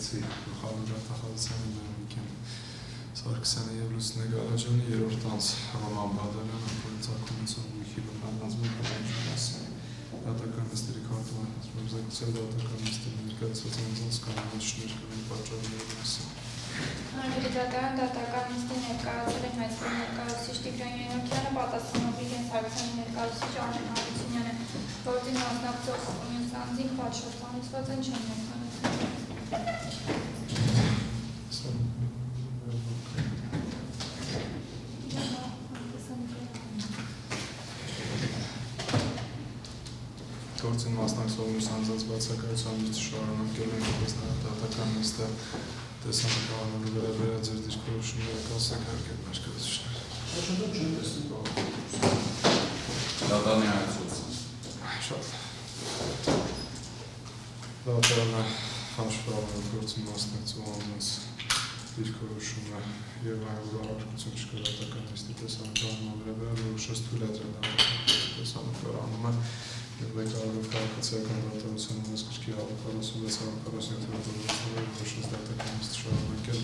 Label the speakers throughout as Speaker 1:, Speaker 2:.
Speaker 1: Կոմերցի գլխավորատախազության Միկեն Սարգսյանը եւ Լուսինե Գալաջյանի երրորդ անձ Ռոման Բադալյան ապօրինցակումից ուսումնքի բնականացման պատասխանատու դատական նստերի քարտման զեկուցել դատական նստերի ներկայացված անձանց կանոնաշներ կրելու պատճառների մասին։
Speaker 2: Դատական նստի ներկայացել են հայցքի ներկայացուցիչ Տիգրան Յանոկյանը, պատասխանատու Իրեն Սարգսյանի ներկայացուցիչ Արմեն Հարությունյանը, գործին մասնակցող մյուս անձին պատշաճանցված են չեն
Speaker 1: Գործին մասնակցող մյուս անձանց բացակայության նիստը շարունակել են որպես նաև դատական նիստը տեսանկարելու վերաբերյալ ձեր դիրքորոշումները կասեք հարգելի ներկայացուցիչներ։
Speaker 3: Դատանի հայցոց։
Speaker 1: Շատ։ Դատարանը հաշվառել գործին մասնակցող անձանց դիրքորոշումը եւ այն որ առաքություն չկա դատական նիստի տեսանկարման վերաբերյալ որոշած թույլատրել դատական տեսանկարումը Եկարով քաղաքացիական դատարանության ունեցքի 146-147 թվականների որոշած դատական նիստ շարունակել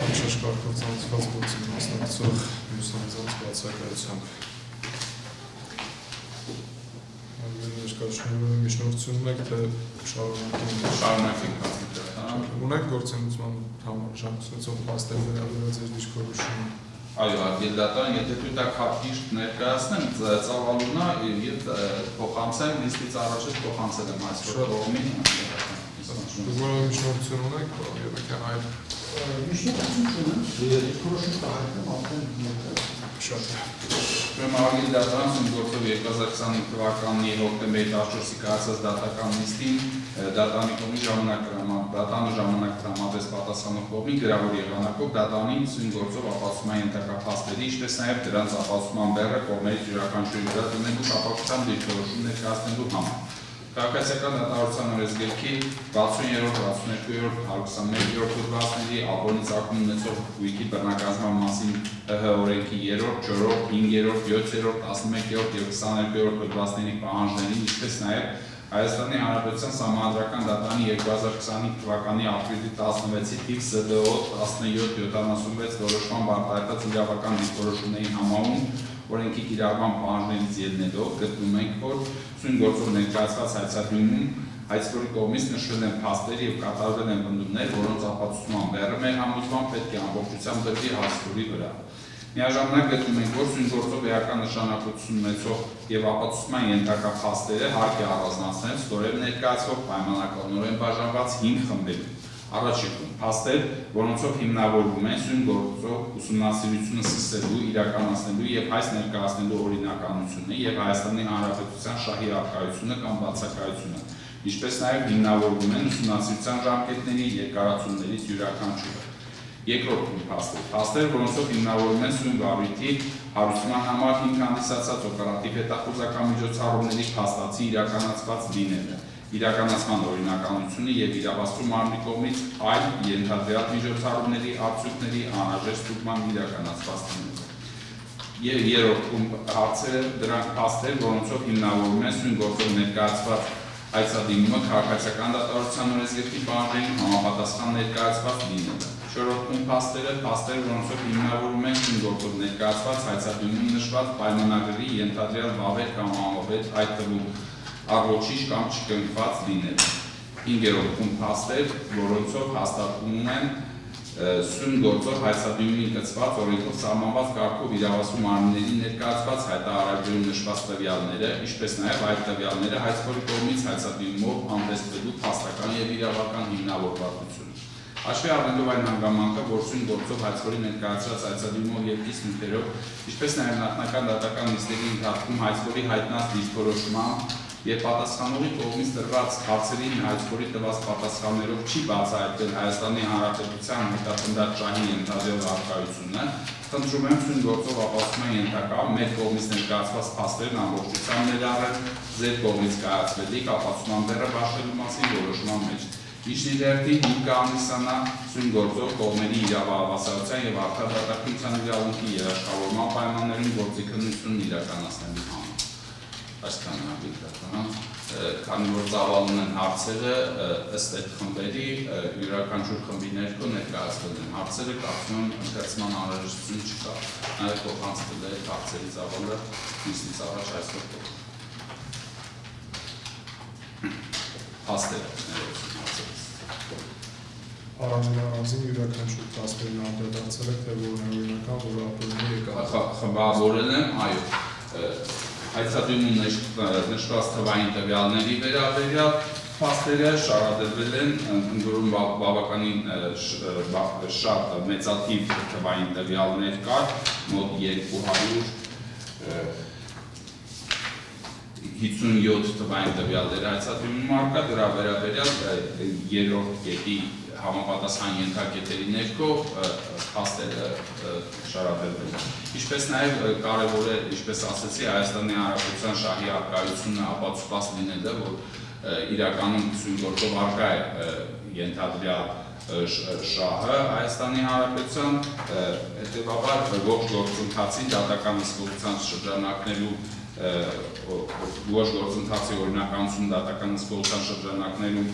Speaker 1: անշաշկարկով ծանոթված գործին մասնակցող մյուս անձանց բացակայությամբ։ Ներկայացնում միջնորդությունում եք, թե
Speaker 3: շարունակենք
Speaker 1: ունեք գործունեության համար ժամանցով փաստեր վերաբերյալ ձեր դիրքորոշումը։
Speaker 3: Այո, արգել դատարան, եթե դուք հապիշտ ներկայացնեմ, ծավալունա եւ փոխանցեմ լիստից առաջ փոխանցել եմ այսօր կողմին։
Speaker 1: Դուք որևէ միջնորդություն ունեք, եկեք այլ
Speaker 4: միջնորդություն չունեմ, դիրքորոշում կհայտնեմ արդեն ներկայացնում։
Speaker 1: Շատ է։
Speaker 3: Ուրեմն արգել դատարան գործով 2025 թվականի հոկտեմբերի 14-ի կայացած դատական նիստին դատանի կողմից դատանը ժամանակ տրամադրեց պատասխանող կողմին գրավոր եղանակով դատանին սույն գործով ապացուցման ենթակա փաստերի, ինչպես նաև դրանց ապացուցման բեռը կողմերից յուրաքանչյուրի վրա դնելու կապակցությամբ դիրքորոշում ներկայացնելու համար։ Քաղաքացիական դատավարության օրենսգրքի 60-րդ, 62-րդ, 121-րդ հոդվածների ապօրինցակում ունեցող գույքի բռնակազմման մասին ՀՀ օրենքի 3-րդ, 4-րդ, 5-րդ, 7-րդ, 11-րդ եւ 22-րդ հոդվածների պահանջներին, ինչպես նաև Հայաստանի Հանրապետության Սահմանադրական դատարանի 2025 թվականի ապրիլի 16-ի թիվ ՍԴՕ 1776 որոշմամբ արտահայտած իրավական դիրքորոշումների համահուն օրենքի կիրառման պահանջներից ելնելով գտնում ենք, որ սույն գործով ներկայացված հայցադիմում հայցքորի կողմից նշվել են փաստեր եւ կատարվել են պնդումներ, որոնց ապացուցման բեռը մեր համոզմամբ պետք է ամբողջությամբ դրվի հայցքորի վրա։ Միաժամանակ գտնում ենք, որ սույն գործով էական նշանակություն ունեցող եւ ապացուցման ենթակա փաստերը հարկ է առանձնացնել ստորև ներկայացվող պայմանականորեն բաժանված 5 խմբերում։ Առաջին փաստեր, որոնցով հիմնավորվում են սույն գործով ուսումնասիրությունը սկսելու, իրականացնելու եւ հայց ներկայացնելու օրինականությունը եւ Հայաստանի Հանրապետության շահի առկայությունը կամ բացակայությունը, ինչպես նաեւ հիմնավորվում են ուսումնասիրության ժամկետների երկարացումներից յուրաքանչյուրը։ Երկրորդ փաստեր, որոնցով հիմնավորվում են սույն վարույթի հարուցման համար հիմք հանդիսացած օպերատիվ հետախուզական միջոցառումների փաստացի իրականացված լինելը, իրականացման օրինականությունը եւ իրավասու մարմնի կողմից այլ ենթադրյալ միջոցառումների արդյունքների անհրաժեշտ ստուգման իրականացված լինելը։ Եվ երրորդ հարցերը դրանք փաստեր, որոնցով հիմնավորվում են սույն գործով ներկայացված հայցադիմումը քաղաքացիական դատավարության օրենսգրքի պահանջներին համապատասխան ներկայացված լինելը։ Չորրորդ փաստերը, որոնցով հիմնավորվում են սույն գործով ներկայացված հայցադիմում նշված պայմանագրերի ենթադրյալ վավեր կամ անվավեր, այդ թվում առողջիչ կամ չկնքված լինել։ Հինգերորդ փաստեր, որոնցով հաստատվում են սույն գործով հայցադիմումին կցված օրենքով սահմանված կարգով իրավասու մարմինների ներկայացված հայտարարագրերում նշված տվյալները, ինչպես նաև այդ տվյալները հայցքորի կողմից հայցադիմումով անտեսվելու փաստական եւ իրավական հիմնավորվածությունը։ Հաշվի առնելով այն հանգամանքը, որ սույն գործով հայցքորի ներկայացրած հայցադիմումով եւ կիսնյութերով, ինչպես նաև նախնական դատական նիստերի ընթացքում հայցքորի հայտնած դիրքորոշման եւ պատասխանողի կողմից տրված հարցերին հայցքորի տված պատասխաններով չի բացահայտել Հայաստանի Հանրապետության հետապնդած շահի ենթադրյալ առկայությունը, խնդրում եմ սույն գործով ապացուցման ենթակա մեր կողմից ներկայացված փաստերն ամբողջությամբ ներառել ձեր կողմից կայացվելիք ապացուցման բեռը բաշխելու մասին որոշման մեջ։ Իջնիդերտին հիմք կհանդիսանա սույն գործով կողմերի իրավահավասարության եւ արդարադատության իրավունքի երաշխավորման պայմաններում գործիքնությունն իրականացնելու համար։ այսքան հագիտական, քանի որ ծավալում են հարցերը, ըստ այդ խմբերի յուրաքանչյուր խմբի ներքո ներկայացվել են հարցերը, կարծում եմ ընթերցման անհրաժեշտություն չկա, նաև փոխանցվել է հարցերի ծավալը նիստից առաջ այսօր փոխ։ Փաստերը հարցերից։
Speaker 1: Առանձին յուրաքանչյուր փաստերն անդրադարձել եք, թե որն է օրինական, որ ապրում է եկավ։
Speaker 3: Խմբավորել եմ, այո, հայցադույմում նշված թվային տվյալների վերաբերյալ փաստերը շարադրվել են, ընդորում բավականին շատ մեծաթիվ թվային տվյալներ կար, մոտ 257 թվային տվյալներ հայցադույմում առկա, դրա վերաբերյալ երրորդ կետի համապատասխան ենթակետերի ներքո փաստերը շարադրվել են։ Ինչպես նաև կարևոր է, ինչպես ասեցի, Հայաստանի Հանրապետության շահի առկայությունը ապացուցված լինելը, որ իրականում ուսումն գործով առկա է ենթադրյալ շահը Հայաստանի Հանրապետության, հետևաբար ողջ գործընթացի դատական հսկողության շրջանակներում ոչ գործընթացի օրինականություն դատական հսկողության շրջանակներում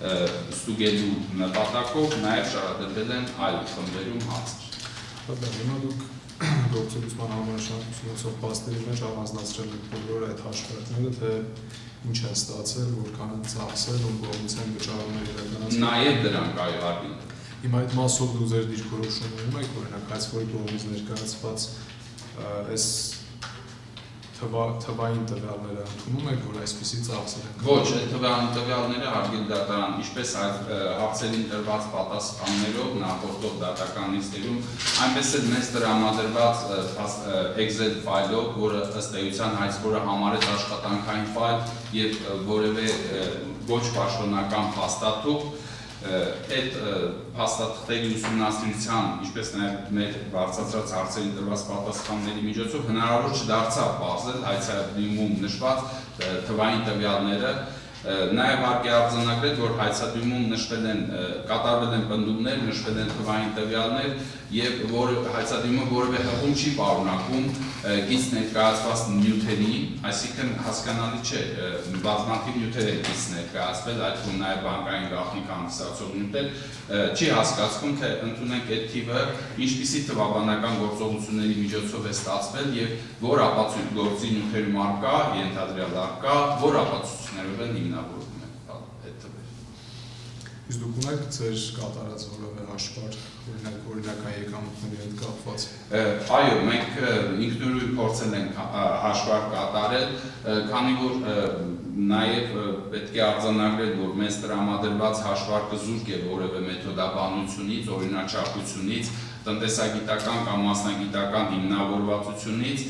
Speaker 3: ստուգելու նպատակով նաև շարադրվել են այլ խմբերում հարցեր։
Speaker 1: Հիմա դուք գործելուցման համանշանակությունով փաստերի մեջ առանձնացրել եք բոլոր այդ հաշվարկները, թե ինչ է ստացել, որքան են ծախսել, ում կողմից են վճարումներ իրականացվել։
Speaker 3: Նաև դրանք այո արդեն։
Speaker 1: Հիմա այդ մասով դու ձեր դիրքորոշումներում եք, օրինակ հայցվորի կողմից ներկայացված այս թվային տվյալները ընդունում եք, որ այսպիսի ծախսեր են։
Speaker 3: Ոչ, այդ թվային տվյալները հարգել դատարան, ինչպես հարցերին տրված պատասխաններով նախորդող դատական նիստերում, այնպես էլ մեզ տրամադրված Excel ֆայլով, որը ըստ էության հայցվորը համարեց աշխատանքային ֆայլ եւ որևէ ոչ պաշտոնական փաստաթուղթ, այդ փաստաթղթերի ուսումնասիրության, ինչպես նաև մեր բարձրացրած հարցերին տրված պատասխանների միջոցով հնարավոր չդարձավ պարզել հայցադույմում նշված թվային տվյալները, նաև հարկ է արձանագրել, որ հայցադույմում նշվել են, կատարվել են պնդումներ, նշվել են թվային տվյալներ եւ որ հայցադույմը որևէ հղում չի պարունակում գից ներկայացված նյութերի, այսինքն հասկանալի չէ, բազմաթիվ նյութեր են գից ներկայացվել, այդ թվում նաև բանկային գաղտնիք հանդիսացող նյութեր, չի հասկացվում, թե ընդունենք այդ թիվը ինչպիսի թվաբանական գործողությունների միջոցով է ստացվել եւ որ ապացույցի նյութերում առկա, ենթադրյալ առկա, որ ապացույցներով են հիմնավորվում այդ թվերը։
Speaker 1: Իսկ դուք ունեք ձեր կատարած որևէ հաշվարկ, օրինական եկամուտների հետ կապված։
Speaker 3: Այո, մենք ինքնուրույն փորձել ենք հաշվարկ կատարել, քանի որ նաև պետք է արձանագրել, որ մեզ տրամադրված հաշվարկը զուրկ է որևէ մեթոդաբանությունից, օրինաչափությունից, տնտեսագիտական կամ մասնագիտական հիմնավորվածությունից,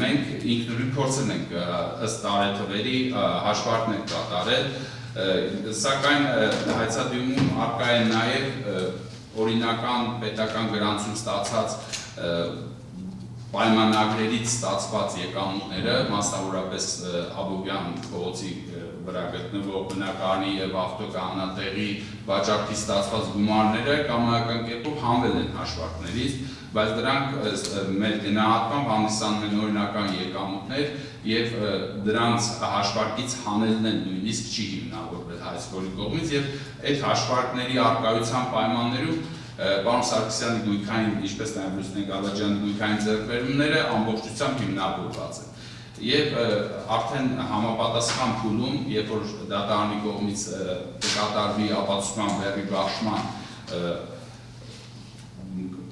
Speaker 3: մենք ինքնուրույն փորձել ենք ըստ տարեթվերի հաշվարկներ կատարել, սակայն հայցադույմում առկա է նաև օրինական պետական գրանցում ստացած պայմանագրերից ստացված եկամուտները, մասնավորապես Աբովյան փողոցի վրա գտնվող բնակարանի եւ ավտոկանանատեղի վաճառքի ստացված գումարները կամայական կերպով հանվել են հաշվարկներից, բայց դրանք մեր գնահատմամբ հանդիսանում են օրինական եկամուտներ եւ դրանց հաշվարկից հանելն են նույնիսկ չի հիմնավորվել հայցվորի կողմից եւ այդ հաշվարկների առկայության պայմաններում պարոն Սարգսյանի գույքային, ինչպես նաև Լուսինե Գալաջյանի գույքային ձեռքբերումները ամբողջությամբ հիմնավորված են։ Եվ արդեն համապատասխան փուլում, երբ որ դատարանի կողմից կկատարվի ապացուցման բեռի բաշխման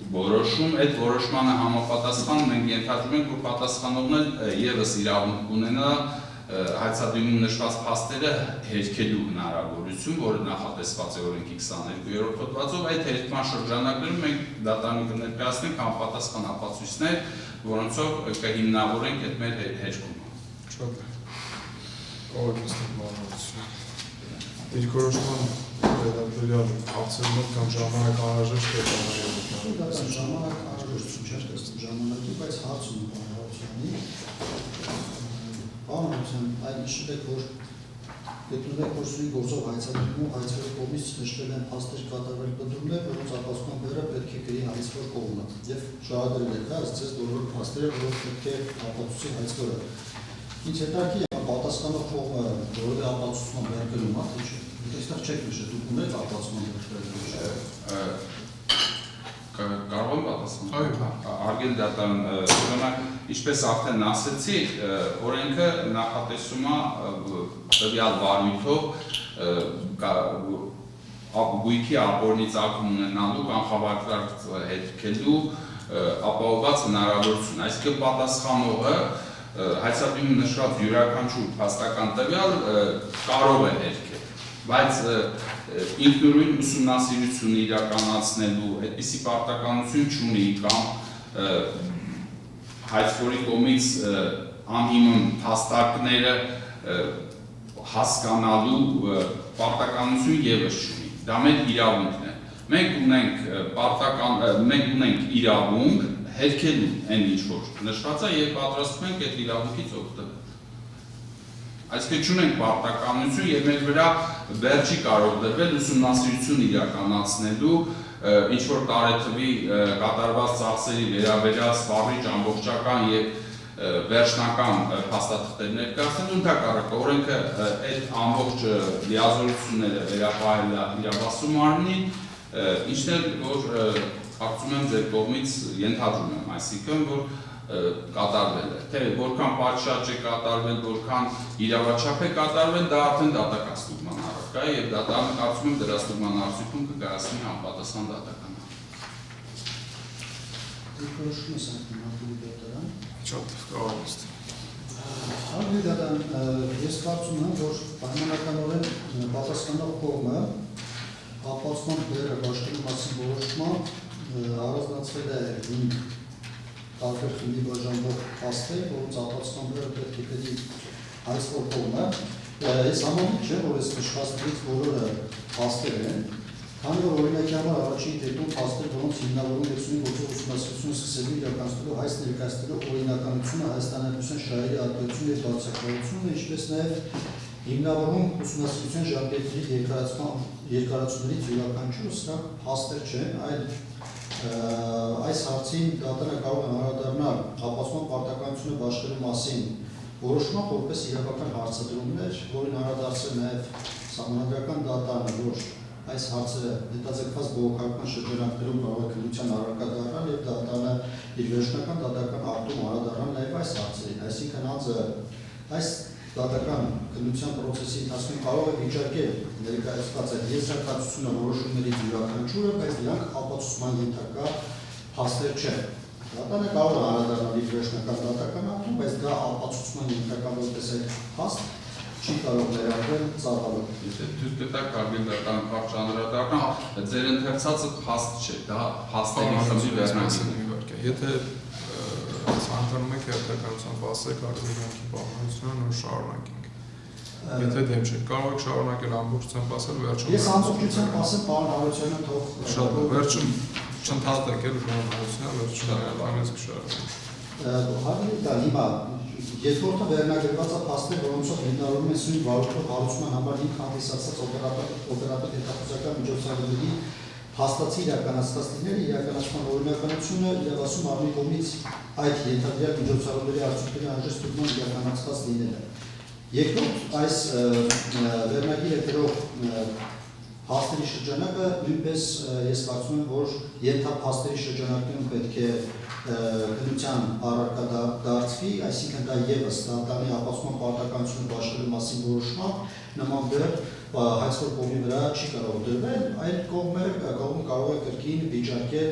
Speaker 3: որոշում, այդ որոշմանը համապատասխան մենք ենթադրում ենք, որ պատասխանողն էլ եւս իրավունք ունենա հայցադույմում նշված փաստերը հերքելու հնարավորություն, որը նախատեսված է օրենքի 22-րդ հոդվածով, այդ հերքման շրջանակներում մենք դատարանի կներկայացնենք համապատասխան ապացույցներ, որոնցով կհիմնավորենք այդ մեր հերքումը։
Speaker 1: Շատ լավ։ Օրենքստիկ մանրություն։ Դիրքորոշման վերաբերյալ հարցերով կամ ժամանակ անհրաժեշտ է բանալու։
Speaker 4: Ժամանակ անհրաժեշտ չէ, ժամանակի, բայց հարց ունի բանալությանի։ Բանալության այլ շփեք, որ գտնվում է կորսուի գործով հայցադույմում հայցվորի կողմից նշվել են փաստեր կատարվել պնդումներ, որոնց ապացուցման բեռը պետք է գրի հայցվոր կողմը եւ շահագրել է, հա, ասես բոլոր փաստերը, որոնք պետք է ապացուցի հայցվորը։ Ինձ հետաքրքիր է պատասխանող կողմը որևէ ապացուցման վերագրում է, թե չէ։ Այստեղ չեք նշել, դուք ունեք ապացուցման վերագրում։
Speaker 3: Կարող եմ պատասխանել։
Speaker 1: Այո։
Speaker 3: Արգել դատարան, ուրեմն ինչպես արդեն ասեցի, օրենքը նախատեսում է տվյալ վարույթով գույքի ապօրինի ծագում ունենալու կամ խավարքարտ հետքելու ապահովված հնարավորություն։ Այսինքն պատասխանողը հայցադիմում նշված յուրաքանչյուր փաստական տվյալ կարող է հետքել, բայց ինքնուրույն ուսումնասիրություն իրականացնելու այդպիսի պարտականություն չունի կամ հայցքորի կողմից անհիմն փաստարկները հասկանալու պարտականություն եւս չունի։ Դա մեր իրավունքն է։ Մենք ունենք իրավունք հետքելու այն ինչ որ նշված է եւ պատրաստվում ենք այդ իրավունքից օգտվել։ Այսինքն չունենք պարտականություն եւ մեր վրա վեր չի կարող դրվել ուսումնասիրություն իրականացնելու ինչ որ տարեթվի կատարված ծախսերի վերաբերյալ սպառիչ ամբողջական եւ վերջնական փաստաթղթեր ներկայացնելու ընդհակառակը օրենքը այդ ամբողջ լիազորությունները վերապահել է իրավասու մարմնին, ինչն էլ որ կարծում եմ ձեր կողմից ենթադրում եմ, այսինքն որ կատարվել է, թե որքան պատշաճ է կատարվել, որքան իրավաչափ է կատարվել, դա արդեն դատական ստուգման առարկա է եւ դատարանը կարծում եմ դրա ստուգման արդյունքում կկայացնի համապատասխան դատական։
Speaker 4: Դրոշում ես ակնհայտ դատարան։
Speaker 1: Շատ կարող է։
Speaker 4: Արգել դատարան, ես կարծում եմ, որ պայմանականորեն պատասխանող կողմը ապացուցման բերը բաշխելու մասին որոշմամբ առանձնացվել է 5 տարբեր խմբի բաժանվող փաստեր, որոնց ապացուցման բերը պետք է դերի այսօր կողմը։ Ես համոզված չեմ, որ այս նշվածներից բոլորը փաստեր են, քանի որ օրինակի համար առաջին դեպքում փաստեր, որոնց հիմնավորում ուսումնի գործող ուսումնասիրություն սկսելու իրականացնելու հայց ներկայացնելու օրինականությունը, հայաստանյան շահերի ատելությունը եւ բացակայությունը, ինչպես նաեւ հիմնավորում ուսումնասիրության ժամկետների երկարացումներից յուրաքանչյուրը սրանք փաստեր չեն, այլ այս հարցին դատարանը կարող է անդրադառնալ ապացուցման պարտականությունը բաշխելու մասին որոշմամբ որպես իրավական հարցադրումներ, որին անդրադարձել նաև սահմանադրական դատարանը, որ այս հարցերը հետաձգված բողոքական շրջանակներում կարող է քննության առարկա դառնալ եւ դատարանը իր վերջնական դատական ակտում անդրադառնալ նաև այս հարցերին, այսինքն անձը այս դատական քննության process-ի ընթացքում կարող է վիճակել ներկայացված այդ եզրակացությունը որոշումներից յուրաքանչյուրը, բայց դրանք ապացուցման ենթակա փաստեր չեն։ Դատարանը կարող է անդրադառնալ իր վերջնական դատական ակտում, բայց դա ապացուցման ենթակա որպես այդ փաստ չի կարող ներառվել ծավալով։
Speaker 3: Եթե դուք գտաք Արգել դատարան կարճ անդրադառնալ, ձեր ընթերցածը փաստ չէ, դա փաստերի խմբի վերնագիրն է։
Speaker 1: Եթե ցանկանում եք հերթականության փաստեր արտադրքի պահանջությունը նոր շարունակենք։ Եթե դեմ չեք, կարող եք շարունակել ամբողջությամբ ասել վերջում։
Speaker 4: Ես ամբողջությամբ ասեմ, պարոն Հարությունյանը թող
Speaker 1: շատ լավ, վերջում չընդհատեք էլ պարոն Հարությունյանը, վերջում ամենից կշարունակենք։
Speaker 4: Հարցը դա հիմա երկրորդը վերնագրված է փաստեր, որոնցով հիմնավորվում է սույն վարորդով հարուցման համար ինք հանդիսացած օպերատիվ հետախուզական միջոցառումների փաստացի իրականացված լինելը, իրականացման օրինականությունը իրավասու մարմնի կողմից այդ ենթադրյալ միջոցառումների արդյունքների անհրաժեշտություն իրականացված լինելը։ Երկրորդ այս վերնագիրը գրող փաստերի շրջանակը նույնպես ես կարծում եմ, որ ենթափաստերի շրջանակներում պետք է քննության առարկա դարձվի, այսինքն դա ևս դատարանի ապացուցման պարտականությունը բաշխելու մասին որոշմամբ նման բեր հայցքոր կողմի վրա չի կարող դրվել, այլ կողմը կարող է կրկին վիճարկել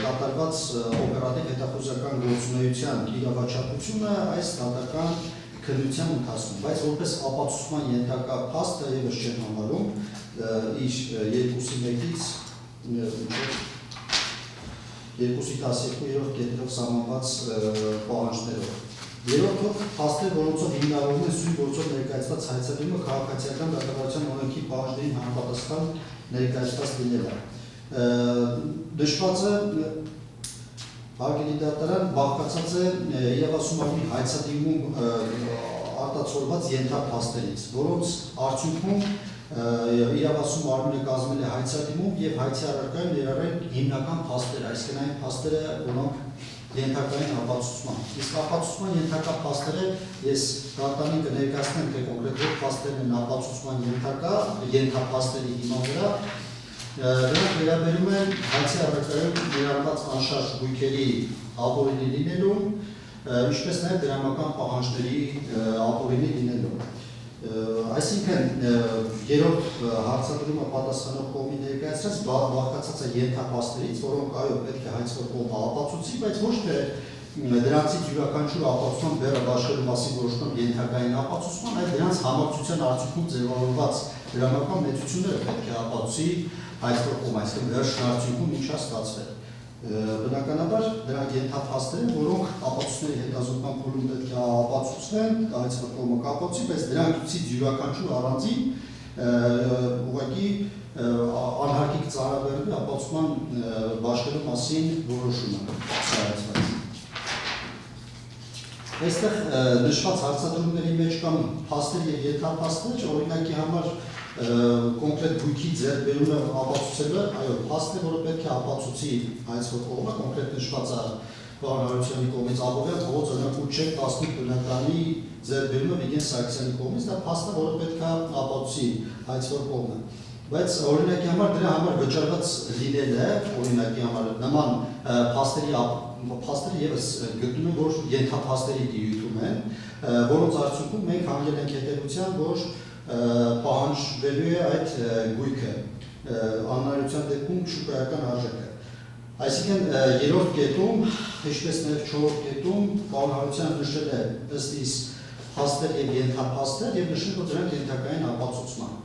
Speaker 4: կատարված օպերատիվ հետախուզական գործունեության իրավաչափությունը այս դատական քննության ընթացքում, բայց որպես ապացուցման ենթակա փաստ դա ևս չեն համարում իր 2-1-ից 2-12-րդ կետերով սահմանված պահանջներով։ Երրորդով փաստեր, որոնցով հիմնավորվում է սույն գործով ներկայացված հայցադրումը քաղաքացիական դատավարության օրենքի պահանջներին համապատասխան ներկայացված լինելը։ Նշվածը Արգելի դատարան բաղկացած է իրավասու մարմնի հայցադիմում արտացոլված ենթափաստերից, որոնց արդյունքում իրավասու մարմինը կազմել է հայցադիմում եւ հայցի առարկայում ներառել հիմնական փաստեր, այսինքն այն փաստերը, որոնք ենթակային ապացուցման։ Իսկ ապացուցման ենթակա փաստերը ես դատարանին կներկայացնեմ, թե կոնկրետ որ փաստերն են ապացուցման ենթափաստերի հիման վրա, դրանք վերաբերում են հայցի առարկայում ներառված անշարժ գույքերի ապօրինի լինելուն, ինչպես նաև դրամական պահանջների ապօրինի լինելուն։ Այսինքն երրորդ հարցադրումը պատասխանող կողմի ներկայացրած բաղկացած է ենթափաստերից, որոնք այո պետք է հայցվող կողմը ապացուցի, բայց ոչ թե դրանցից յուրաքանչյուր ապացուցման բեռը բաշխելու մասին որոշվում ենթակային ապացուցման, այլ դրանց համակցության արդյունքում ձևավորված դրամական մեծությունները պետք է ապացուցի հայցվող կողմը, այսինքն վերջն արդյունքում ինչ է ստացվել։ Բնականաբար դրանք ենթափաստեր են, որոնք ապացույցների հետազոտման փուլում պետք է ապացուցվեն, հայցվող կողմը կապացուցի, բայց դրանցից յուրաքանչյուր առանձին ուղղակի անհարկի կծանրաբեռնվի ապացուցման բաշխելու մասին որոշումը կայացված։ Այստեղ նշված հարցադրումների մեջ կան փաստեր եւ ենթափաստեր, օրինակի համար կոնկրետ գույքի ձեռքբերումը ապացուցելը, այո, փաստն է, որը պետք է ապացուցի հայցվող կողմը, կոնկրետ նշված է Պարոնարարությունների կողմից Աբովյան փողոց օրինակ 8.15 բնականի ձեռքբերումը Վիգեն Սարգսյանի կողմից, դա փաստն է, որը պետք է ապացուցի հայցվող կողմը։ Բայց օրինակի համար դրա համար վճարված լինել է, օրինակի համար նման փաստերը եւս գտնում են, որ ենթափաստերի դիույթում են, որոնց արդյունքում մենք հանգել ենք հետևության, որ պահանջվելու է այդ գույքը անհնարինության դեպքում շուկայական արժեքը։ Այսինքն երրորդ կետում, ինչպես նաև չորրորդ կետում Պարոնարարությունը նշել է ըստ իս փաստեր եւ ենթափաստեր եւ նշել, որ դրանք ենթակային ապացուցման։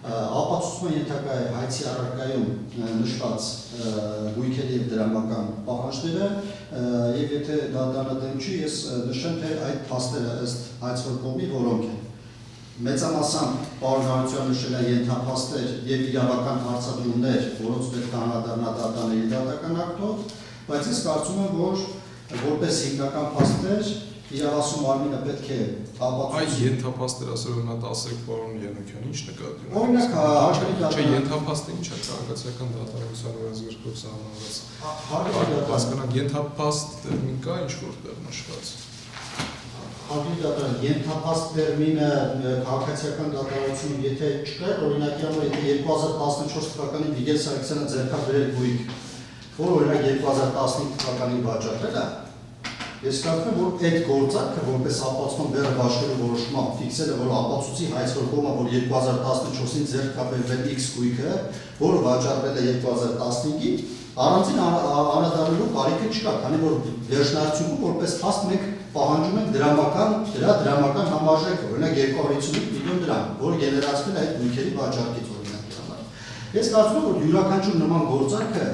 Speaker 4: Ապացուցման ենթակա է հայցի առարկայում նշված գույքերի եւ դրամական պահանջները եւ եթե դա դանդաղ չի, ես նշեմ, թե այդ փաստերը ըստ հայցվող կողմի որոնք են։ Մեծամասամբ Պարոնարարությունը նշել է ենթափաստեր եւ իրավական հարցադրումներ, որոնց պետք է անդրադառնա դատարանների դատական ակտով, բայց ես կարծում եմ, որ որպես հիմնական փաստեր իրավասու մարմինը պետք է ապացուցի։
Speaker 1: Այդ ենթափաստեր ասելով նա 10 պարոն Յանուկյան ինչ նկատի ունի։
Speaker 4: Օրինակ հարկի
Speaker 1: Չէ, ենթափաստը ինչ է քաղաքացիական դատարանության օրենսգրքով սահմանված։ Հասկանանք ենթափաստ տերմին կա ինչ որտեղ նշված։
Speaker 4: Հարկի դատարան ենթափաստ տերմինը քաղաքացիական դատարանությունում եթե չկա, օրինակի համար եթե 2014 թվականին Վիգեն Սարգսյանը ձեռքաբերել գույք, որ օրինակ 2015 թվականին վաճառել է, ես կարծում եմ, որ այդ գործակը որպես ապացուցման բեռը բաշխելու որոշումը ֆիքսելը, որ ապացուցի հայցվող կողմը, որ 2014-ին ձեռքաբերվել X գույքը, որը վաճառվել է 2015-ին, առանձին անդրադառնալու կարիքը չկա, քանի որ վերջնարդյունքում որպես փաստ մենք պահանջում ենք դրամական համարժեքը, օրինակ 255 միլիոն դրամ, որը գեներացվել է այդ գույքերի վաճառքից օրինակի համար։ Ես կարծում եմ, որ յուրաքանչյուր նման գործարքը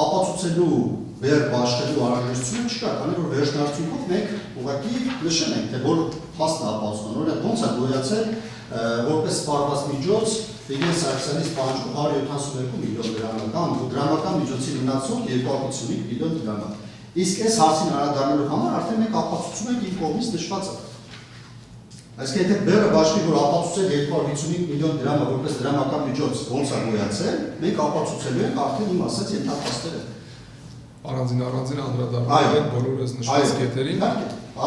Speaker 4: ապացուցելու բեր բաշխելու անհրաժեշտությունը չկա, քանի որ վերջնարդյունքում մենք ուղղակի նշել ենք, թե որ փաստն է ապացուցում, օրինակ ոնց է գոյացել որպես սպառված միջոց Վիգեն Սարգսյանից պահանջում 172 միլիոն դրամ կամ դրամական միջոցի մնացող 255 միլիոն դրամ։ Իսկ այս հարցին անդրադառնալու համար արդեն մենք ապացուցում ենք իր կողմից նշվածը։ Այսինքն եթե բերը բաշխի, որ ապացուցել 255 միլիոն դրամը որպես դրամական միջոց ոնց է գոյացել, մենք ապացուցելու ենք արդեն իմ ասած ենթափաստերը։
Speaker 1: Առանձին անդրադառնալու են բոլոր այս նշված կետերին։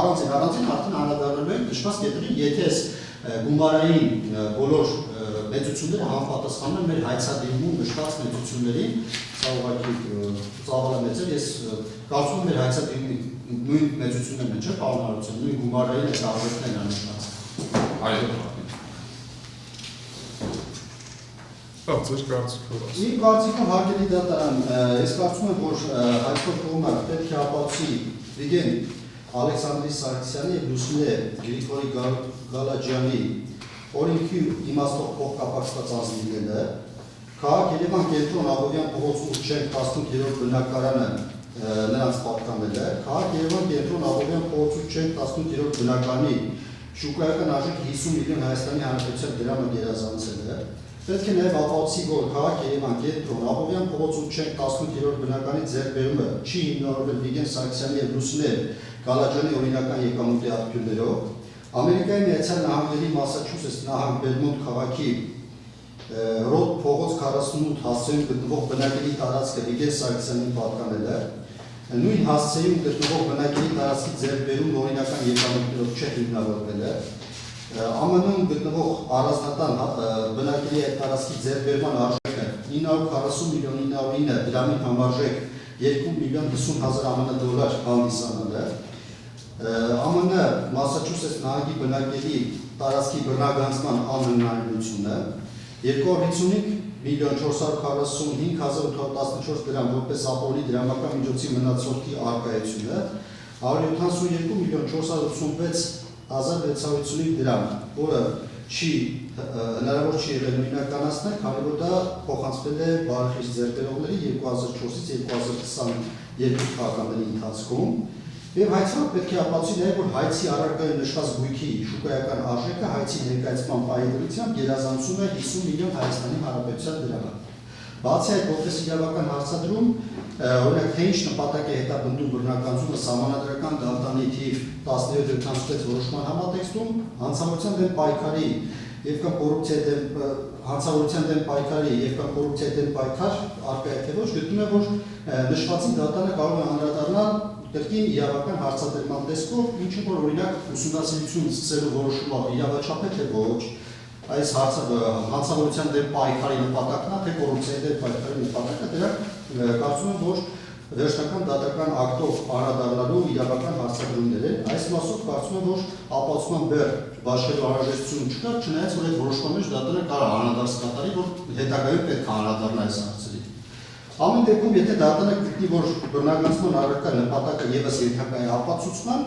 Speaker 4: Առանձին արդեն անդրադառնալու են նշված կետերին, եթե այս գումարային բոլոր մեծությունները համապատասխանում են մեր հայցադիմում նշված մեծություններին, սա ուղղակի ծավալը մեծ է, ես կարծում եմ մեր հայցադիմի նույն մեծություններն են, չէ՞, Պարոնարարություն, նույն գումարային այս արժեքներն են նշված։
Speaker 3: Այո։
Speaker 1: Ձեր կարծիքով ասա։
Speaker 4: Իմ կարծիքով հարգելի դատարան, ես կարծում եմ, որ հայցվող կողմը պետք է ապացուցի Վիգեն Ալեքսանդրի Սարգսյանի եւ Լուսինե Գրիգորի Գալաջյանի օրենքի իմաստով փոխկապակցված ազնիվները, քաղաք Երևան կենտրոն Աբովյան փողոց 8.15 բնակարանը նրանց պատկանել է, քաղաք Երևան կենտրոն Աբովյան փողոց 8.15 բնականի շուկայական արժեքը 50 միլիոն Հայաստանի Հանրապետության դրամը գերազանցել է։ Պետք է նաև ապացուցի, որ քաղաք Երևան կենտրոն Աբովյան փողոց 8.15 բնականի ձեռքբերումը չի հիմնավորվել Վիգեն Սարգսյանի եւ Լուսինե Գալաջյանի օրինական եկամուտի աղբյուրներով, Ամերիկայի Միացյալ Նահանգների Մասաչուսեթս նահանգ Բելմոնտ քաղաքի Ռոդ փողոց 48 հասցեում գտնվող բնակելի տարածքը Վիգեն Սարգսյանին պատկանել է, նույն հասցեում գտնվող բնակելի տարածքի ձեռքբերումն օրինական եկամուտներով չէ հիմնավորվել է։ ԱՄՆ-ում գտնվող առանձնատան բնակելի այդ տարածքի ձեռքբերման արժեքը 940.909 դրամի համարժեք 2.50.000 ԱՄՆ դոլար հանդիսանում է։ ԱՄՆ Մասաչուսեթս նահանգի բնակելի տարածքի բռնագանձման անհնարինությունը 255.445.814 դրամ որպես ապօրինի դրամական միջոցի մնացորդի առկայությունը 172.486.655 դրամ, որը հնարավոր չի եղել նույնականացնել, քանի որ դա փոխանցվել է բարեխիղճ ձեռքբերողների 2004-ից 2022 թվականների ընթացքում։ Եվ հայցման պետք է ապացուցի նաև, որ հայցի առարկայում նշված գույքի շուկայական արժեքը հայցի ներկայացման պահի դրությամբ գերազանցում է 50 միլիոն Հայաստանի Հանրապետության դրամ։ Բացի այդ, որպես իրավական հարցադրում, օրինակ թե ինչ նպատակ է հետապնդում բռնականությունը սահմանադրական գաղթանի թիվ 1776 որոշման համատեքստում, հանցավորության դեմ պայքարի եւ կամ կոռուպցիայի դեմ հանցավորության դեմ պայքարի եւ կամ կոռուպցիայի դեմ պայքար արկա թե ոչ գտնում է, որ նշվածին դատանը կարող է անդրադառնալ կրկին իրավական հարցադրման տեսքով, ինչը որ օրինակ ուսումնասիրություն սկսելու որոշումով իրավաչափ է թե ոչ, այս հանցավորության դեմ պայքարի նպատակն է, թե կոռուպցիայի դեմ պայքարի նպատակը, դրանք կարծում եմ, որ վերջնական դատական ակտով անդրադառնալու իրավական հարցադրումներ են, այս մասով կարծում եմ, որ ապացուցման բեռ բաշխելու անհրաժեշտություն չկա, չնայած որ այդ որոշման մեջ դատանը կարող է անդրադարձ կատարի, որ հետագայում պետք է անդրադառնա այս հարցերի։ Ամեն դեպքում, եթե դատանը գտնի, որ բռնագանձման առարկա նպատակը ևս ենթակա է ապացուցման,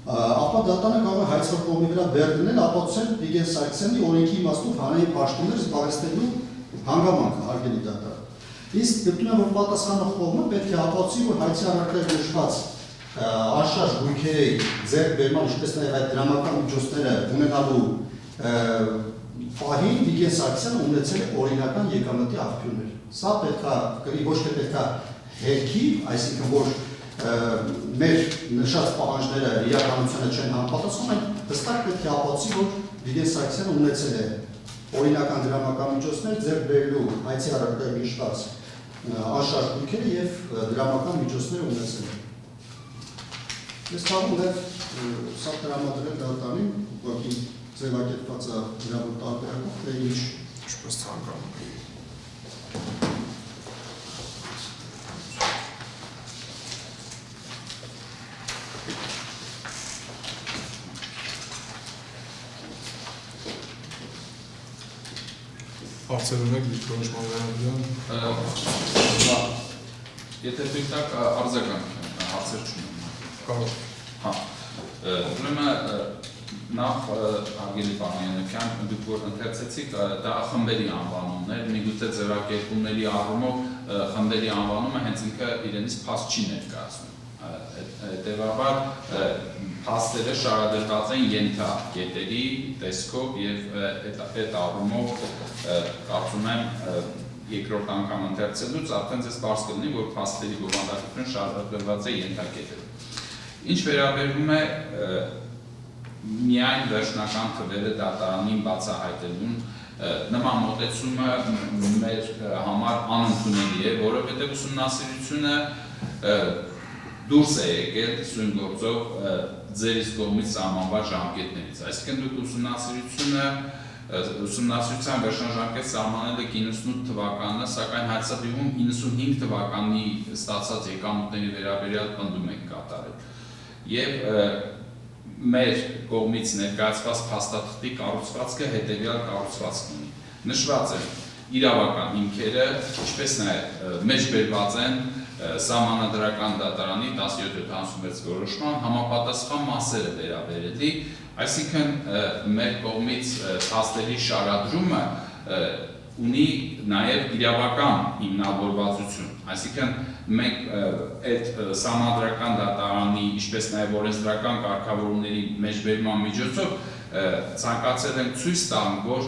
Speaker 4: ապա դատանը կարող է հայցվող կողմի վրա բեռ դնել ապացուցել Վիգեն Սարգսյանի օրենքի իմաստով հանրային պաշտոններ զբաղեցնելու հանգամանքը հարգելի դատարան։ Իսկ գտնում եմ, որ պատասխանող կողմը պետք է ապացուցի, որ հայցի առարկայով նշված անշարժ գույքերի ձեռքբերման, ինչպես նաև այդ դրամական միջոցները ունենալու պահին Վիգեն Սարգսյանը ունեցել է օրինական եկամտի աղբյուրներ։ Սա պետք է ոչ թե պետք է հերքի, այսինքն որ մեր նշած պահանջները իրականությանը չեն համապատասխանում, այլ հստակ պետք է ապացուցի, որ Վիգեն Սարգսյանը ունեցել է օրինական դրամական միջոցներ ձեռք բերելու հայցի առարկայով նշված անշարժ գույքերը եւ դրամական միջոցներ ունեցել է։ Ես կարող եմ սա տրամադրել դատարանին, ուղղակի ձևակերպված է իրավունք տարբերակով, թե ինչպես ցանկանում է։
Speaker 1: Հարցեր ունեք դիտորոշման վերաբերյալ։
Speaker 3: Եթե դուք տակ արձագանք հարցեր չունեմ։
Speaker 1: Կարող։
Speaker 3: Հա։ Ուրեմն նախ հարգելի պարոն Յանուկյան, դուք որ ընթերցեցիք, դա խմբերի անվանումն էր, միգուցե ձևակերպումների առումով խմբերի անվանումը հենց ինքը իրենից փաստ չի ներկայացնում։ Հետևաբար փաստերը շարադրված են ենթակետերի տեսքով եւ այդ առումով կարծում եմ երկրորդ անգամ ընթերցելուց արդեն ձեզ պարզ կլինի, որ փաստերի բովանդակությունը շարադրված է ենթակետերով։ Ինչ վերաբերում է միայն վերջնական թվերը դատարանին բացահայտելուն, նման մոտեցումը մեր համար անընդունելի է, որովհետև ուսումնասիրությունը դուրս է եկել սույն գործով ձերից կողմից սահմանված ժամկետներից։ Այսինքն դուք ուսումնասիրության վերջնաժամկետ սահմանել եք 98 թվականը, սակայն հացադիվում 95 թվականի ստացած եկամուտների վերաբերյալ պնդում եք կատարել։ Եվ մեր կողմից ներկայացված փաստաթղթի կառուցվածքը հետևյալ կառուցվածք ունի։ Նշված են իրավական հիմքերը, ինչպես նաև մեջբերված են սահմանադրական դատարանի 1776 որոշման համապատասխան մասերը վերաբերելի, այսինքն մեր կողմից փաստերի շարադրումը ունի նաև իրավական հիմնավորվածություն, այսինքն մենք այդ սահմանադրական դատարանի, ինչպես նաև օրենսդրական կարգավորումների մեջբերման միջոցով ցանկացել ենք ցույց տալ, որ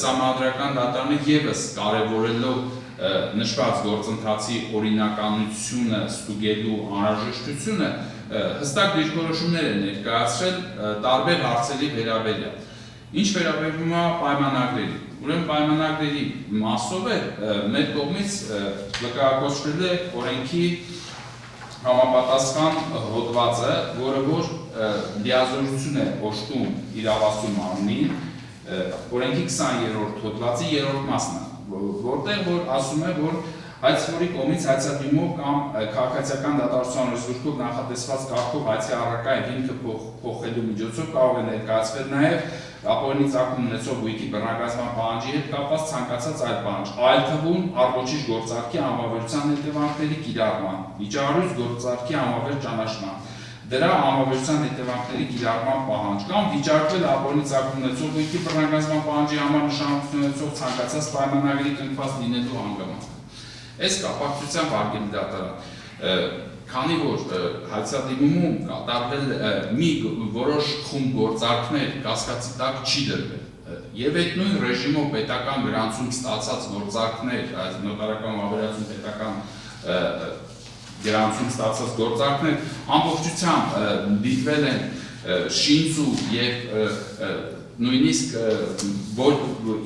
Speaker 3: սահմանադրական դատարանը ևս կարևորելով նշված գործընթացի օրինականությունը ստուգելու անհրաժեշտությունը հստակ դիրքորոշումներ է ներկայացրել տարբեր հարցերի վերաբերյալ։ Ինչ վերաբերում է պայմանագրերի, ուրեմն պայմանագրերի մասով է մեր կողմից վկայակոչվել է օրենքի համապատասխան հոդվածը, որը որ լիազորություն է օժտում իրավասու մարմնին, օրենքի 20-րդ հոդվածի 3-րդ մասն է, որտեղ որ ասում է, որ հայցվորի կողմից հայցադիմով կամ քաղաքացիական դատարկության ռեսուրսով նախատեսված կարգով հայցի առարկա եւ ինքը փոխելու միջոցով կարող է ներկայացվել նաեւ ապօրինի ծագում ունեցող գույքի բռնագազման պահանջի հետ կապված ցանկացած այլ պահանջ, այլ թվում առողջիչ գործարքի անվավերության հետևանքների կիրառման, վիճահարույց գործարքի անվավեր ճանաչման, դրա անվավերության հետևանքների կիրառման պահանջ կամ վիճարկվել ապօրինի ծագում ունեցող գույքի բռնագազման պահանջի համար նշանակություն ունեցող ցանկացած պայմանագրի կնքված լինելու հանգամանք։ Այս կապակցությամբ արգելի դատարան, քանի որ հայցադիմումում կատարվել մի որոշ խումբ գործարքներ կասկածի տակ չի դրվել եւ այդ նույն ռեժիմով պետական գրանցում ստացած գործարքներ, այս նոտարական ավերածում պետական գրանցում ստացած գործարքներ ամբողջությամբ դիտվել են շինծու եւ նույնիսկ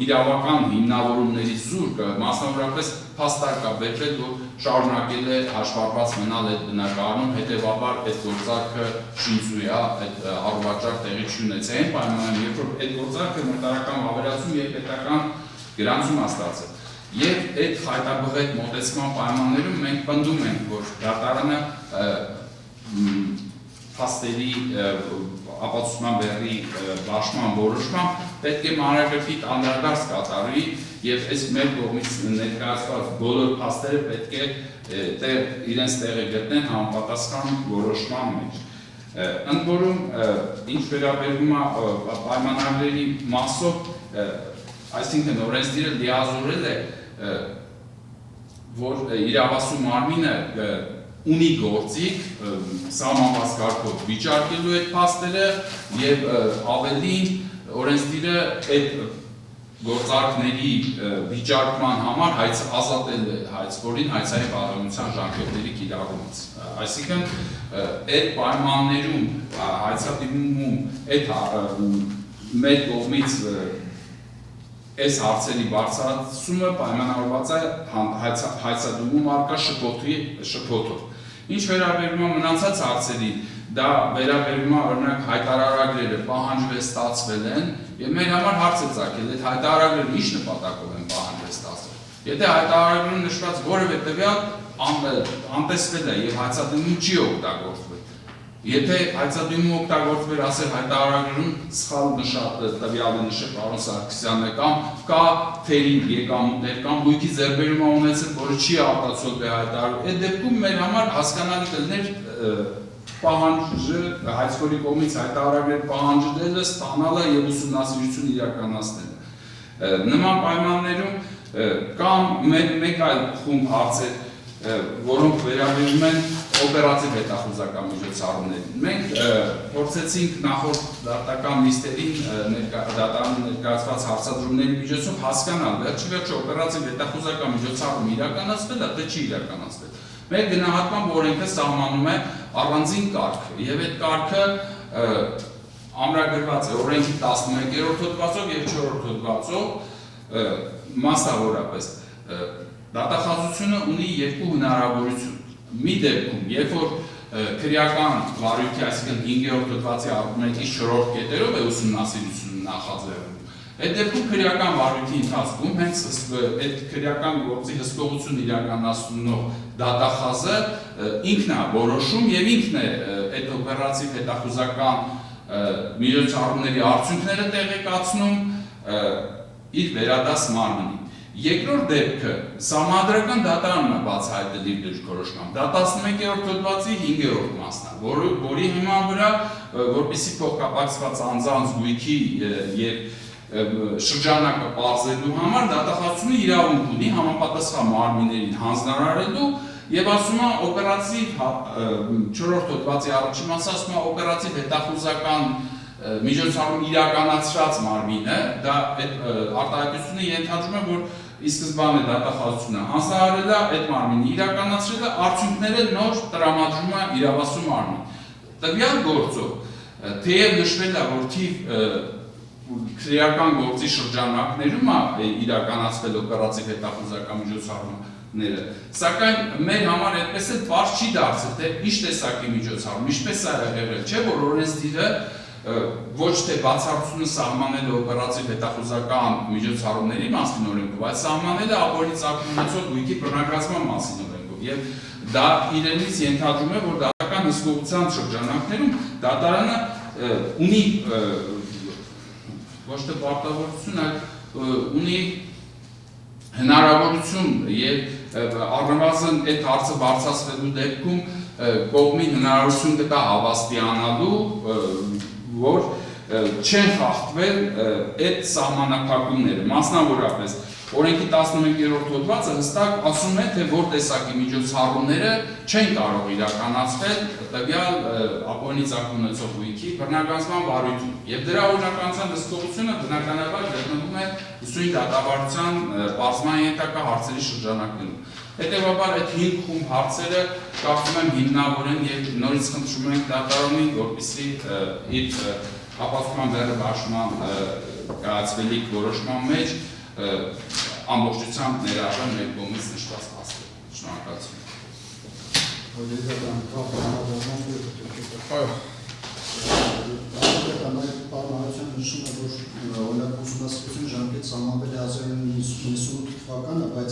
Speaker 3: իրավական հիմնավորումների զուրկ, մասնավորապես փաստարկ է բերվել, որ շարունակել է հաշվառված մնալ այդ բնակարանում, հետևաբար այդ գործարքը շինծու է, այդ առողջարկ տեղի չունեցել են պայմաններում, երբ որ այդ գործարքը նոտարական ավերածում եւ պետական գրանցում է ստացել։ Եվ այդ խայտաբղետ մոտեցման պայմաններում մենք պնդում ենք, որ դատարանը փաստերի ապացուցման բեռի բաշխման որոշմամբ պետք է մանրակրկիտ անդրադարձ կատարվի եւ այս մեր կողմից ներկայացված բոլոր փաստերը պետք է իրենց տեղը գտնեն համապատասխան որոշման մեջ։ Ընդ որում, ինչ վերաբերում է պայմանագրերի մասով, այսինքն օրենսդիրը լիազորել է, որ իրավասու մարմինը ունի գործիք սահմանված կարգով վիճարկելու այդ փաստերը եւ ավելին օրենսդիրը այդ գործարքների վիճարկման համար ազատել է հայցվորին հայցային պատասխանատվության ժամկետների կիրառումից։ Այսինքն այդ պայմաններում հայցադիմումում այդ մեր կողմից այս հարցերի բարձրացումը պայմանավորված է հայցադիմում առկա շփոթով։ Ինչ վերաբերում է մնացած հարցերի, դա վերաբերում է օրինակ հայտարարագրերը պահանջվել ստացվել են եւ մեր համար հարց է ծագել, այդ հայտարարագրերը ինչ նպատակով են պահանջվել ստացվել։ Եթե հայտարարագրում նշված որևէ տվյալ անտեսվել է եւ հայցադիմում չի օգտագործվել, եթե հայցադիմում օգտագործվել ասել հայտարարագրում սխալ տվյալը նշել պարոն Սարգսյանը կամ կա թերի եկամուտներ կամ գույքի ձեռբերում ունեցել, որը չի արտացոլվել հայտարարագրում, այդ դեպքում մեր համար հասկանալի կլիներ պահանջը հայցվորի կողմից հայտարարագրեր պահանջելը ստանալը եւ ուսումնասիրություն իրականացնելը։ Նման պայմաններում կամ մեկ այլ խումբ հարցեր, որոնք վերաբերում են օպերատիվ հետախուզական միջոցառումներին։ Մենք փորձեցինք նախորդ դատական նիստերին դատարանում ներկայացված հարցադրումների միջոցով հասկանալ, վերջիվերջո օպերատիվ հետախուզական միջոցառում իրականացվել է, թե չի իրականացվել։ Մեր գնահատմամբ օրենքը սահմանում է առանձին կարգ, եւ այդ կարգը ամրագրված է օրենքի 11-րդ հոդվածով եւ 4-րդ հոդվածով մասնավորապես։ Դատախազությունը ունի երկու հնարավորություն։ Մի դեպքում, երբ որ քրեական վարույթի, այսինքն 5-րդ հոդվածի argument-ի 4-րդ կետերով է ուսումնասիրություն նախաձեռնում, այդ դեպքում քրեական վարույթի ընթացքում հենց այդ քրեական գործի հսկողություն իրականացնող դատախազը ինքն է որոշում եւ ինքն է այդ օպերատիվ հետախուզական միջոցառումների արդյունքները տեղեկացնում իր վերադաս մարմնին։ Երկրորդ դեպքը սահմանադրական դատարանն է բացահայտել իր դիրքորոշմամբ։ Դա 11-րդ հոդվածի 5-րդ մասն է, որի հիման վրա, որպեսզի փոխկապակցված անձանց գույքի եւ շրջանակը պարզելու համար դատախազությունը իրավունք ունի համապատասխան մարմիններին հանձնարարելու եւ ասում է օպերատիվ 4-րդ հոդվածի առաջին մասը ասում է օպերատիվ հետախուզական միջոցառում իրականացրած մարմինը, դա այդ արտահայտությունը ենթադրում է, որ ի սկզբանե դատախազությունը հանձնարարել է այդ մարմինը իրականացրել է, արդյունքները նոր տրամադրում է իրավասու մարմին։ Տվյալ գործով թեև նշվել է, որ թիվ քրեական գործի շրջանակներում է իրականացվել օպերատիվ հետախուզական միջոցառումը, Սակայն մեր համար այդպես էլ բարձ չի դարձել, թե ինչ տեսակի միջոցառում, ինչպես է եղել, չէ՞ որ օրենսդիրը ոչ թե բացառությունը սահմանել է օպերատիվ հետախուզական միջոցառումների մասին օրենքով, այլ սահմանել է ապօրինի ծագում ունեցող գույքի բռնագրավման մասին օրենքով, եւ դա իրենից ենթադրում է, որ դատական հսկողության շրջանակներում դատարանը ունի ոչ թե պարտավորություն, այլ ունի հնարավորություն եւ առնվազն այդ հարցը բարձրացվելու դեպքում կողմի հնարավորություն կտա հավաստիանալու, որ չեն խախտվել այդ սահմանափակումները, մասնավորապես օրենքի 11-րդ հոդվածը հստակ ասում է, թե որ տեսակի միջոցառումները չեն կարող իրականացվել տվյալ ապօրինի ծագում ունեցող գույքի բռնագրավման վարույթում։ Եվ դրա օրինականության հսկողությունը բնականաբար գտնվում է ուսումնի դատավարության պարզման ենթակա հարցերի շրջանակներում։ Հետևաբար այդ 5 խումբ հարցերը կարծում եմ հիմնավոր են եւ նորից խնդրում ենք դատարանին, որպեսզի իր ապացուցման բեռը բաշխման կայացվելիք որոշման մեջ ամբողջությամբ ներառան մեր կողմից նշված փաստերը։ Շնորհակալություն։
Speaker 4: Պարմանության նշում է, որ օրինակ ուսումնասիրությունը ժամկետ սահմանվել է 1998 թվականը, բայց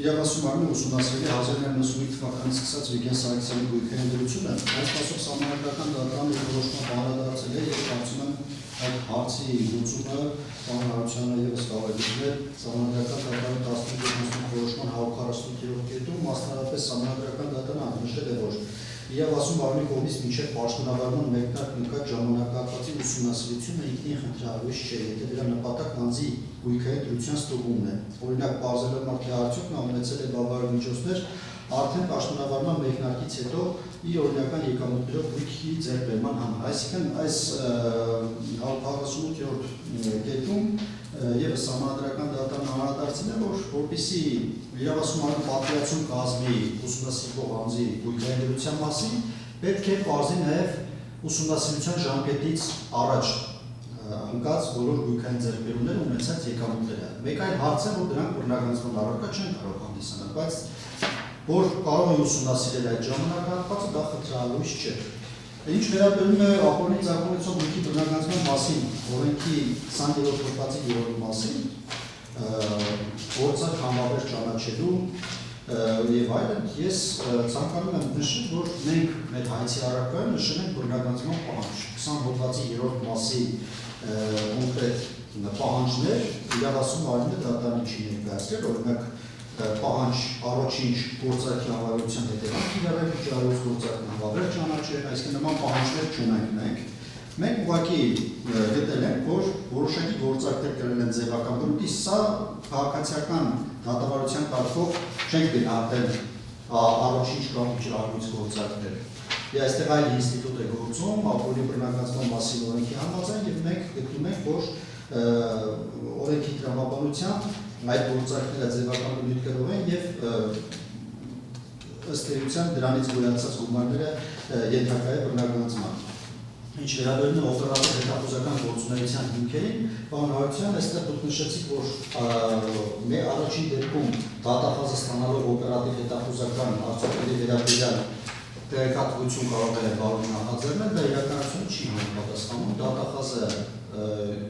Speaker 4: իրավասու մարմինը ուսումնասիրել է 1995 թվականից սկսած Վիգեն Սարգսյանի գույքային դրությունը, այս փաստով սահմանադրական դատարանը որոշման անդրադարձել է եւ կարծում եմ այդ հարցի լուծումը պարմանությանը ևս կարող է դիմել սահմանադրական դատարանի 15 որոշման 148-րդ կետում, մասնավորապես սահմանադրական դատարանը նշել է, որ իրավասու մարմնի կողմից մինչև պաշտոնավարման մեկնարկն ընկած ժամանակահատվածի ուսումնասիրությունը ինքնին խնդրահարույց չէ, եթե դրա նպատակն անձի գույքային դրության ստուգումն է։ Օրինակ, պարզելով մարդի արդյունքն ունեցել է բավարար միջոցներ արդեն պաշտոնավարման մեկնարկից հետո իր օրինական եկամուտներով գույքի ձեռքբերման համար։ Այսինքն, այս 148-րդ կետում ևս սահմանադրական դատարանը անդրադարձել է, որ որպեսզի իրավասու մարմնը պատկերացում կազմի ուսումնասիրվող անձի գույքային դրության մասին, պետք է պարզի նաև ուսումնասիրության ժամկետից առաջ ընկած բոլոր գույքային ձեռքբերումները ունեցած եկամուտները։ Մեկ այլ հարց է, որ դրանք բռնագրավման առարկա չեն կարող հանդիսանալ, բայց որ կարող է ուսումնասիրել այդ ժամանակահատվածը, դա խնդրահարույց չէ։ Ինչ վերաբերում է ապօրինի ծագում ունեցող գույքի բռնագրավման մասին, օրենքի 20-րդ հոդվածի 3-րդ մասին, գործարք համավերջ ճանաչելու եւ այլն, ես ցանկանում եմ նշել, որ մենք մեր հայցի առարկայում նշել ենք բռնագրավման պահանջ։ 20 հոդվածի 3-րդ մասի կոնկրետ պահանջներ իրավասու մարմինը դատարանի չի ներկայացրել, օրինակ պահանջ առաջինչ գործարքի անվավերության հետևանք իրավեր վճարող գործարքն անվավեր ճանաչել, այսինքն նման պահանջներ չունենք մենք։ Մենք ուղղակի գտել ենք, որ որոշակի գործարքներ կրել են ձևական բնույթի, սա քաղաքացիական դատավարության կարգով չենք գնահատել առաջինչ կամ վճարույց գործարքներ։ Եվ այստեղ այլ ինստիտուտ է գործում, ապօրինի բռնագրավման մասին օրենքի համաձայն, եւ մենք գտնում ենք, որ օրենքի տրամաբանությամբ այդ գործարքները ձևական բնույթ կրող են եւ ըստ էության դրանից գոյացած գումարները ենթակա է բռնագրավման։ Ինչ վերաբերում է օպերատիվ հետախուզական գործունեության հիմքերին, պարոն Հարությունյան, այստեղ դուք նշեցիք, որ մեր առաջին դեպքում դատախազը ստանալով օպերատիվ հետախուզական արդյունքների վերաբերյալ տեղեկատվություն կարող է բարուն նախաձեռնել, դա իրականություն չի համապատասխանում, դատախազը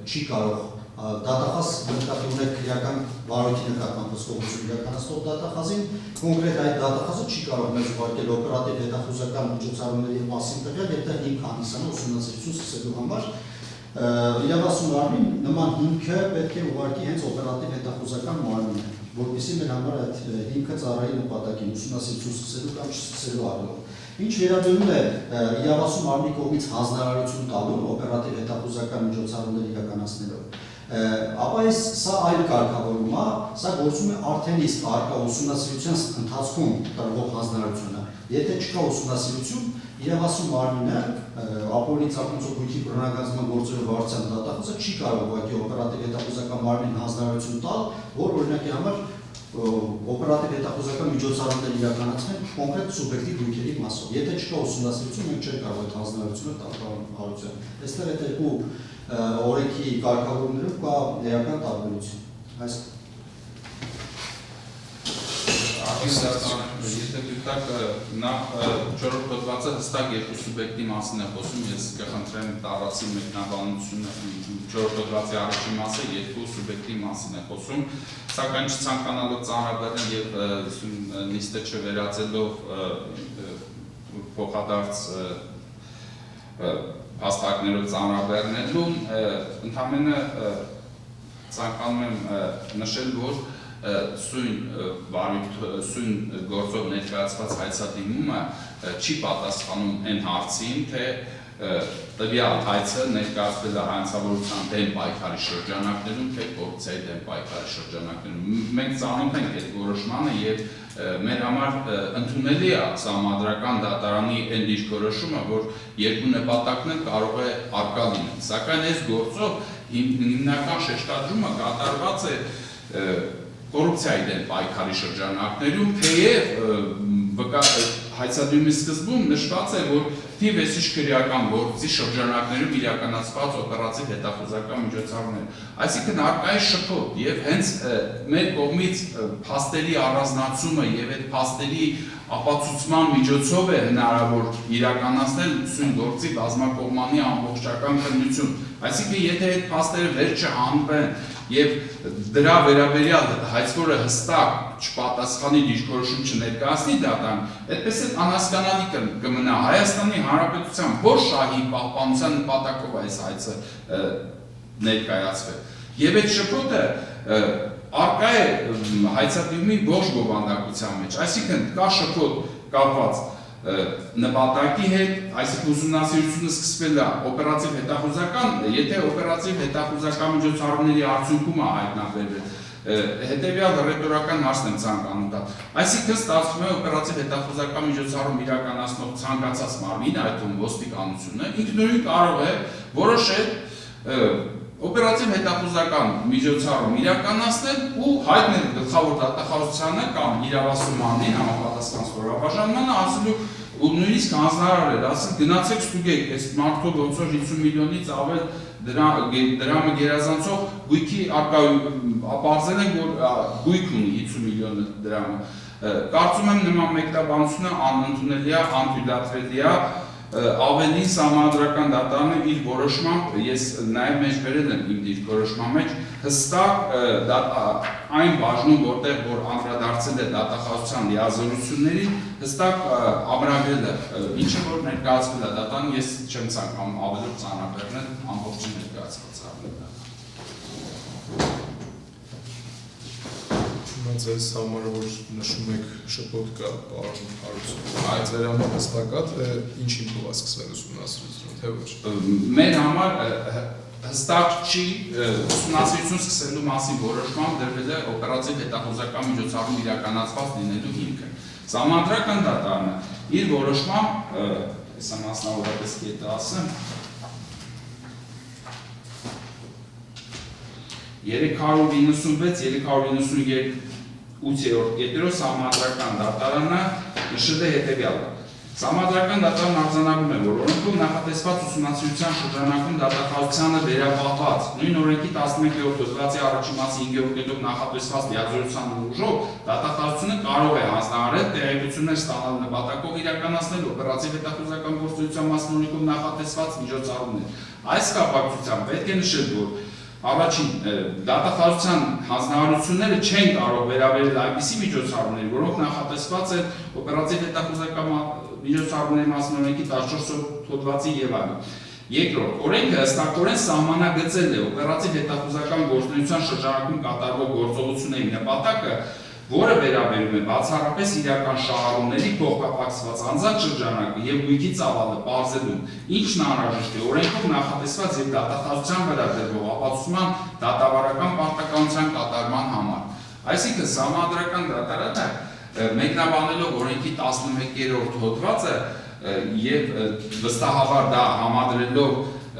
Speaker 4: չի կարող դատախազ նկատի ունեք քրեական վարույթի նկատմամբ հսկողություն իրականացնող դատախազին, կոնկրետ այդ դատախազը չի կարող մեզ ուղարկել օպերատիվ հետախուզական միջոցառումների մասին տվյալ, եթե հիմք հանդիսանա ուսումնասիրություն սկսելու համար, իրավասու մարմին նման հիմքը պետք է ուղարկի հենց օպերատիվ հետախուզական մարմինը, որպեսզի մեր համար այդ հիմքը ծառայի նպատակին ուսումնասիրություն սկսելու կամ չսկսելու առումով։ Ինչ վերաբերում է իրավասու մարմնի կողմից հանձնարարություն տալու օպերատիվ հետախուզական միջոցառումներ իրականացնելով, ապա սա այլ կարգավորում է, սա գործում է արդեն իսկ առկա ուսումնասիրության ընթացքում տրվող հանձնարարությունը։ Եթե չկա ուսումնասիրություն, իրավասու մարմինը ապօրինի ծագումով գույքի բռնագրավման գործերով վարչության դատախազը չի կարող ուղղակի օպերատիվ հետախուզական մարմին հանձնարարություն տալ, որ օրինակի համար օպերատիվ հետախուզական միջոցառումներ իրականացնեն կոնկրետ սուբյեկտի գույքերի մասով։ Եթե չկա ուսումնասիրություն, մենք չենք կարող այդ հանձնարարությունը տալ Հարություն։ Այստեղ այդ երկու օրենքի կարգավորումներով կա էական տարբերություն։
Speaker 3: Եթե դուք նախ 4-րդ հոդվածը հստակ երկու սուբյեկտի մասին է խոսում, ես կխնդրեմ տարածի մեկնաբանությունը 4-րդ հոդվածի առաջին մասը երկու սուբյեկտի մասին է խոսում, սակայն չցանկանալով ծանրաբեռնել եւ նիստը չվերածելով փոխադարձ հաստատներով ծանրաբեռնելուն, ընդհանրապես ցանկանում եմ նշել, որ սույն գործով ներկայացված հայցադիմումը չի պատասխանում այն հարցին, թե տվյալ հայցը ներկայացվել է հանցավորության դեմ պայքարի շրջանակներում, թե կոռուպցիայի դեմ պայքարի շրջանակներում։ Մենք ծանոթ ենք այդ որոշմանը եւ մեր համար ընդունելի է Սահմանադրական դատարանի այն դիրքորոշումը, որ երկու նպատակն էլ կարող է առկա լինել։ Սակայն այս գործով հիմնական շեշտադրումը կատարված է կոռուպցիայի դեմ պայքարի շրջանակներում, թեև հայցադիմի սկզբում նշված է, որ թիվ 6 քրեական գործի շրջանակներում իրականացված օպերատիվ հետախուզական միջոցառումներ։ Այսինքն առկա է շփոթ եւ հենց մեր կողմից փաստերի առանձնացումը եւ այդ փաստերի ապացուցման միջոցով է հնարավոր իրականացնել սույն գործի բազմակողմանի ամբողջական քննություն։ Այսինքն եթե այդ փաստերը վեր չհանվեն եւ դրա վերաբերյալ հայցվորը հստակ չպատասխանի դիրքորոշում չներկայացնի դատան, այդպես էլ անհասկանալի կմնա Հայաստանի Հանրապետության որ շահի պահպանության նպատակով այս հայցը ներկայացվել։ Եվ այդ շփոթը առկա է հայցադիմի ողջ բովանդակության մեջ, այսինքն կա շփոթ կապված նպատակի հետ, այսինքն ուսումնասիրությունը սկսվել է օպերատիվ հետախուզական, եթե օպերատիվ հետախուզական միջոցառումների արդյունքում է հայտնաբերվել, հետևյալ ռետորական հարցն եմ ցանկանում տալ։ Այսինքն ստացվում է օպերատիվ հետախուզական միջոցառում իրականացնող ցանկացած մարմին, այդ թվում ոստիկանությունը, ինքնուրույն կարող է որոշել օպերատիվ հետախուզական միջոցառում իրականացնել ու հայտնել գլխավոր դատախազությանը կամ իրավասու մարմնին համապատասխան ստորաբաժանմանը, ասելու ու նույնիսկ հանձնարարել, ասել գնացեք ստուգեք, այս մարդու ոնց որ 50 միլիոնից ավել դրամը գերազանցող գույքի ապարզել են, որ գույք ունի 50 միլիոն դրամը։ Կարծում եմ նման մեկնաբանությունը անընդունելի է, անթույլատրելի է, ավելի Սահմանադրական դատարանը իր որոշմամբ, ես նաև մեջբերել եմ իմ դիրքորոշման մեջ, հստակ այն բաժնում, որտեղ որ անդրադարձել է դատախազության լիազորություններին, հստակ ամրագրել է, ինչը որ ներկայացվել է դատարանը, ես չեմ ցանկանում ավելորդ ծանրաբեռնել ամբողջին ներկայացված առնելը։
Speaker 1: Ձեզ համար որ նշում եք շփոթ կա, պարոն Հարություն, այդ վերաբերյալ հստակ է, թե ինչին փոխ է սկսվել ուսումնասիրությունը, թե ոչ։
Speaker 3: Մեր համար հստակ չի ուսումնասիրություն սկսելու մասին որոշմամբ դրվել է օպերատիվ հետախուզական միջոցառում իրականացված լինելու հիմքը։ Սահմանադրական դատարանը իր որոշմամբ, այս մասնավորապես կետը ասեմ, 396-392 8-րդ կետերով Սահմանադրական դատարանը նշել է հետևյալը։ Սահմանադրական դատարանն արձանագրում է, որ օրենքում նախատեսված ուսումնասիրության շրջանակում դատախազությանը վերապահված նույն օրենքի 11-րդ հոդվածի առաջին մասի 5-րդ կետով նախատեսված լիազորության ուժով դատախազությունը կարող է հանձնարարել տեղեկություններ ստանալ նպատակով իրականացնել օպերատիվ հետախուզական գործողության մասին օրենքում նախատեսված միջոցառումներ։ Այս կապակցությամբ պետք է նշել, որ առաջին դատախազության հանձնարարությունները չեն կարող վերաբերել այնպիսի միջոցառումների, որոնք նախատեսված են օպերատիվ հետախուզական միջոցառումների մասին օրենքի 14-րդ հոդվածի եւ այլն։ Երկրորդ, օրենքը հստակորեն սահմանագծել է օպերատիվ հետախուզական գործունեության շրջանակում կատարվող գործողությունների նպատակը, որը վերաբերում է բացառապես իրական շահառուների փոխկապակցված անձանց շրջանակը եւ գույքի ծավալը պարզելուն, ինչն անհրաժեշտ է օրենքով նախատեսված եւ դատախազության վրա դրվող ապացուցման դատավարական պարտականության կատարման համար։ Այսինքն Սահմանադրական դատարանը մեկնաբանելով օրենքի 11-րդ հոդվածը եւ վստահաբար դա համադրելով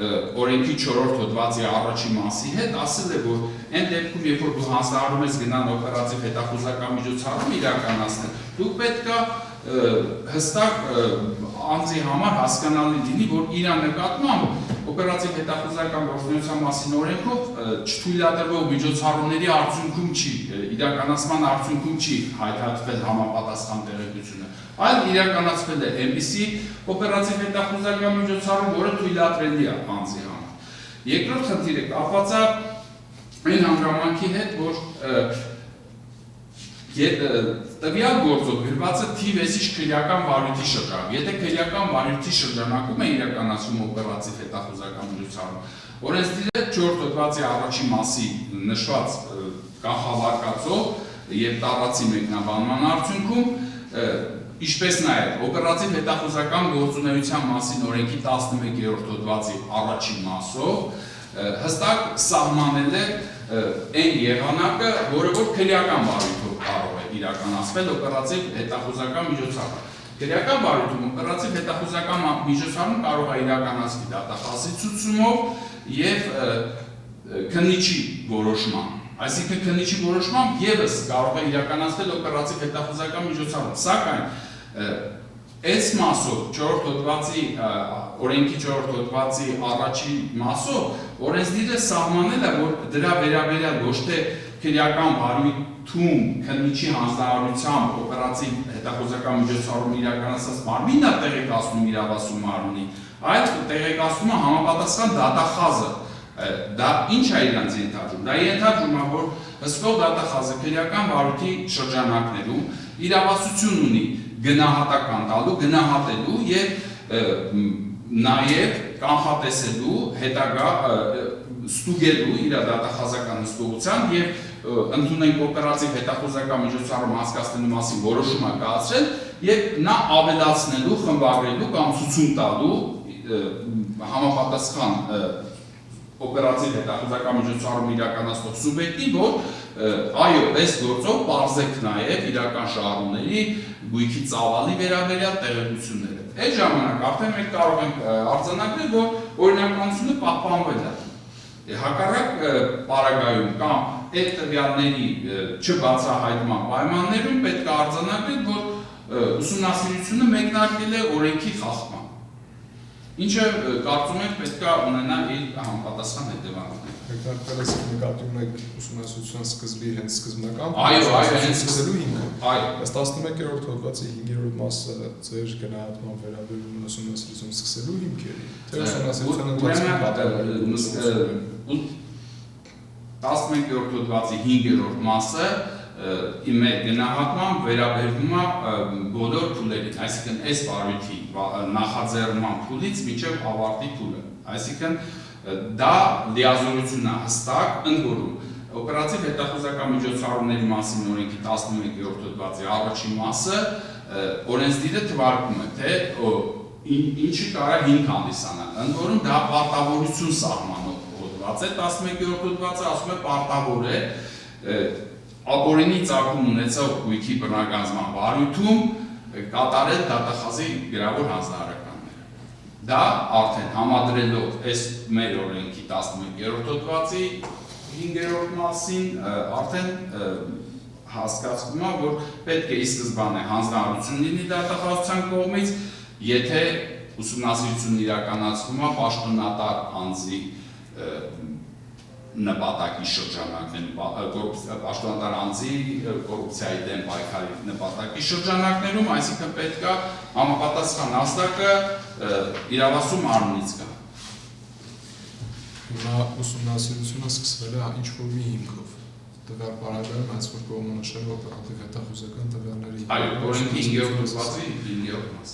Speaker 3: օրենքի 4-րդ հոդվածի առաջին մասի հետ ասել է, որ այն դեպքում, երբ որ դու հանձնարարում ես գնալ օպերատիվ հետախուզական միջոցառում իրականացնել, դու պետք է հստակ անձի համար հասկանալի լինի, որ իր նկատմամբ օպերատիվ հետախուզական գործունեության մասին օրենքով չթույլատրվող միջոցառումների արդյունքում չի, իրականացման արդյունքում չի հայտարարվել համապատասխան տեղեկությունը, այլ իրականացվել է այնպիսի օպերատիվ հետախուզական միջոցառում, որը թույլատրելի է անձի համար։ Երկրորդ խնդիրը կապված է այն հանգամանքի հետ, որ տվյալ գործով գրված է թիվ էսիչ քրեական վարույթի շրջանում։ Եթե քրեական վարույթի շրջանակում է իրականացվում օպերատիվ հետախուզական միջոցառում, օրենսդիրը 4 հոդվածի առաջի մասի նշված կանխավարկածով եւ տարածի մեկնաբանման արդյունքում, ինչպես նաեւ օպերատիվ հետախուզական գործունեության մասին օրենքի 11-րդ հոդվածի առաջի մասով հստակ սահմանել է այն եղանակը, որը որ քրեական վարույթով կարող է իրականացվել օպերատիվ հետախուզական միջոցառում։ Քրեական վարույթում օպերատիվ հետախուզական միջոցառում կարող է իրականացվի դատախազի ցուցումով եւ քննիչի որոշմամբ։ Այսինքն քննիչի որոշմամբ եւս կարող է իրականացվել օպերատիվ հետախուզական միջոցառում, սակայն այս մասով 4 հոդվածի օրենքի 4 հոդվածի առաջի մասով օրենսդիրը սահմանել է, որ դրա վերաբերյալ ոչ թե քրեական վարույթում քննիչի հանձնարարությամբ օպերատիվ հետախուզական միջոցառում իրականացած մարմինն է տեղեկացնում իրավասու մարմնին, այլ տեղեկացնում է համապատասխան դատախազը։ Դա ինչ է իրանց ենթադրում։ Դա ենթադրում է, որ հսկող դատախազը քրեական վարույթի շրջանակներում իրավասություն ունի գնահատական տալու, գնահատելու եւ նաեւ կանխատեսելու, հետագա ստուգելու իր դատախազական հսկողությամբ եւ ընդունենք օպերատիվ հետախուզական միջոցառում անցկացնելու մասին որոշումը կայացրել եւ նա ավելացնելու, խմբագրելու կամ ցուցում տալու համապատասխան օպերատիվ հետախուզական միջոցառում իրականացնող սուբյեկտին, որ այո, այս գործով պարզեք նաև իրական շահառուների գույքի ծավալի վերաբերյալ տեղեկությունները։ Այդ ժամանակ արդեն մենք կարող ենք արձանագրել, որ օրինականությունը պահպանվել է։ Հակառակ պարագայում կամ այդ տվյալների չբացահայտման պայմաններում պետք է արձանագրել, որ ուսումնասիրությունը մեկնարկել է օրենքի խախտման։ Ինչը կարծում եք պետք է ունենա իր համապատասխան հետևանքներ։
Speaker 1: Մեկնարկելս նկատում եք ուսումնասիրության սկզբի հենց սկզբնական։
Speaker 3: Այո, հենց
Speaker 1: սկսելու հիմքը։
Speaker 3: Այո։
Speaker 1: Ըստ 11-րդ հոդվածի 5-րդ մասը ձեր գնահատման վերաբերում ուսումնասիրություն սկսելու հիմքերի։ Թե ուսումնասիրության ընթացքում կատարվելու 11-րդ հոդվածի 5-րդ մասը իմ գնահատման վերաբերվում է բոլոր փուլերին, այսինքն այս վարույթի նախաձեռնման փուլից մինչև ավարտի փուլը։ Այսինքն դա լիազորությունն է հստակ, ընդ որում օպերատիվ հետախուզական միջոցառումների մասին օրենքի 11-րդ հոդվածի առաջին մասը օրենսդիրը թվարկում է, թե ինչի կարա հիմք հանդիսանալ, ընդ որում դա պարտավորություն սահմանող հոդված է, 11-րդ հոդվածը ասում է պարտավոր է ապօրինի ծագում ունեցող գույքի բռնագանձման վարույթում կատարել դատախազի գրավոր հանձնարարականները։ Դա արդեն համադրելով այս մեր օրենքի 11-րդ հոդվածի 5-րդ մասին արդեն հասկացվում է, որ պետք է ի սկզբանե հանձնարարություն լինի դատախազության կողմից, եթե ուսումնասիրությունն իրականացվում է պաշտոնատար անձի նպատակի շրջանակներում, պաշտոնատար անձի կոռուպցիայի դեմ պայքարի նպատակի շրջանակներում, այսինքն պետք է համապատասխան հաստակը իրավասու մարմնից գա։ Հիմա ուսումնասիրությունը սկսվել է ինչ-որ մի հիմքով։ Տվյալ պարագայում այս որ կողմը նշել է օպերատիվ հետախուզական տվյալների։
Speaker 3: Այո, օրենքի 5-րդ հոդվածի 5-րդ մաս։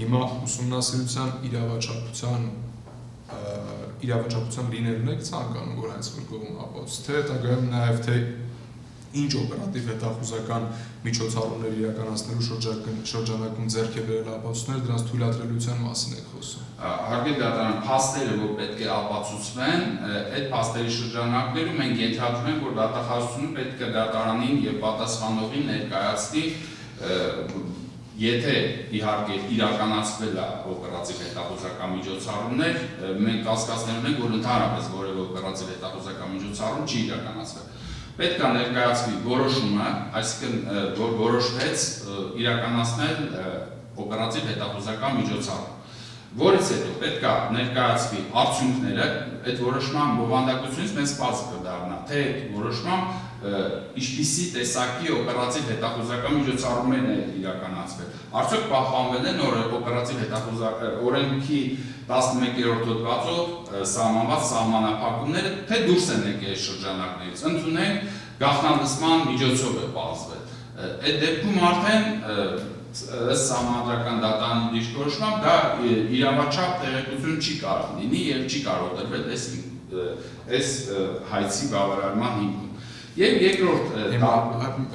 Speaker 1: Հիմա ուսումնասիրության իրավաչափության լինելն եք ցանկանում, որ այս որ կողմ ապացուցի, թե հետագայում նաև թե ինչ օպերատիվ հետախուզական միջոցառումներ իրականացնելու շրջանակում ձեռք է բերել ապացույցներ, դրանց թույլատրելիության մասին եք խոսում։
Speaker 3: Հարգելի դատարան, փաստերը, որ պետք է ապացուցվեն, այդ փաստերի շրջանակներում մենք ենթադրում ենք, որ դատախազությունը պետք է դատարանին եւ պատասխանողին ներկայացնի, եթե իհարկե իրականացվել է օպերատիվ հետախուզական միջոցառումներ, մենք կասկածներ ունենք, որ ընդհանրապես որևէ օպերատիվ հետախուզական միջոցառում չի իրականացվել։ Պետք է ներկայացվի որոշումը, այսինքն որ որոշվեց իրականացնել օպերատիվ հետախուզական միջոցառում։ որից հետո պետք է ներկայացվի արդյունքները, այդ որոշման բովանդակությունից մեզ պարզ կդառնա, թե այդ որոշմամբ ինչպիսի տեսակի օպերատիվ հետախուզական միջոցառումներ են իրականացվել։ Արդյոք պահպանվել են օպերատիվ հետախուզական օրենքի 11-րդ հոդվածով սահմանված սահմանափակումները, թե դուրս են եկել այս շրջանակներից։ Ընդունենք գաղտնալսման միջոցով է պարզվել։ Այդ դեպքում արդեն ըստ սահմանադրական դատարանի դիրքորոշմամբ դա իրավաչափ տեղեկություն չի կարող լինի եւ չի կարող տրվել այս հայցի բավարարման հիմքում։ Եվ երկրորդ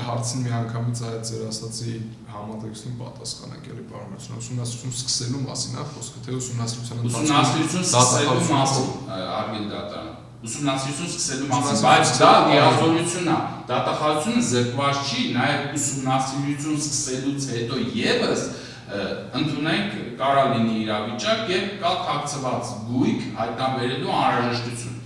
Speaker 1: հարցին միանգամից այդ ձեր ասացի համատեքստին պատասխանենք էլի պարոն ուսումնասիրություն սկսելու մասին է խոսքը, թե ուսումնասիրություն
Speaker 3: սկսելու մասին, արգել դատարան։ Ուսումնասիրություն սկսելու մասին, բայց դա լիազորություն է, դատախազությունը զրկված չի, նաև ուսումնասիրություն սկսելուց հետո եւս ընդունենք կարա լինի իրավիճակ եւ կա թաքցված գույք հայտնաբերելու անհրաժեշտություն,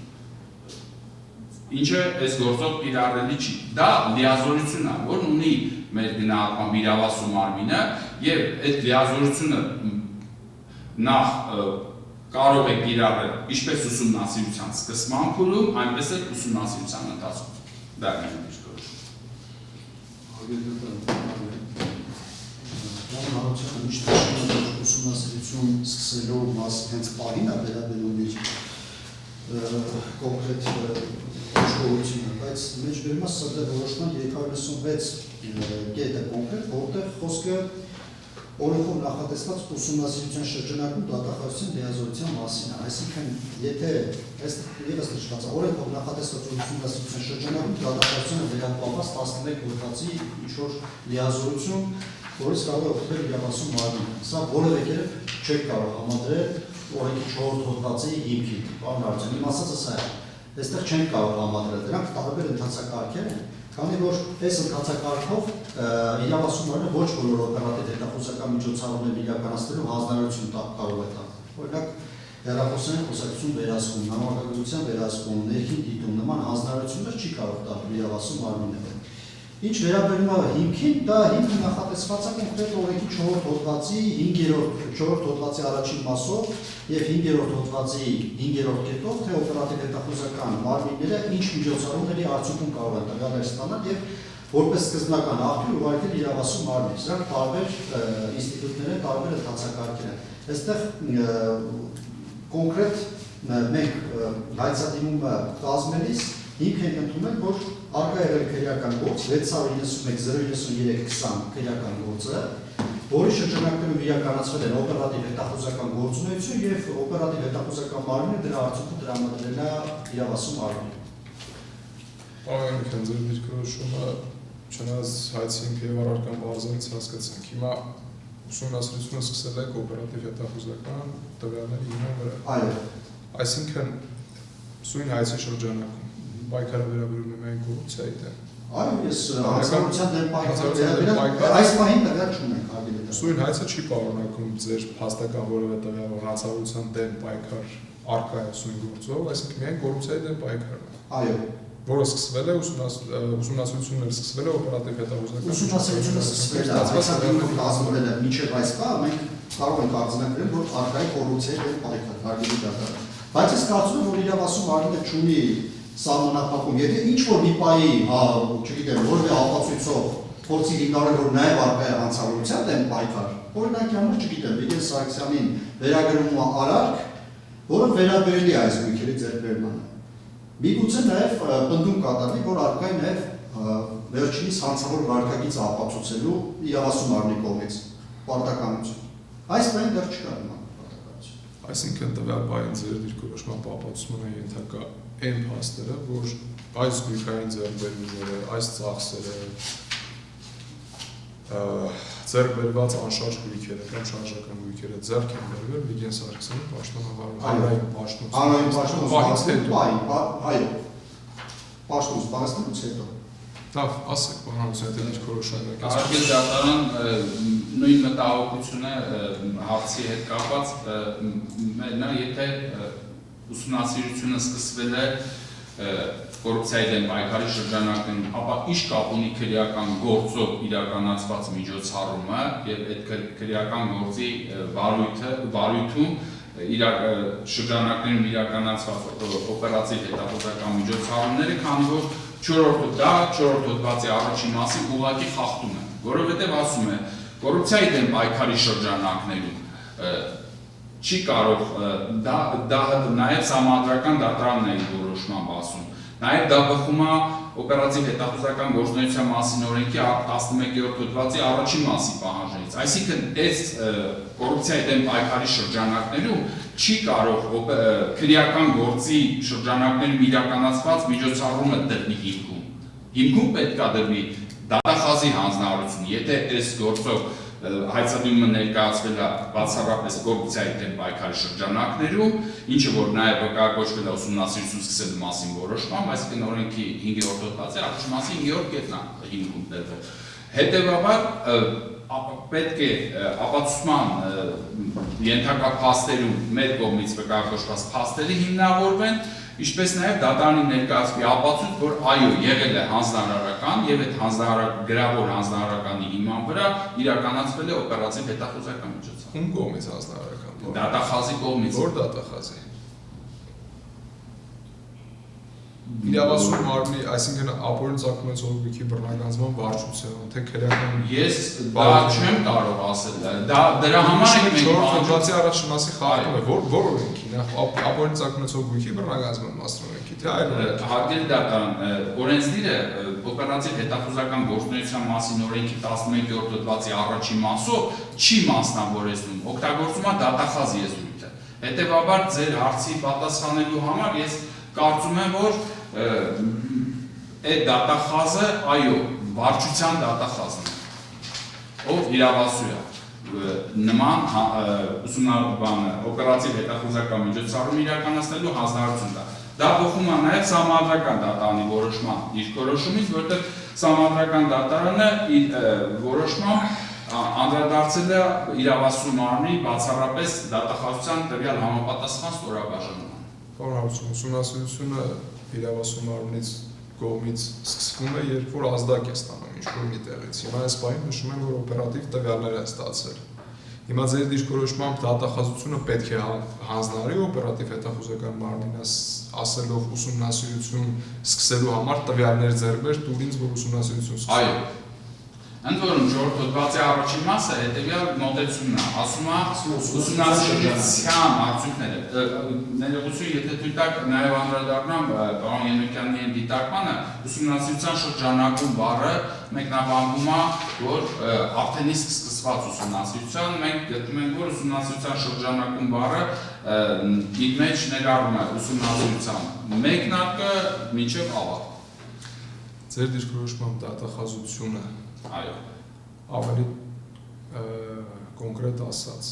Speaker 3: ինչը այս գործով կիրառելի չի։ Դա լիազորություն է, որն ունի մեր գնահատմամբ իրավասու մարմինը եւ այդ լիազորությունը նախ կարող է կիրառել ինչպես ուսումնասիրության սկսման փուլում, այնպես էլ ուսումնասիրության ընթացքում։ Դա է իմ
Speaker 4: դիրքորոշումը։ Ուսումնասիրություն սկսելու մասը հենց պահին է վերաբերում իր կոնկրետ ուշքորությունը, բայց մեջբերումը սրտե որոշման 396 կետ է կոնկրետ, որտեղ խոսքը օրենքով նախատեսված ուսումնասիրության շրջանակում դատախազության լիազորության մասին է, այսինքն եթե ևս նշված է օրենքով նախատեսված ուսումնասիրության շրջանակում դատախազությանը վերապահված 11 հոդվածի ինչ-որ լիազորություն, որից կարող է օգտվել իրավասու մարմինը։ Սա որևէ կերպ չեք կարող համադրել օրենքի 4 հոդվածի հիմքին, պարոն Արարչյան, իմ ասածը սա է, այստեղ չենք կարող համադրել, դրանք տարբեր ընթացակարգեր են, քանի որ այս ընթացակարգով իրավասու մարմինը ոչ բոլոր օպերատիվ հետախուզական միջոցառումներ իրականացնելու հանձնարարություն կարող է տալ։ Օրինակ, հեռախոսային խոսակցություն վերահսկում, նամակագրության վերահսկում, ներքին դիտում նման հանձնարարություններ չի կարող տալ իրավասու մարմինը։ Ինչ վերաբերում է հիմքին, դա հիմքը նախատեսված է կոնկրետ օրենքի 4 հոդվածի 4 հոդվածի առաջին մասով եւ 5-րդ հոդվածի 5-րդ կետով, թե օպերատիվ հետախուզական մարմինները ինչ միջոցառումների արդյունքում կարող են տվյալներ ստանալ եւ որպես սկզբնական աղբյուր ուղարկել իրավասու մարմին։ Սրանք տարբեր ինստիտուտներ են, տարբեր ընթացակարգեր են։ Այստեղ կոնկրետ մենք հայցադիմումը կազմելիս հիմք ենք ընդունել, որ արկա եղել քրեական գործ 691-093-20 քրեական գործը, որի շրջանակներում իրականացվել են օպերատիվ հետախուզական գործունեություն եւ օպերատիվ հետախուզական մարմինը դրա արդյունքում տրամադրել է իրավասու մարմին։
Speaker 1: Պարոն ձեր դիրքորոշումը չնայած հայցի հիմքի եւ առարկան բարձրից հասկացանք։ Հիմա ուսումնասիրությունը սկսել եք օպերատիվ հետախուզական տվյալների հիման վրա։
Speaker 4: Այո։
Speaker 1: Այսինքն սույն հայցի շրջանակում պայքարը վերաբերում է միայն կոռուպցիայի դեմ։
Speaker 4: Այո, ես հանրության դեմ պայքարը այս պահին տվյալ չունենք արգելել։
Speaker 1: Սույն հայցը չի պարունակում ձեր փաստական որևէ տվյալ, որ հանցավորության դեմ պայքար առկա է սույն գործով, այսինքն միայն կոռուպցիայի դեմ պայքարն է։
Speaker 4: Այո։
Speaker 1: Որը սկսվել է ուսումնասիրությունները սկսվել է օպերատիվ հետախուզական։
Speaker 4: Ուսումնասիրությունը սկսվել է, հայցադիմումը կազմվել է մինչև այս պահ մենք կարող ենք արձանագրել, որ առկա է կոռուպցիայի դեմ պայքար, արգելի դատարան։ Բայց ես կարծում եմ, որ իրավասու մարմինը չունի սահմանափակում, եթե ինչ-որ մի պահի, չգիտեմ, որևէ ապացույցով փորձի հիմնարել, որ նաև առկա է հանցավորության դեմ պայքար, օրինակի համար, չգիտեմ, Վիգեն Սարգսյանին վերագրում է արարք, որը վերաբերելի է այս գույքերի ձեռքբերմանը։ Միգուցե նաև պնդում կատարվի, որ առկա է նաև վերջինիս հանցավոր վարքագիծը ապացուցելու իրավասու մարմնի կողմից պարտականություն։ Այս բանը դեռ չկա նման պարտականություն։
Speaker 1: Այսինքն տվյալ բային ձեր դիրքորոշման ապացուցման է ենթակա այն փաստերը, որ այս գույքային ձեռքբերումները, այս ծախսերը, ձեռքբերված անշարժ գույքերը կամ շարժական գույքերը ձեռք են բերվել Վիգեն Սարգսյանի պաշտոնավարման հանրային
Speaker 4: պաշտոնից հետո։
Speaker 1: Լավ, ասեք, պարոն Ուսանյանի դիրքորոշումը։
Speaker 3: Արգել դատարան նույն մտահոգությունը հարցի հետ կապված մենա, եթե ուսումնասիրությունը սկսվել է կոռուպցիայի դեմ պայքարի շրջանակներում, ապա ինչ կապ ունի քրեական գործով իրականացված միջոցառումը եւ այդ քրեական գործի վարույթում շրջանակներում իրականացված օպերատիվ հետախուզական միջոցառումները, քանի որ 4-րդ հոդվածի առաջին մասի ուղղակի խախտում է, որովհետեւ ասում է կոռուպցիայի դեմ պայքարի շրջանակներում չի կարող դա նաև համադրական դատարանն է որոշման ասում, նաև դա բխում է օպերատիվ հետախուզական գործունեության մասին օրենքի 11-րդ հոդվածի առաջին մասի պահանջներից, այսինքն այս կոռուպցիայի դեմ պայքարի շրջանակներում չի կարող քրեական գործի շրջանակներում իրականացված միջոցառումը դրվի հիմքում պետք է դրվի դատախազի հանձնարարություն, եթե այս գործով հայցադիմումը ներկայացվել է բացառապես կոռուպցիայի դեմ պայքարի շրջանակներում, ինչը որ նաև վկայակոչվել է ուսումնասիրություն սկսելու մասին որոշմամբ, այսինքն օրենքի 5-րդ հոդվածի առաջին մասի 5-րդ կետն է հիմքում դրվել։ Հետևաբար պետք է ապացուցման ենթակա փաստերում մեր կողմից վկայակոչված փաստերը հիմնավորվեն, ինչպես նաև դատարանի ներկայացվի ապացույց, որ այո, եղել է հանձնարարական եւ այդ գրավոր հանձնարարականի հիման վրա իրականացվել է օպերատիվ հետախուզական միջոցառում։
Speaker 1: Ում կողմից հանձնարարական։
Speaker 3: Դատախազի կողմից։
Speaker 1: Որ դատախազի։ Իրավասու մարմնի, այսինքն ապօրին ծագումից ողբույքի բռնագանձման վարչության, թե քրեական։
Speaker 3: Ես դա չեմ կարող ասել, դրա համար ենք մենք
Speaker 1: հոդվածի առաջին մասի խախտում է, որ օրենքի, ապօրին ծագումից ողբույքի բռնագանձման մասն օրենքի, թե այլ օրենքի։
Speaker 3: Հարգելի դատարան, օրենսդիրը օպերատիվ հետախուզական գործունեության մասին օրենքի 11-րդ հոդվածի առաջին մասով չի մասնավորեցնում, օգտագործում է դատախազի եզրույթը։ Հետևաբար ձեր հարցի պատասխանելու համար ես կարծում եմ, որ այդ դատախազը, այո, վարչության դատախազն է, ով իրավասու է, նման օպերատիվ հետախուզական միջոցառում իրականացնելու հանձնարարություն տա։ Դա բխում է նաև համադրական դատարանի որոշման դիրքորոշումից, որտեղ համադրական դատարանը իր որոշմամբ անդրադարձել է իրավասու մարմնի բացառապես դատախազության տվյալ համապատասխան ստորաբաժանման։
Speaker 1: Պարոն, ուսումնասիրությունը իրավասու մարմնից կողմից սկսվում է, երբ որ ազդակ է ստանում ինչ-որ մի տեղից։ Հիմա այս պահին նշում են, որ օպերատիվ տվյալներ է ստացել։ Հիմա ձեր դիրքորոշմամբ դատախազությունը պետք է հանձնարարի օպերատիվ հետախուզական մարմնին ասելով ուսումնասիրություն սկսելու համար տվյալներ ձեռք բեր, տուր ինձ, որ ուսումնասիրություն սկսի։
Speaker 3: Այո։ Ընդ որում 4-րդ հոդվածի առաջին մասը հետևյալ մոտեցումն է, ասում է ուսումնասիրության արդյունքները։ Ներողություն, եթե թույլ տաք նաև անդրադառնամ պարոն Եղնիկյանի դիտարկմանը, ուսումնասիրության շրջանակում բառը մեկնաբանվում է, որ արդեն իսկ սկսված ուսումնասիրության, մենք գտնում ենք, որ ուսումնասիրության շրջանակում բառը իր մեջ ներառում է ուսումնասիրության մեկնարկը մինչև ավարտ։
Speaker 1: Ձեր դիրքորոշմամբ դատախազությունը
Speaker 3: Այո։
Speaker 1: Ավելի կոնկրետ ասած,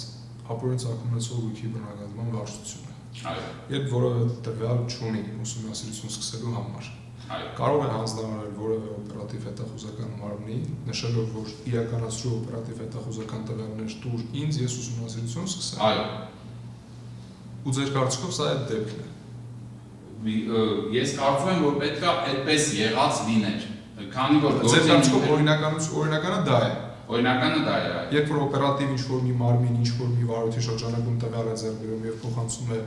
Speaker 1: ապօրին ծագումից ողբույքի բռնագանձման վարչությունը։
Speaker 3: Այո։
Speaker 1: Երբ որևէ տվյալ չունի ուսումնասիրություն սկսելու համար, կարող է հանձնարարել որևէ օպերատիվ հետախուզական մարմնի, նշելով, որ իրականացրու օպերատիվ հետախուզական տվյալներ տուր ինձ, ես ուսումնասիրություն սկսեմ։
Speaker 3: Այո։
Speaker 1: Ու ձեր կարծիքով սա այդ դեպքն է։
Speaker 3: Ես կարծում եմ, որ պետք է այդպես եղած լիներ, քանի որ
Speaker 1: ձեր կարծիքով օրինականը դա է։
Speaker 3: Օրինականը դա է։
Speaker 1: Երբ որ օպերատիվ ինչ-որ մի մարմին, ինչ-որ մի վարույթի շրջանակում տվյալ է ձեռք բերում եւ փոխանցում է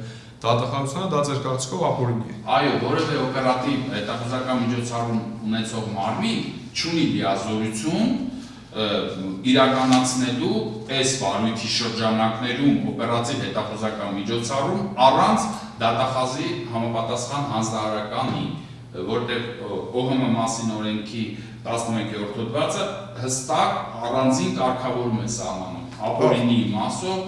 Speaker 1: դատախազությանը, դա ձեր կարծիքով ապօրինի է։
Speaker 3: Այո, որևէ օպերատիվ հետախուզական միջոցառում ունեցող մարմին չունի լիազորություն իրականացնելու այս վարույթի շրջանակներում օպերատիվ հետախուզական միջոցառում առանց դատախազի համապատասխան հանձնարարականի, որտեղ ՕՀՄ մասին օրենքի 11-րդ հոդվածը հստակ առանձին կարգավորում է սահմանում ապօրինի մասով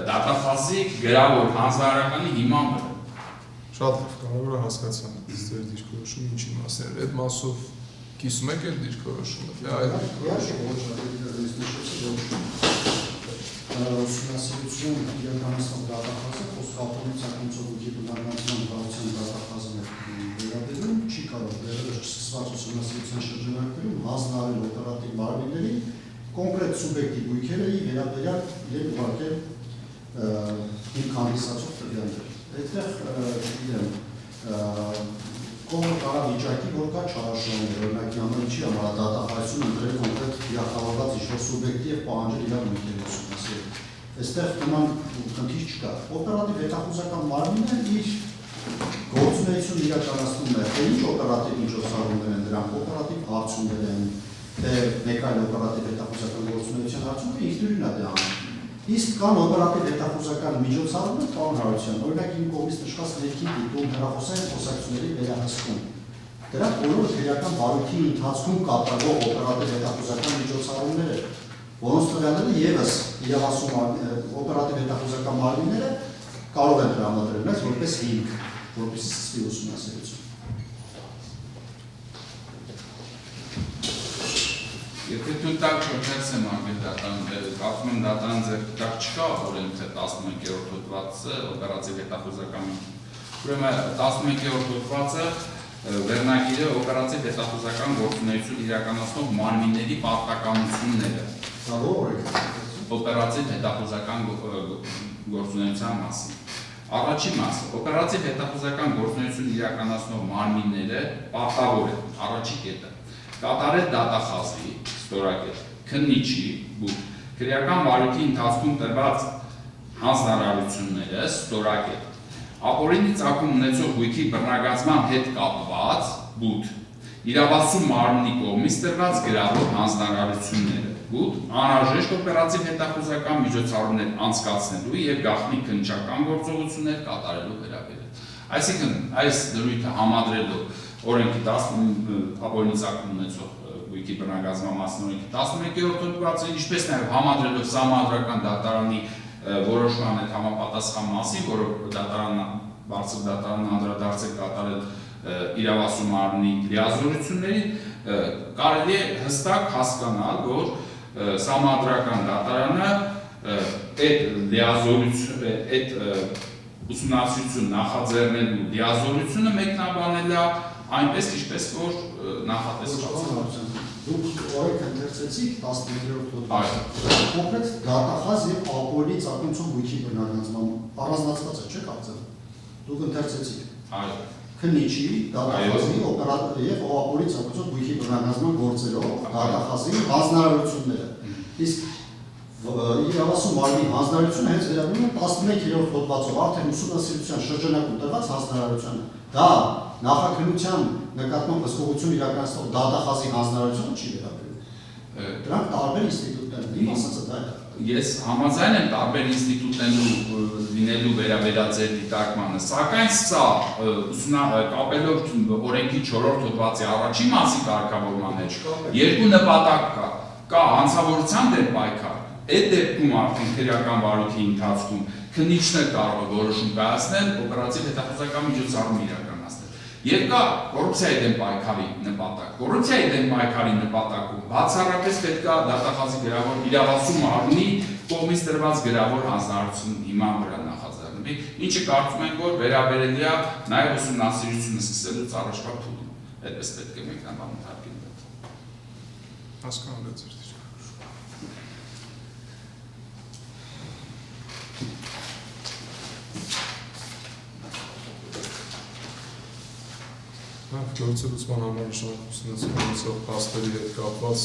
Speaker 3: դատախազի գրավոր հանձնարարականի հիման վրա։
Speaker 1: Շատ կարևոր է հասկացան ձեր դիրքորոշումը ինչի մասին է։ Այդ մասով կիսում եք այդ դիրքորոշումը։
Speaker 4: Ուսումնասիրություն իրականացնող դատախազը խոսքապորին ծագումից ողբույքի բռնագանձման վարչության դատախազն է վերաբերում, չի կարող դեռևս սկսված ուսումնասիրության շրջանակներում հանձնարարել օպերատիվ մարմինների կոնկրետ սուբյեկտիվ գույքերի վերաբերյալ իրեն ուղարկել հիմք հանդիսացող տվյալներ։ Այդտեղ իրեն կողմը կարա վիճակի, որ կա չարաշահումներ, օրինակ ամենի համար դատախազությունը ընտրել կոնկրետ իրականացված ինչ-որ սուբյեկտի եւ պահանջել իրար մեկնեցություն։ Այստեղ նման խնդիր չկա։ Օպերատիվ հետախուզական մարմինը իր գործունեություն իրականացնում է, թե ինչ օպերատիվ միջոցառումներ են դրանք, օպերատիվ հարցումներ են, թե մեկ այլ օպերատիվ հետախուզական գործունեության հարցումները ինքնուրույն է դա անում։ Իսկ կան օպերատիվ հետախուզական միջոցառումներ, պարոն Հարությունյան, օրինակ իմ կողմից նշված ներքին դիտում հեռախոսային խոսակցությունների վերահսկում։ Դրանք բոլորը քրեական բարույթի ընթացքում կատարվող օպերատիվ հետախուզական միջոցառումներ են, որոնց տվյալները ևս իրավասու օպերատիվ հետախուզական մարմինները կարող են տրամադրել մեզ որպես հիմք, որպես սկսվի ուսումնասիրություն։
Speaker 3: Եթե թույլ տակ շրջացեմ անգել դատան, կարծում եմ դատան ձեր տակ չկա, օրենք թե 11-րդ հոդվածը օպերատիվ հետախուզական ուրեմն 11-րդ հոդվածը վերնագիրը օպերատիվ հետախուզական գործունեություն իրականացնող մարմինների պարտականությունները։
Speaker 4: Դա ո՞ր է։
Speaker 3: Օպերատիվ հետախուզական գործունեության մասին։ Առաջին մասը օպերատիվ հետախուզական գործունեություն իրականացնող մարմինները պարտավոր են, առաջի կետը կատարել դատախազի, ստորակետ, քննիչի, բուտ, քրեական վարույթի ընթացքում տրված հանձնարարությունները, ստորակետ, ապօրինի ծագում ունեցող գույքի բռնագծման հետ կապված, բուտ, իրավասու մարմնի կողմից տրված գրավոր հանձնարարությունները, բուտ, անհրաժեշտ օպերատիվ հետախուզական միջոցառումներ անցկացնելու եւ գաղտնի քննչական գործողություններ կատարելու վերաբերյալ։ Այսինքն, այս դրույթը համադրելով օրենքի 10 ապօրինի ծագում ունեցող գույքի բռնագծման մասին օրենքի 11-րդ հոդվածը, ինչպես նաև համադրելով Սահմանադրական դատարանի որոշման հետ համապատասխան մասին, որը բարձր դատարանն անդրադարձ է կատարել իրավասու մարմնի լիազորություններին, կարելի է հստակ հասկանալ, որ Սահմանադրական դատարանը այդ լիազորությունը, այդ ուսումնասիրություն նախաձեռնելու լիազորությունը մեկնաբանել է այնպես, ինչպես որ նախատեսված է։
Speaker 4: Դուք օրենք ընթերցեցիք 11-րդ հոդվածը։ Կոնկրետ դատախազ եւ ապօրինի ծագումցում գույքի բռնագծման առանձնացված է, չէ՞ կարծեմ։ Դուք ընթերցեցիք։
Speaker 3: Այո։
Speaker 4: Քննիչի, դատախազի, օպերատորի եւ ապօրինի ծագումցում գույքի բռնագծման գործերով դատախազի հանձնարարությունները։ Իսկ իրավասու մարմնի հանձնարարությունը հենց վերաբերում է 11-րդ հոդվածով արդեն ուսումնասիրության շրջանակում տրված հանձնարարությանը։ Դա նախաքննության նկատմամբ հսկողություն իրականացնող դատախազի հանձնարարությունը չի վերաբերում։ Դրանք տարբեր ինստիտուտներ են, իմ ասածը դա է։
Speaker 3: Ես համաձայն եմ տարբեր ինստիտուտներու լինելու վերաբերած ձեր դիտարկմանը, սակայն սա կապելով օրենքի 4-րդ հոդվածի առաջին մասի կարգավորման մեջ երկու նպատակ կա։ Կա հանցավորության դեմ պայքար, այդ դեպքում արդեն քրեական վարույթի ընթացքում քննիչն է կարող է որոշում կայացնել օպերատիվ հետախուզական միջոցառում իրականացնել։ Եվ կա կոռուպցիայի դեմ պայքարի նպատակ։ Կոռուպցիայի դեմ պայքարի նպատակում բացառապես պետք է դատախազի գրավոր իրավասու մարմնի կողմից տրված գրավոր հանձնարարություն հիման վրա նախաձեռնվի, ինչը կարծում եմ, որ վերաբերելի է նաև ուսումնասիրությունը սկսելուց առաջվա փուլում։ Այդպես պետք է մեկնաբանել հարկին։
Speaker 1: Հասկանալի է ձեր դիրքը։ Գործելուծման համար նշանակությունացող փաստերի հետ կապված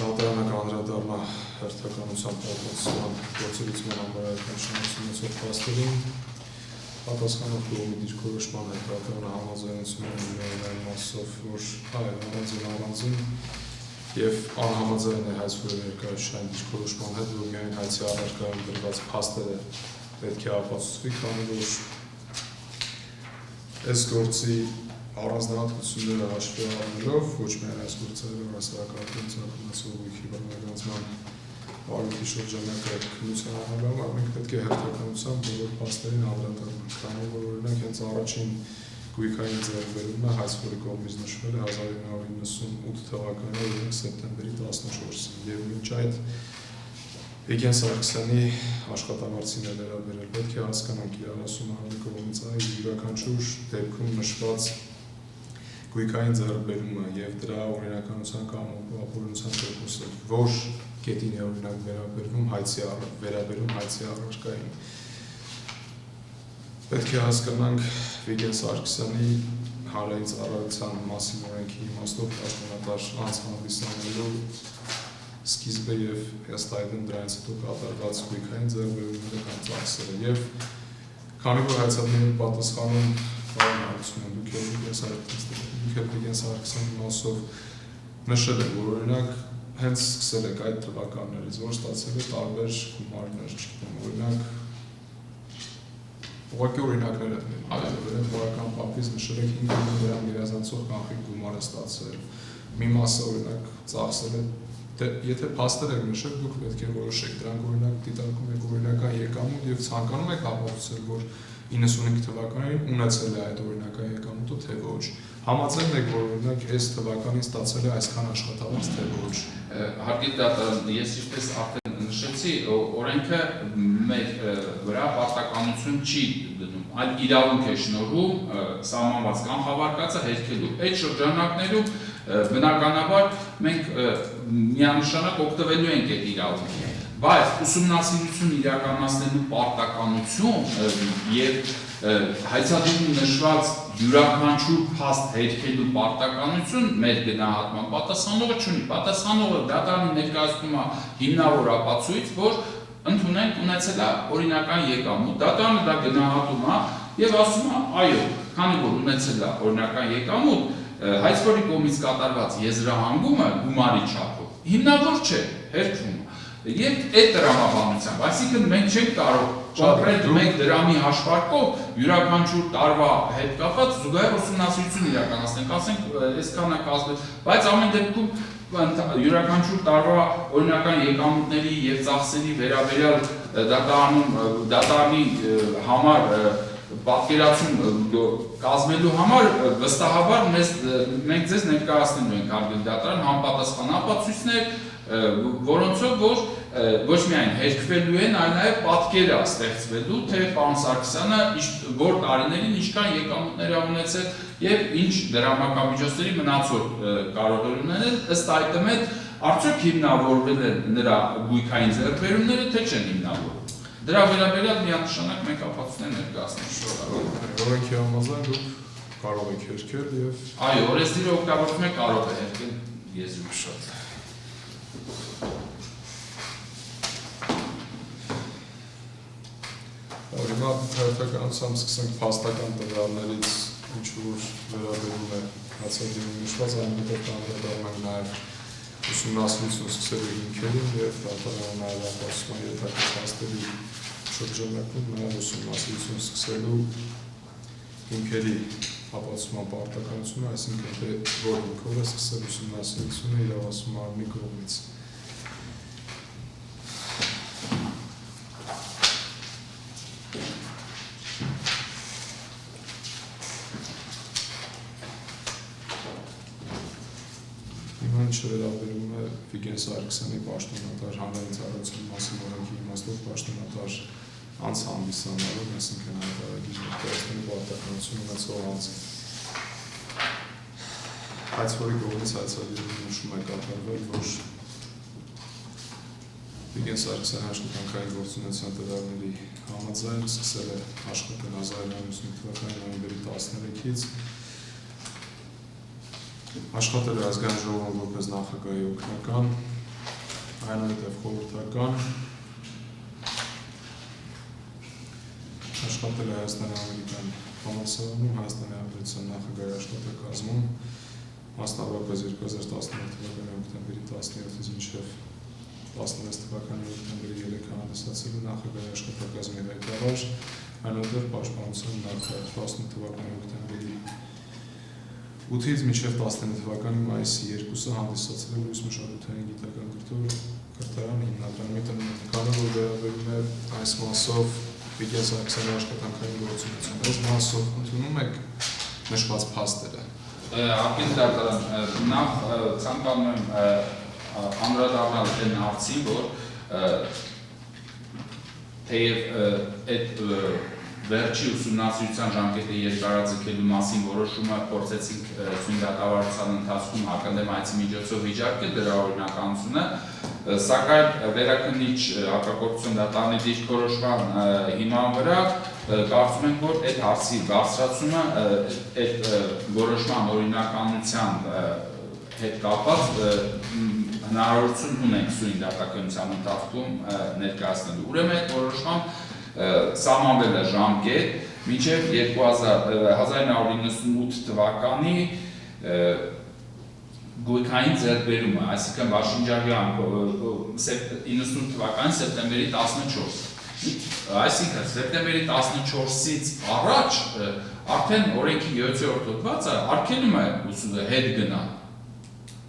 Speaker 1: դատարանը կանդրադառնա հերթականության պատասխան գործելուծման համար նշանակությունացող փաստերին պատասխանող կողմի դիրքորոշման հետ դատարանը համաձայնություն ունի այն մասով, որ առանձին եւ անհամաձայն է հայցվող ներկայացուցիչ դիրքորոշման հետ, որ միայն հայցի առարկայում դրված փաստերը պետք է ապացուցվի, քանի որ այս գործի առանձնահատկությունները հաշվի առնելով, ոչ միայն այս գործերը հասարակական ծառայության գույքի բռնագծման վարույթի շրջանակը քննության առնելով, մենք պետք է հերթականությամբ բոլոր փաստերին անդրադառնանք, քանի որ օրինակ հենց առաջին գույքային ձեռքբերումը հայցվորի կողմից նշվել է 1998 թվականի սեպտեմբերի 14-ին եւ մինչ այդ Վիգեն Սարգսյանի աշխատավարձին է վերաբերել, պետք է հասկանանք իրավասու մարմնի կողմից այլ յուրաքանչյուր դեպքում նշված գույքային ձեռքբերումը եւ դրա օրինականության կամ ապօրինության տոկոսը որ կետին է օրինակ վերաբերում հայցի առարկային Պետք է հասկանանք Վիգեն Սարգսյանի հանրային ծառայության մասին օրենքի իմաստով պաշտոնատար անձ հանդիսանալու սկիզբը եւ հստակեն դրանից հետո կատարված գույքային ձեռքբերումները կամ ծախսերը եւ քանի որ հայցածները պատասխանում բանալություն դուք եք Վիգեն Սարգսյանի մասով նշել եք որ օրինակ հենց սկսել եք այդ թվականներից որ ստացել եք տարբեր գումարներ, չգիտեմ, օրինակ ուղղակի օրինակներ են այլևս որական պապից նշել եք 5 միլիոն դրամ իրազանցող կանխիկ գումար է ստացել մի մասը օրինակ ծախսել է եթե փաստեր եք նշել դուք պետք է որոշեք դրանք օրինակ դիտարկում եք օրինական եկամուտ եւ ցանկանում եք ապացուցել որ 95 թվականին ունեցել է այդ օրինական եկամուտը թե ոչ համաձայն եք որ օրինակ այս թվականին ստացել է այսքան աշխատավարձ թե ոչ
Speaker 3: հարգելի դատարան ես ինչպես արդեն նշեցի օրենքը մեր վրա պարտականություն չի դնում այլ իրավունք է շնորհում սահմանված կանխավարկածը հերքելու այդ շրջանակներում բնականաբար մենք միանշանակ օգտվելու ենք այդ իրավունքից բայց ուսումնասիրություն իրականացնելու պարտականություն եւ հայցադիմում նշված յուրաքանչյուր փաստ հերքելու պարտականություն մեր գնահատման պատասխանողը չունի պատասխանողը դատարանի ներկայացնում է հիմնավոր ապացույց որ ընդունենք ունեցել է օրինական եկամուտ դատարանը դա գնահատում է եւ ասում է այո քանի որ ունեցել է օրինական եկամուտ հայցքորի կողմից կատարված եզրահանգումը գումարի չափով հիմնավոր չէ հերքվում Եվ այդ տրամաբանությամբ, այսինքն մենք չենք կարող կոնկրետ մեկ դրամի հաշվարկով յուրաքանչյուր տարվա հետ կապված զուգահեռ ուսումնասիրություն իրականացնենք, ասենք այսքան է կազմել, բայց ամեն դեպքում յուրաքանչյուր տարվա օրինական եկամուտների եւ ծախսերի վերաբերյալ դատարանի համար պատկերացում կազմելու համար վստահաբար մենք ձեզ ներկայացնելու ենք հարգելի դատարան համապատասխան ապացույցներ որոնցով որ ոչ միայն հերքվելու են, այլ նաև պատկեր է ստեղծվելու, թե պարոն Սարգսյանը որ տարիներին ինչքան եկամուտներ է ունեցել եւ ինչ դրամական միջոցների մնացորդ կարող է ունենալ, ըստ այդմ արդյոք հիմնավորվել են նրա գույքային ձեռքբերումները, թե չեն հիմնավորվել։ Դրա վերաբերյալ միանշանակ մենք ապացույցներ ներկայացնենք շնորհակալ։
Speaker 1: Օրենքի համաձայն դուք կարող եք հերքել եւ
Speaker 3: այո, օրենսդիրը օգտագործում է կարող է հերքել եզրում
Speaker 1: շատ Հիմա հերթականությամբ սկսենք փաստական տվյալներից ինչ-որ վերաբերում է հացադիմում նշված այնուհետև կանդրադառնանք նաև ուսումնասիրություն սկսելու հիմքերին եւ դատարանը նաև ապացուցում ենթակա փաստերի շրջանակում նաև ուսումնասիրություն սկսելու հիմքերի ապացուցման պարտականությունը, այսինքն թե որ հիմքով է սկսել ուսումնասիրությունը իրավասու մարմնի կողմից։ Ինչը վերաբերում է Վիգեն Սարգսյանի պաշտոնատար հանրային ծառայության մասին օրենքի իմաստով պաշտոնատար անձ հանդիսանալու, այսինքն հայտարարագիր ներկայացնելու պարտականություն ունեցող անձին։ Հայցքորի կողմից հայցադիմում նշում է կատարվել, որ Վիգեն Սարգսյանի աշխատանքային գործունեության տվյալների համաձայն սկսել է աշխատել 1995 թվականի նոյեմբերի 13-ից Աշխատել է ազգային ժողովում որպես նախագահի օգնական, այնուհետև խորհրդական, աշխատել է Հայաստանի Ամերիկյան համալսարանում, Հայաստանի Հանրապետության նախագահի աշխատակազմում, մասնավորապես 2011 թվականի հոկտեմբերի 17-ից մինչև 16 թվականի հոկտեմբերի 3-ը հանդիսացել է նախագահի աշխատակազմի ղեկավար, այնուհետև պաշտպանության նախարար 18 թվականի հոկտեմբերի 8-ից մինչև 19 թվականի մայիսի 2-ը հանդիսացել է լույս մշակութային գիտական կրթարան հիմնադրամի քանի որ վերաբերում է այս մասով Վիգեն Սարգսյանի աշխատանքային գործունեությունը, այս մասով ընդունում եք նշված փաստերը։
Speaker 3: Ակին դատարան նախ ցանկանում եմ անդրադառնալ այն հարցին, որ թեև այդ վերջի ուսումնասիրության ժամկետը երկարաձգելու մասին որոշումը փորձեցինք ցույց դատավարության ընթացքում հակադեմ այցի միջոցով վիճակել դրա օրինականությունը Սակայն վերաքննիչ հակագործություն դատարանի դիրքորոշման հիման վրա կարծում ենք, որ այդ հարցի բարձրացումը այդ որոշման օրինականության հետ կապված հնարավորություն ունենք սույն դատականության ընթացքում ներկայացնելու։ Ուրեմն այդ որոշմամբ սահմանվել է ժամկետ մինչև 1998 թվականի գույքային ձեռքբերումը, այսինքն Վաշինջանյան 98 թվականի սեպտեմբերի 14։ Այսինքն սեպտեմբերի 14-ից առաջ արդեն օրենքի 7-րդ հոդվածը արգելում է հետ գնալ։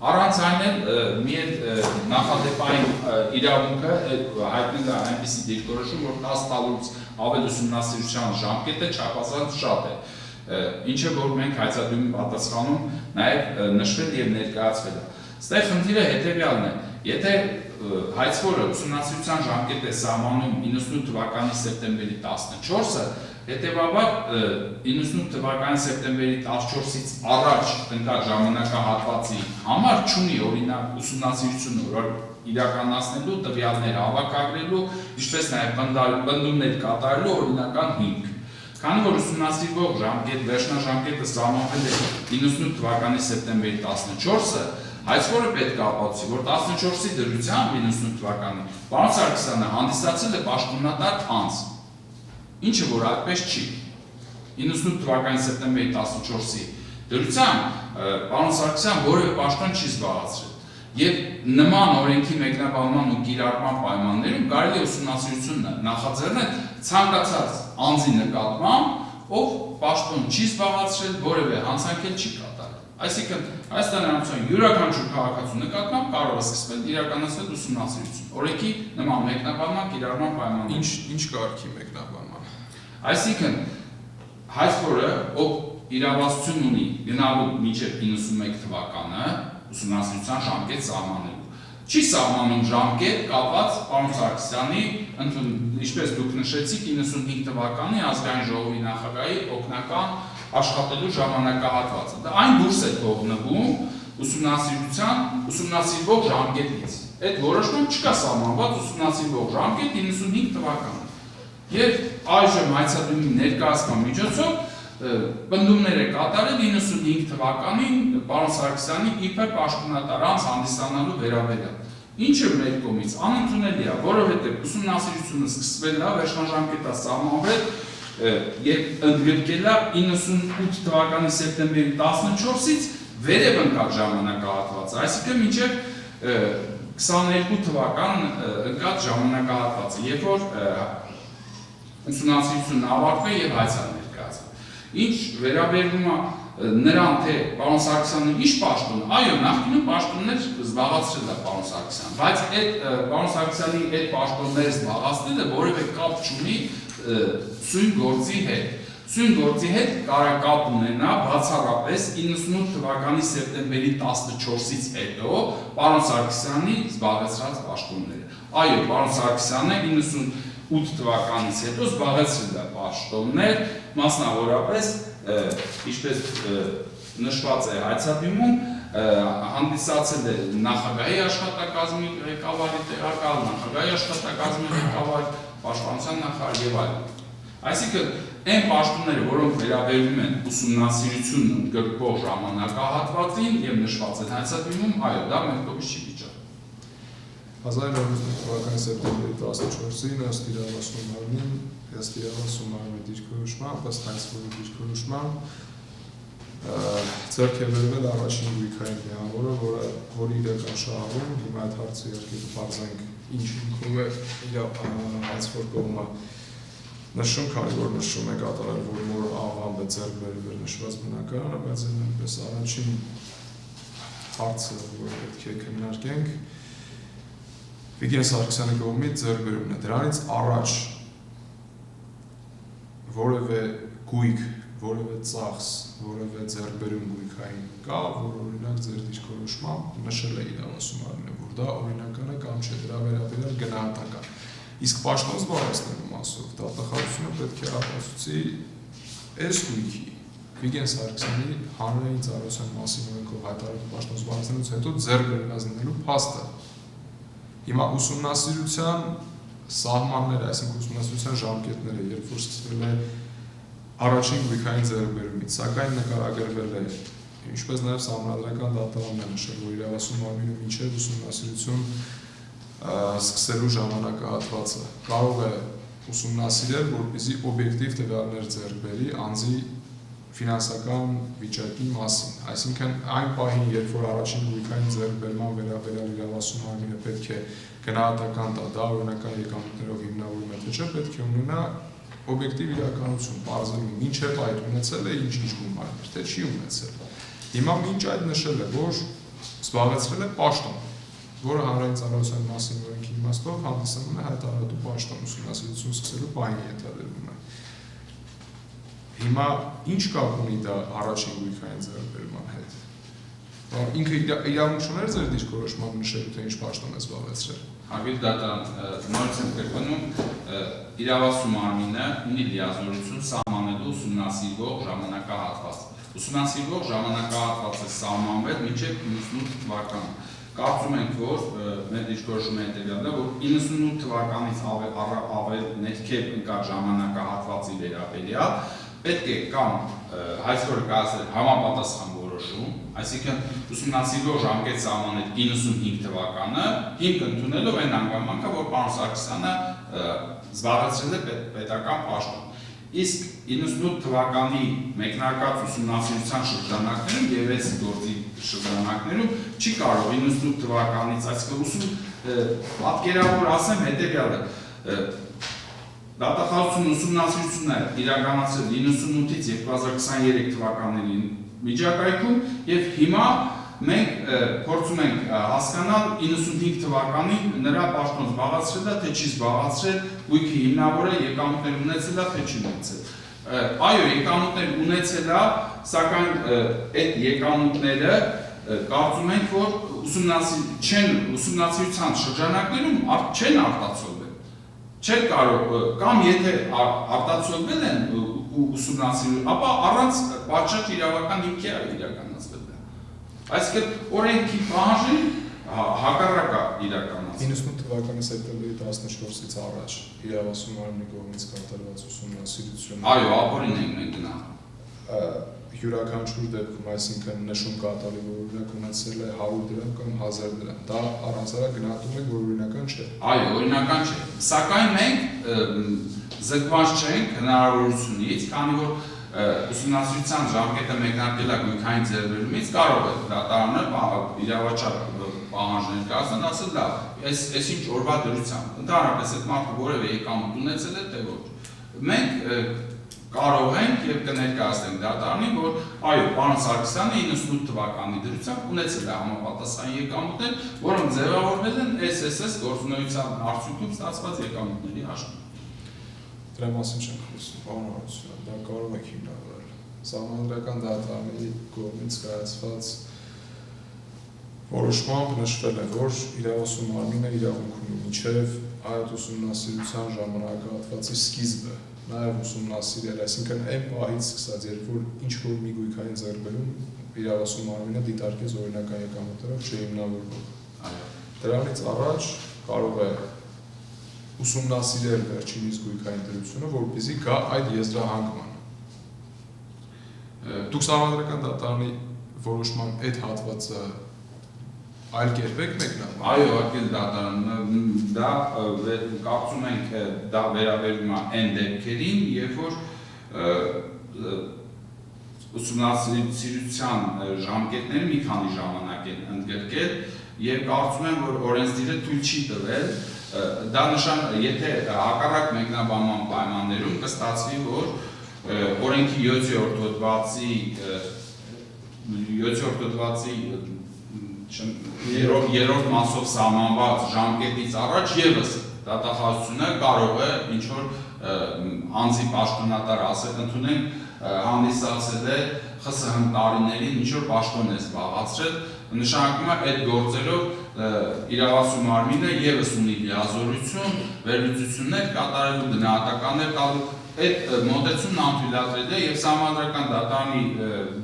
Speaker 3: Առանց այն էլ մի նախադեպային իրավունքը հայտնել է այնպիսի դիրքորոշում, որ 10 տարուց ավել ուսումնասիրության ժամկետը չափազանց շատ է, ինչը որ մենք հայցադումի պատասխանում նաև նշվել և ներկայացվել է։ Ստեղ խնդիրը հետևյալն է, եթե հայցվորը ուսումնասիրության ժամկետ է սահմանում 98 թվականի սեպտեմբերի 14-ը, հետևաբար 98 թվականի սեպտեմբերի 14-ից առաջ ընկած ժամանակահատվածի համար չունի օրինակ ուսումնասիրությունը, որ իրականացնելու, տվյալներ հավաքագրելու, ինչպես նաև պնդումներ կատարելու օրինական հիմք։ Քանի որ ուսումնասիրվող ժամկետ, վերջնաժամկետը սահմանվել է 98 թվականի սեպտեմբերի 14-ը, հայցվորը պետք է ապացուցի, որ 14-ի դրությամբ 98 թվականի պարոն Սարգսյանը հանդիսացել է պաշտոնատար անձ, ինչը որ այդպես չի։ 98 թվականի սեպտեմբերի 14-ի դրությամբ պարոն Սարգսյան որևէ պաշտոն չի զբաղեցրել։ Եվ նման օրենքի մեկնաբանման ու կիրառման պայմաններում կարելի է ուսումնասիրությունը նախաձեռնել ցանկացած անձի նկատմամբ, ով պաշտոն չի զբաղեցրել, որևէ հանցանքել չի կատարել։ Այսինքն Հայաստանի Հանրապետության յուրաքանչյուր քաղաքացու նկատմամբ կարող է սկսվել իրականացնել ուսումնասիրություն։ Օրենքի նման մեկնաբանման կիրառման պայմաններում։
Speaker 1: Ինչ կարգի մեկնաբանման։
Speaker 3: Այսինքն հայցվորը, ով իրավասություն ունի գնալու մինչև 91 թվականը ուսումնասիրության ժամկետ սահմանելու։ Չի սահմանում ժամկետ կապված պարոն Սարգսյանի, ինչպես դուք նշեցիք, 95 թվականի ազգային ժողովի նախագահի օգնական աշխատելու ժամանակահատվածը։ Դա այն դուրս է թողնվում ուսումնասիրվող ժամկետից։ Այդ որոշում չկա սահմանված ուսումնասիրվող ժամկետ 95 թվականը։ Եվ այժմ հայցադումի ներկայացման միջոցով պնդումներ է կատարել 95 թվականին պարոն Սարգսյանի իբր պաշտոնատար անձ հանդիսանալու վերաբերյալ։ Ինչը մեր կողմից անընդունելի է, որովհետև ուսումնասիրությունը սկսվել է, վերջնաժամկետը սահմանվել եւ ընդգրկել է 98 թվականի սեպտեմբերի 14-ից վերև ընկած ժամանակահատվածը, այսինքն մինչև 22 թվական ընկած ժամանակահատվածը, երբ որ ուսումնասիրությունն ավարտվել եւ հայցան ներկայացվել։ Ինչ վերաբերվում է նրան, թե պարոն Սարգսյանը ինչ պաշտոն, այո, նախկինում պաշտոններ զբաղացրել է պարոն Սարգսյանը, բայց այդ պարոն Սարգսյանի այդ պաշտոնները զբաղացնելը որևէ կապ չունի սույն գործի հետ։ Սույն գործի հետ կարա կապ ունենա բացառապես 98 թվականի սեպտեմբերի 14-ից հետո պարոն Սարգսյանի զբաղեցրած պաշտոնները։ Այո, պարոն Սարգսյանը 98 թվականից հետո զբաղեցրել է պաշտոններ, մասնավորապես, ինչպես նշված է հայցադիմում, հանդիսացել է նախագահի աշխատակազմի ղեկավարի տեղակալ, նախագահի աշխատակազմի ղեկավար, պաշտպանության նախարար եւ այլն։ Այսինքն, այն պաշտոնները, որոնք վերաբերում են ուսումնասիրությունն ընդգրկող ժամանակահատվածին եւ նշված են հայցադիմում, այո, դա մեր կողմից չի վիճակվում։
Speaker 1: 1998 թվականի սեպտեմբերի 14-ին ըստ իրավասումարանի դիրքորոշման, ըստ հայցվորի դիրքորոշման ձեռք է բերվել առաջին գույքային միավորը, որի իրական շահառուն, հիմա այդ հարցը իհարկե կպարզենք ինչ հիմքով է հայցվոր կողմը նշում, քանի որ նշում է կատարել, որ աղամբ է ձեռք բերվել նշված բնակարանը, բայց այնպես առաջին հարցը, որ պետք է քննարկենք, Վիգեն Սարգսյանի կողմից ձեռքբերումն է։ Դրանից առաջ որևէ գույք, որևէ ծախս, որևէ ձեռքբերում գույքային կա, որ օրինակ ձեր դիրքորոշմամբ նշել է իրավասումարանը, որ դա օրինական է կամ չէ, դրա վերաբերյալ գնահատական։ Իսկ պաշտոն զբաղեցնելու մասով դատախազությունը պետք է ապացուցի այս գույքի Վիգեն Սարգսյանի հանրային ծառայության մասին օրենքով հայտարարված պաշտոն զբաղեցնելուց հետո ձեռք բերված լինելու փաստը։ Հիմա ուսումնասիրության սահմանները, այսինքն ուսումնասիրության ժամկետները, երբ որ սկսվել է առաջին գույքային ձեռքբերումից, սակայն նկարագրվել է, ինչպես նաև Սահմանադրական դատարանն է նշել, որ իրավասու մարմինը մինչև ուսումնասիրություն սկսելու ժամանակահատվածը կարող է ուսումնասիրել, որպեսզի օբյեկտիվ տվյալներ ձեռք բերի անձի ֆինանսական վիճակի մասին։ Այսինքն այն պահին, երբ որ առաջին գույքային ձեռքբերման վերաբերյալ իրավասու մարմինը պետք է գնահատական տա, դա օրինական եկամուտներով հիմնավորում է, թե չէ, պետք է ունենա օբյեկտիվ իրականություն, պարզելու մինչև այդ ունեցել է ինչ-ինչ գումարներ, թե չի ունեցել։ Հիմա մինչ այդ նշել է, որ զբաղեցրել է պաշտոն, որը հանրային ծառայության մասին օրենքի իմաստով հանդիսանում է հայտարարատու պաշտոն, ուսումնասիրություն սկսելու պահին ենթադրվում է։ Հիմա ինչ կապ ունի դա առաջին գույքային ձեռքբերման հետ։ Ինքը իրավունք չուներ ձեր դիրքորոշման նշելու, թե ինչ պաշտոն է զբաղեցրել։
Speaker 3: Հարգելի դատարան, նորից եմ կրկնում, իրավասու մարմինը ունի լիազորություն սահմանելու ուսումնասիրվող ժամանակահատված։ Ուսումնասիրվող ժամանակահատվածը սահմանվել մինչև 98 թվական։ Կարծում ենք, որ մեր դիրքորոշումը հետևյալն է, որ 98 թվականից ավել ներքև ընկած ժամանակահատվածի վերաբերյալ պետք է կամ հայցքորը կայացնել համապատասխան որոշում, այսինքն ուսումնասիրվող ժամկետ սահմանել 95 թվականը, հիմք ընդունելով այն հանգամանքը, որ պարոն Սարգսյանը զբաղեցրել է պետական պաշտոն։ Իսկ 98 թվականի մեկնարկած ուսումնասիրության շրջանակներում եւ այս գործի շրջանակներում չի կարող 98 թվականից, այսինքն պատկերավոր ասեմ հետեւյալը, դատախազությունը ուսումնասիրությունները իրականացրել 98-ից 2023 թվականների միջակայքում եւ հիմա մենք փորձում ենք հասկանալ 95 թվականին նրա պաշտոն զբաղացրել է, թե չի զբաղացրել, գույքի հիմնավորը եկամուտներ ունեցել է, թե չի ունեցել։ Այո, եկամուտներ ունեցել է, սակայն այդ եկամուտները կարծում ենք, որ ուսումնասիրության շրջանակներում չեն արտացոլվել։ Չէր կարող, կամ եթե արտացոլվել են ուսումնասիրել, ապա առանց պատշաճ իրավական հիմքի է իրականացվել։ Այսինքն օրենքի պահանջին հակառակ է իրականացվել։
Speaker 1: 98 թվականի սեպտեմբերի 14-ից առաջ իրավասու մարմնի կողմից կատարված ուսումնասիրությունը։
Speaker 3: Այո, ապօրին ենք մենք գնահատում։
Speaker 1: Յուրաքանչյուր դեպքում, այսինքն նշում կատարի, որ օրինակ ունեցել է 100 դրամ կամ 1000 դրամ, դա առանձնարար գնահատում ենք, որ օրինական չէ։
Speaker 3: Այո, օրինական չէ։ Սակայն մենք զրկված չենք հնարավորությունից, քանի որ ուսումնասիրության ժամկետը մեկնարկել է գույքային ձեռքբերումից, կարող է դատարանը իրավաչափ պահանջներ կազմել, ասել լավ, այս ինչ օրվա դրությամբ, ընդհանրապես այդ մարդը որևէ եկամուտ ունեցել է, թե ոչ։ Մենք կարող ենք եւ կներկայացնենք դատարանին, որ այո, պարոն Սարգսյանը 98 թվականի դրությամբ ունեցել է համապատասխան եկամուտներ, որոնք ձևավորվել են SSS գործունեության արդյունքում ստացված եկամուտների հաշվին։
Speaker 1: Դրա մասին չենք խոսում, պարոն Հարությունյան, դա կարող եք հիմնավորել։ Սահմանադրական դատարանի կողմից կայացված որոշմամբ նշվել է, որ իրավասու մարմինը իրավունք ունի մինչև այդ ուսումնասիրության ժամանակահատվածի սկիզբը նաև ուսումնասիրել, այսինքն այն պահից սկսած, երբ որ ինչ-որ մի գույքային ձեռքբերում իրավասու մարմինը դիտարկեց օրինական եկամուտներով չհիմնավորվող։ Դրանից առաջ կարող է ուսումնասիրել վերջինիս գույքային դրությունը, որպեսզի գա այդ եզրահանգմանը։ Դուք Սահմանադրական դատարանի որոշման այդ հատվածը այլ կերպ եք մեկնարկում։
Speaker 3: Այո, ակել դատարան, դա կարծում ենք դա վերաբերում է այն դեպքերին, երբ որ ուսումնասիրության ժամկետները մի քանի ժամանակ են ընդգրկել եւ կարծում եմ, որ օրենսդիրը թույլ չի տվել, դա եթե հակառակ մեկնաբանման պայմաններում կստացվի, որ օրենքի 7-րդ հոդվածի երրորդ մասով սահմանված ժամկետից առաջ եւս դատախազությունը կարող է ինչ-որ անձի պաշտոնատար ասել, ընդունենք հանդիսացել է ԽՍՀՄ տարիներին ինչ-որ պաշտոն է զբաղացրել, նշանակում է այդ գործերով իրավասու մարմինը եւս ունի լիազորություն, վերլուծություններ կատարելու, գնահատականներ տալու, այդ մոտեցումն անթույլատրել է եւ Սահմանադրական դատարանի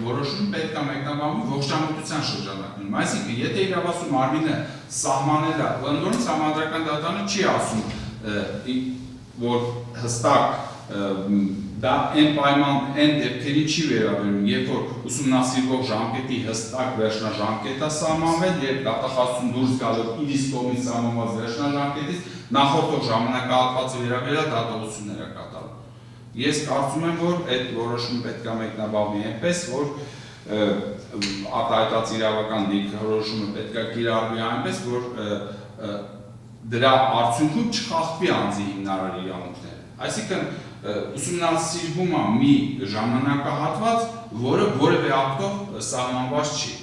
Speaker 3: որոշումը պետք է մեկնաբանվի ողջամտության շրջանակներում։ Այսինքն, եթե իրավասու մարմինը սահմանել է, ընդորում Սահմանադրական դատարանը չի ասում, որ հստակ դա այն պայման, այն դեպքերի չի վերաբերում, երբ որ ուսումնասիրվող ժամկետի հստակ վերջնաժամկետ է սահմանվել եւ դատախազություն դուրս գալով իր իսկ կողմից սահմանված վերջնաժամկետից նախորդող ժամանակահատվածը վերաբերյալ դատողություններ է կատարում։ Ես կարծում եմ, որ այդ որոշումը պետք է մեկնաբանվի այնպես, որ արտահայտած իրավական դիրքորոշումը պետք է կիրառվի այնպես, որ դրա արդյունքում չխախտվի անձի հիմնարար իրավունքները։ Այսինքն ուսումնասիրվում է մի ժամանակահատված, որը որևէ ակտով սահմանված չի։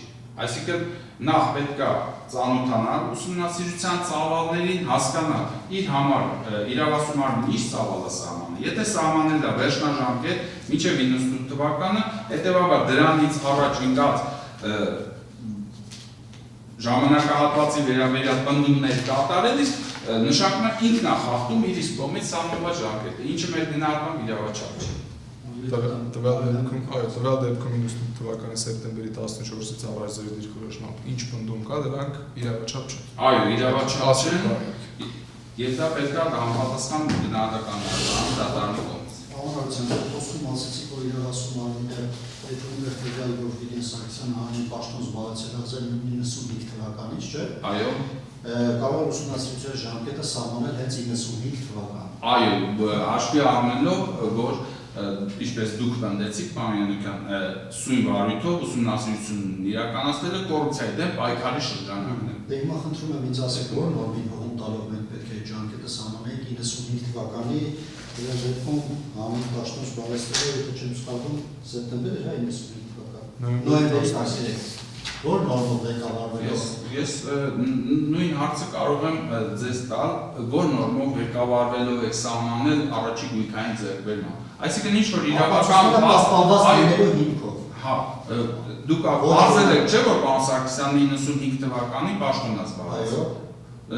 Speaker 3: Այսինքն նախ պետք է ծանոթանալ ուսումնասիրության ծավալներին, հասկանալ իր համար իրավասու մարմինը ինչ ծավալ է սահմանում։ Եթե սահմանել է վերջնաժամկետ մինչև 98 թվականը, հետևաբար դրանից առաջ ընկած ժամանակահատվածի վերաբերյալ պնդումներ կատարելիս նշանակում է ինքն է խախտում իր իսկ կողմից սահմանված ժամկետը, ինչը մեր գնահատման իրավաչափ չի։
Speaker 1: Տվյալ դեպքում 98 թվականի սեպտեմբերի 14-ից առաջ ձեր դիրքորոշմամբ ինչ պնդում կա, դրանք իրավաչափ չեն։
Speaker 3: Այո, իրավաչափ չեն, եւ դա պետք է համապատասխան գնահատական դատարանի կողմից։
Speaker 4: Պարոն խոսքում ասացիք, որ իրավասու մարմինը պետք է տվյալ որ Վիգեն Սարգսյանը հանրային պաշտոն զբաղեցել 1995 թվականից, չէ՞։
Speaker 3: Այո։
Speaker 4: Կարող է ուսումնասիրության ժամկետը սահմանել հենց 95 թվականին։
Speaker 3: Այո, հաշվի առնելով, որ ինչպես դուք պնդեցիք, պարոն Յանուկյան, սույն վարույթով ուսումնասիրությունն իրականացնելը կոռուպցիայի դեմ պայքարի շրջանակն է։
Speaker 4: Դե հիմա խնդրում եմ ինձ ասեք, որ նորմին հողում տալով մենք պետք է ժամկետը սահմանենք 95 թվականի դրա դեպքում հանրային պաշտոն զբաղեցնելը, եթե չեմ սխալվում, սեպտեմբեր էր 95 թվականը։ Նոյեմբերի 13։ Որ նորմով ղեկավարվելով։
Speaker 3: Ես նույն հարցը կարող եմ ձեզ տալ, որ նորմով ղեկավարվելով եք սահմանել առաջի գույքային ձեռքբերման։ Այսինքն ինչ որ իրավական
Speaker 4: պաշտպանված լինելու հիմքով։
Speaker 3: Հա, դուք ասել եք, չէ՞ որ պարոն Սարգսյանը 95 թվականին պաշտոն է զբաղեցել։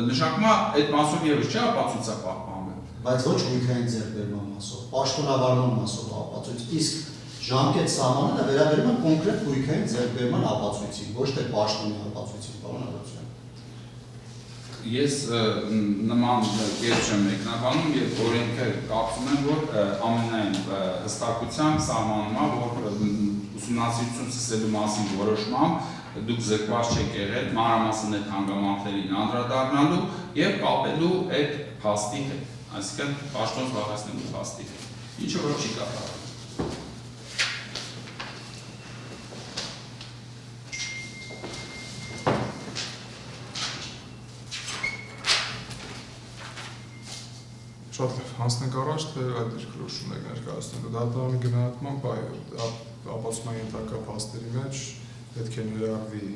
Speaker 3: Նշանակում է այդ մասով եւս չի ապացույցը պահպանվել։
Speaker 4: Բայց ոչ գույքային ձեռքբերման մասով, պաշտոնավարման մասով ապացույց։ Իսկ ժամկետ սահմանելը վերաբերում է կոնկրետ գույքային ձեռքբերման ապացույցին, ոչ թե պաշտոնի ապացույցին, պարոն Արարողյան։
Speaker 3: Ես նման կերպ չեմ մեկնաբանում եւ օրենքը կարծում եմ, որ ամենայն հստակությամբ սահմանում է, որ ուսումնասիրություն սկսելու մասին որոշմամբ դուք զրկված չեք եղել մանրամասն այդ հանգամանքներին անդրադառնալու եւ կապելու այդ փաստի հետ, այսինքն պաշտոն զբաղեցնելու փաստի հետ, ինչը որ չի կատարվում։
Speaker 1: Շատ լավ, հանցնենք առաջ, թե այդ դիրքորոշումն եք ներկայացնելու դատարանի գնահատմամբ, ապացուցման ենթակա փաստերի մեջ պետք է ներառվի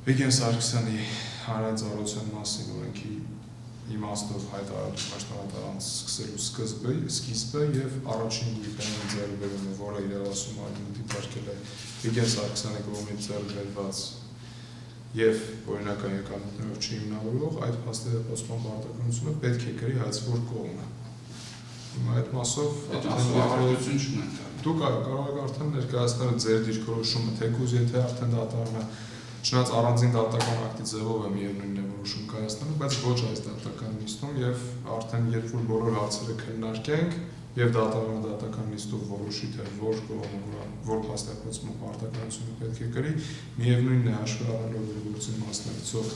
Speaker 1: Վիգեն Սարգսյանի հանրային ծառայության մասին օրենքի իմաստով հայտարարած սկսելու սկիզբը եւ առաջին գույքային ձեռքբերումը, որը իրավասու մարմինը դիտարկել է Վիգեն Սարգսյանի կողմից ձեռքբերված եւ օրինական եկամուտներով չհիմնավորվող այդ փաստերի ապացուցման պարտականությունը պետք է կրի հայցվող կողմը։ Հիմա այդ մասով
Speaker 3: առավելություն չունենք։
Speaker 1: Դուք կարող եք արդեն ներկայացնել ձեր դիրքորոշումը, թեկուզ եթե արդեն դատարանը չնայած առանձին դատական ակտի ձևով է միևնույնն է որոշում կայացնելու, բայց ոչ այս դատական նիստում եւ արդեն երբ որ բոլոր հարցերը քննարկենք եւ դատարանը դատական նիստով որոշի թե որ կողմը որ փաստարկեցումը պարտականությունը պետք է կրի, միևնույնն է հաշվի առնելով գործի մասնակցող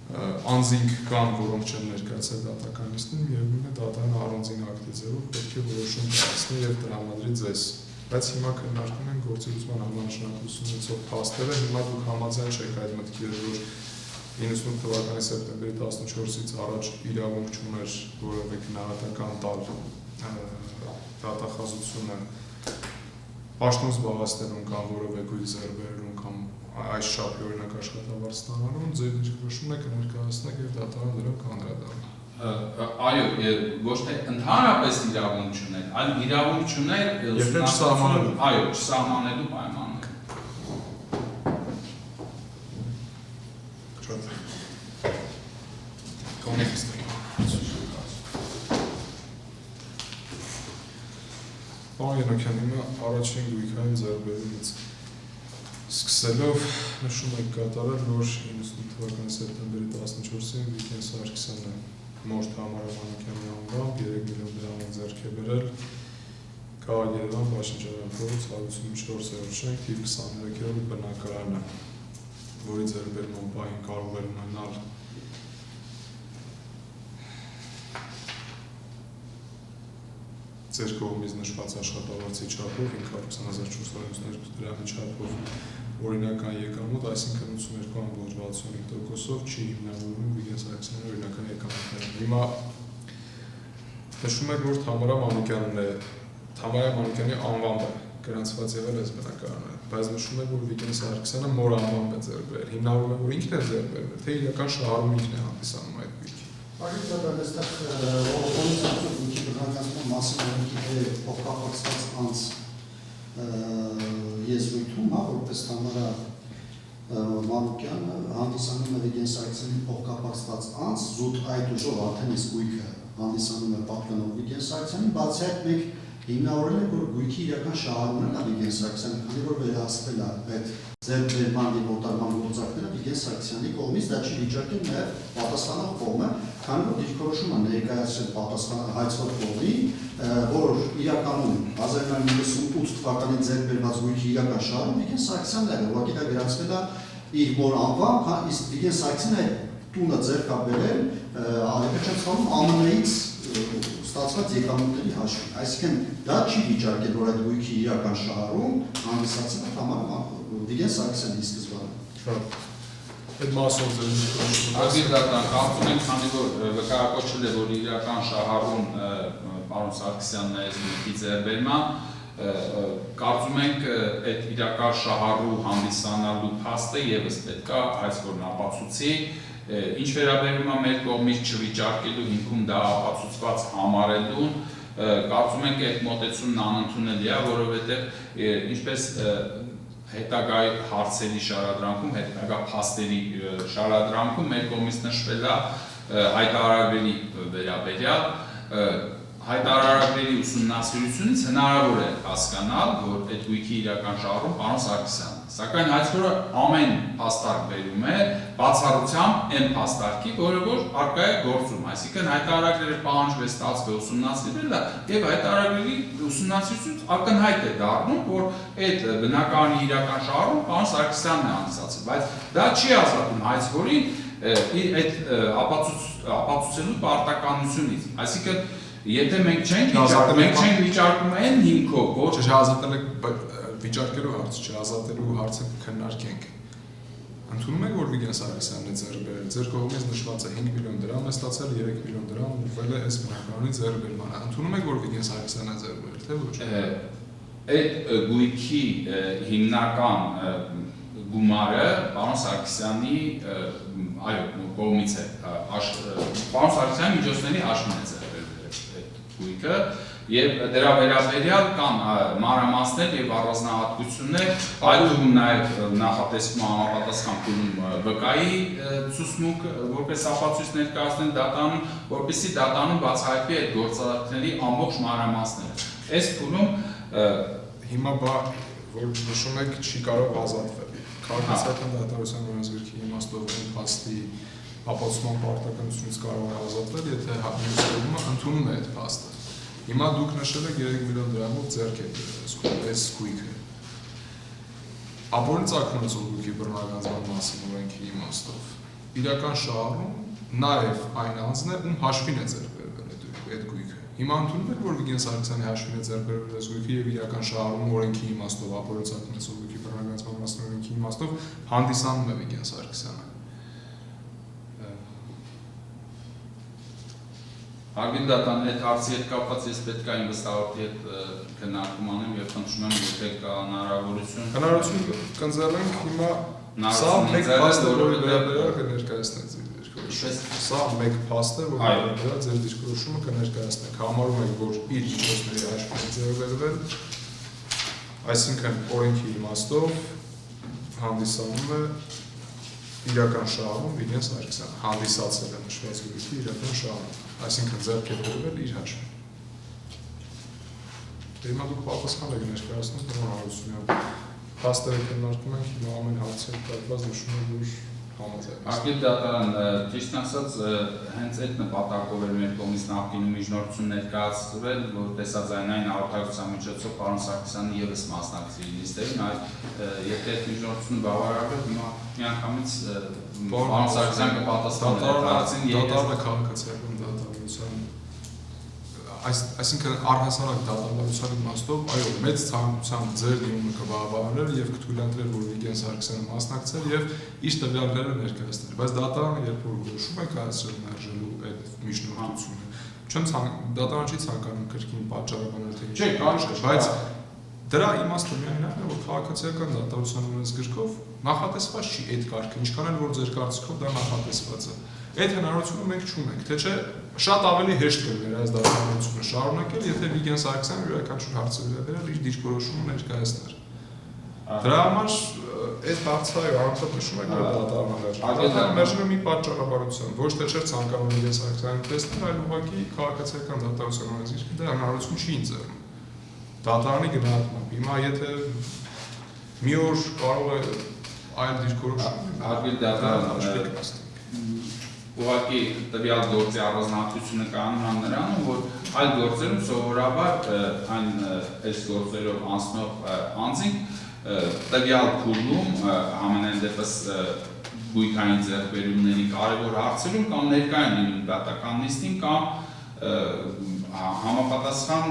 Speaker 1: անձինք կան, որոնք չեն ներկայացել դատական նիստին, միևնույնն է դատարանը առանձին ակտի ձևով պետք է որոշում կայացնի եւ տրամադրի ձեզ։ Բայց հիմա քննարկում են գործի լուծման համանշանակություն ունեցող փաստերը, հիմա դուք համաձայն չեք այդ մտքի, որ 98 թվականի սեպտեմբերի 14-ից առաջ իրավունք չուներ որևէ գնահատական տալ դատախազությունը պաշտոն զբաղեցնելուն կամ որևէ գույք ձեռքբերելուն կամ այս շաբթի օրինակ աշխատավարձ ստանալուն, ձեր դիրքորոշումն է կներկայացնեք եւ դատարանը դրան կանդրադառնա։
Speaker 3: Այո, ոչ թե ընդհանրապես իրավունք չուներ, այլ իրավունք չուներ
Speaker 1: ուսումնասիրելու,
Speaker 3: այո, չսահմանելու պայմաններ։
Speaker 1: Շատ կոնեկստի։ Մանուկյանը առաջին գույքային ձեռբերումից սկսելով նշում եք կատարել, որ 98 թվականի սեպտեմբերի 14-ին Վիկեն Սարգսյանը մորթ Համարա Մանուկյանի անվամբ 3 միլիոն դրամ ձեռք է բերել Քաղաք Երևան Բաշնջարյան փողոց 154-րդ շենք թիվ 23-րդ բնակարանը, որի ձեռքբերման պահին կարող էր ունենալ ձեր կողմից նշված աշխատավարձի չափով 520,492 դրամի չափով օրինական եկամուտ, այսինքն 82.65%-ով չի հիմնավորվում Վիկեն Սարգսյանի օրինական եկամուտները։ Հիմա նշում եք, որ Թամարա Մանուկյանն է, Թամարա Մանուկյանի անվամբ է գրանցված եղել այս բնակարանը, բայց նշում եք, որ Վիկեն Սարգսյանը մոր անվամբ է ձեռք բերել, հիմնավորվում է, որ ինքն է ձեռք բերել, թե իրական շահառում ինքն է հանդիսանում այդ գույքի։
Speaker 4: Ագիտատան այստեղ օգնության գույքի բնականացման մասին փոխկապակցված անձ եզրույթում, որպես Թամարա Մանուկյանը հանդիսանում է Վիկեն Սարգսյանի փոխկապակցված անձ, զուտ այդ ուժով արդեն իսկ գույքը հանդիսանում է պատկանող Վիկեն Սարգսյանին, բացի այդ մենք հիմնավորել ենք, որ գույքի իրական շահառումն է Վիկեն Սարգսյանը, քանի որ վերահսկվել է այդ ձեռքբերման եւ օտարման գործակները Վիկեն Սարգսյանի կողմից, դա չի վիճակել նաեւ պատասխանող կողմը, քանի որ դիրքորոշումը ներկայացրել հայցվող կողմին, որ իրականում 1998 թվականին ձեռքբերված գույքի իրական շահառումը Վիկեն Սարգսյանն է, ուղղակի դա գրանցվել է իր մոր անվամբ, իսկ Վիկեն Սարգսյանը այդ տունը ձեռք է բերել Ալեքսանդրում ԱՄՆ-ից ստացված եկամուտների հաշվին, այսինքն դա չի վիճակել, որ այդ գույքի իրական շահառում հանդիսացել է Թամարա Վիկեն Սարգսյանի սկզբանը։
Speaker 1: Այդ մասով
Speaker 3: Ագիտատան կարծում ենք, քանի որ վկայակոչվել է, որ իրական շահառում պարոն Սարգսյանն է այս գույքի ձեռքբերման, կարծում ենք այդ իրական շահառու հանդիսանալու փաստը եւս պետք է այս որն ապացուցի, ինչ վերաբերում է մեր կողմից չվիճարկելու հիմքում դա ապացուցված համարելուն, կարծում ենք այդ մոտեցումն անընդունելի է, որովհետեւ ինչպես հետագա հարցերի շարադրանքում, հետագա փաստերի շարադրանքում մեր կողմից նշվել է հայտարարների վերաբերյալ հայտարարների ուսումնասիրությունից հնարավոր է հասկանալ, որ այդ գույքի իրական շահառում պարոն Սարգսյանն է, սակայն հայցքորը ամեն փաստարկ բերում է բացառությամբ այն փաստարկի, որը որ առկա է գործում, այսինքն հայտարարները պահանջվել ստացվել ուսումնասիրելը եւ հայտարարների ուսումնասիրությունից ակնհայտ է դառնում, որ այդ բնակարանի իրական շահառում պարոն Սարգսյանն է հանդիսացել, բայց դա չի ազատում հայցքորին այդ ապացուցելու պարտականությունից, այսինքն եթե մենք չենք վիճարկում այն հիմքով, որ
Speaker 1: չազատել եք վիճարկելու հարցը, չազատելու հարցը քննարկենք։ Ընդունում եք, որ Վիկեն Սարգսյանն է ձեռք բերել, ձեր կողմից նշված է 5 միլիոն դրամ է ստացել, 3 միլիոն դրամ ուղղվել է այս բնակարանի ձեռքբերմանը։ Ընդունում եք, որ Վիկեն Սարգսյանն է ձեռք բերել, թե ոչ։
Speaker 3: Այդ գույքի հիմնական գումարը պարոն Սարգսյանի կողմից է, պարոն Սարգսյանի միջոցների հաշվին է ձեռք գույքը եւ դրա վերաբերյալ կան մանրամասներ եւ առանձնահատկություններ, այդ թվում նաեւ նախատեսվում համապատասխան փուլում վկայի ցուցմունք որպես ապացույց ներկայացնել դատանում, որպեսզի դատանում բացահայտվի այդ գործարքների ամբողջ մանրամասները։ Այս փուլում
Speaker 1: հիմա որ նշում եք չի կարող ազատվել։ Քաղաքացիական դատարանության օրենսգրքի իմաստով այն փաստի ապացուցման պարտականությունից կարող է ազատվել, եթե մյուսը ընդունում է այդ փաստը։ Հիմա դուք նշել եք 3 միլիոն դրամով ձեռք եք բերել այս գույքը։ Ապօրինի ծագումից գույքի բռնագանձման մասին օրենքի իմաստով իրական շահառում նաև այն անձն է, ում հաշվին է ձեռք բերվել այդ գույքը։ Հիմա ընդունում եք, որ Վիկեն Սարգսյանի հաշվին է ձեռք բերվել այս գույքը եւ իրական շահառում օրենքի իմաստով, ապօրինի ծագումից գույքի բռնագանձման մասին օրենքի իմաստով հանդիսանում է Վիկեն Սարգսյանը։
Speaker 3: Ագիտատան այդ հարցի հետ կապված ես պետք է իմ վստահորդի հետ քննարկում անեմ եւ խնդրում եմ եթե կա հնարավորություն
Speaker 1: կընձեռ ենք հիմա սա մեկ փաստ է, որի վերաբերյալ կներկայացնենք ձեր դիրքորոշումը։ Սա մեկ փաստ է, որի վերաբերյալ ձեր դիրքորոշումը կներկայացնենք։ Համարում եք, որ իր միջոցների հաշվին է ձեռքբերվել, այսինքն օրենքի իմաստով հանդիսանում է իրական շահառում Վիկեն Սարգսյանը, հանդիսացել է նշված գույքի իրական շահառում, այսինքն ձեռք է բերվել իր հաշվին։ Հիմա դուք պատասխան եք ներկայացնում Տոնո Հարությունյան։ Փաստերը քննարկում ենք, հիմա ամեն հարցի հետ կապված նշում եք, որ համաձայն եք։
Speaker 3: Արգել դատարան, ճիշտ ասած, հենց այդ նպատակով էր մեր կողմից նախկինում միջնորդություն ներկայացվել, որ տեսաձայնային հաղորդակցության միջոցով պարոն Սարգսյանը ևս մասնակցի նիստերին, եթե այդ միջնորդությունը բավարարվել, հիմա միանգամից պարոն Սարգսյանը կպատասխանի հարցին
Speaker 1: դատարանը քաղաքացիական դատարանության այսինքն առհասարակ դատավարության իմաստով, այո, մեծ ցանկությամբ ձեր դիմումը կբավարարել եւ կթույլատրել, որ Վիգեն Սարգսյանը մասնակցել եւ իր տվյալները ներկայացնել։ Բայց դատարանը երբ որ որոշում է կայացրել մերժելու այդ միջնորդությունը, դատարանը չի ցանկանում կրկին պատճառաբանել թե
Speaker 3: չէ,
Speaker 1: բայց դրա իմաստը միայն այն է, որ քաղաքացիական դատավարության օրենսգրքով նախատեսված չի այդ կարգը, ինչքան էլ որ ձեր կարծիքով դա նախատեսված է։ Այդ հնարավորությունը մենք չունենք, թե չէ շատ ավելի հեշտ կլիներ այս դատավարությունը շարունակել, եթե Վիգեն Սարգսյանը յուրաքանչյուր հարցի վրա իր դիրքորոշումը ներկայացներ։ Դրա համար այդ հարցը արտադրում եք դատարանը մերժել մի պատճառաբանությամբ, ոչ թե չէ ցանկանում Վիգեն Սարգսյանին տեսնել, այլ ուղղակի քաղաքացիական դատավարության օրենսգիրքը դա հնարավորություն չի ընձեռում։ Դատարանի գնահատմամբ հիմա եթե մի օր կարող է այլ դիրքորոշում
Speaker 3: արգել դատարանը ուղղակի տվյալ գործի առանձնահատկությունը կանոն նրանում, որ այլ գործերում սովորաբար այն այս գործերով անցնող անձինք տվյալ փուլում ամենայն դեպս գույքային ձեռքբերումների կարևոր հարցերում կամ ներկայ են լինում դատական նիստին կամ համապատասխան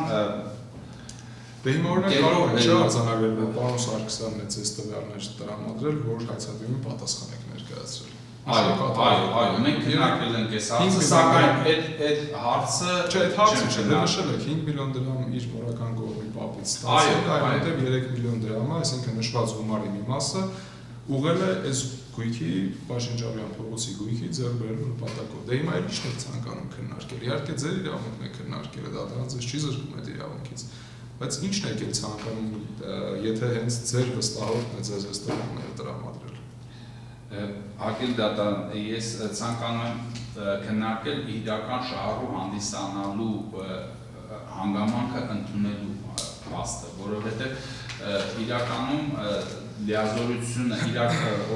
Speaker 1: Դե հիմա օրինակ կարող է արձանագրել, որ պարոն Սարգսյանն է ձեզ տվյալներ տրամադրել, որ հայցադիմին պատասխան եք ներկայացրել։
Speaker 3: Այո, մենք քննարկել ենք այս հարցը, սակայն այդ հարցը
Speaker 1: չէ, այդ հարցը չէ, դե նշել եք 5 միլիոն դրամ իր մորական կողմի պապից ստացել, այնտեղ 3 միլիոն դրամը, այսինքն նշված գումարի մի մասը ուղղել է այս գույքի Պաշինջարյան փողոցի գույքի ձեռք բերելու նպատակով։ Դե հիմա էլ ինչ եք ցանկանում քննարկել։ Իհարկե ձեր իրավունքն է քննարկելը, դատարանը ձեզ չի զրկում այդ իրավունքից։ Բայց ի՞նչն եք ցանկանում, եթե հենց ձեր վստահողն է ձեզ այս տվյալները տրամադրել։
Speaker 3: Արգել դատարան, ես ցանկանում եմ քննարկել իրական շահառու հանդիսանալու հանգամանքը ընդունելու փաստը, որովհետև իրականում լիազորությունը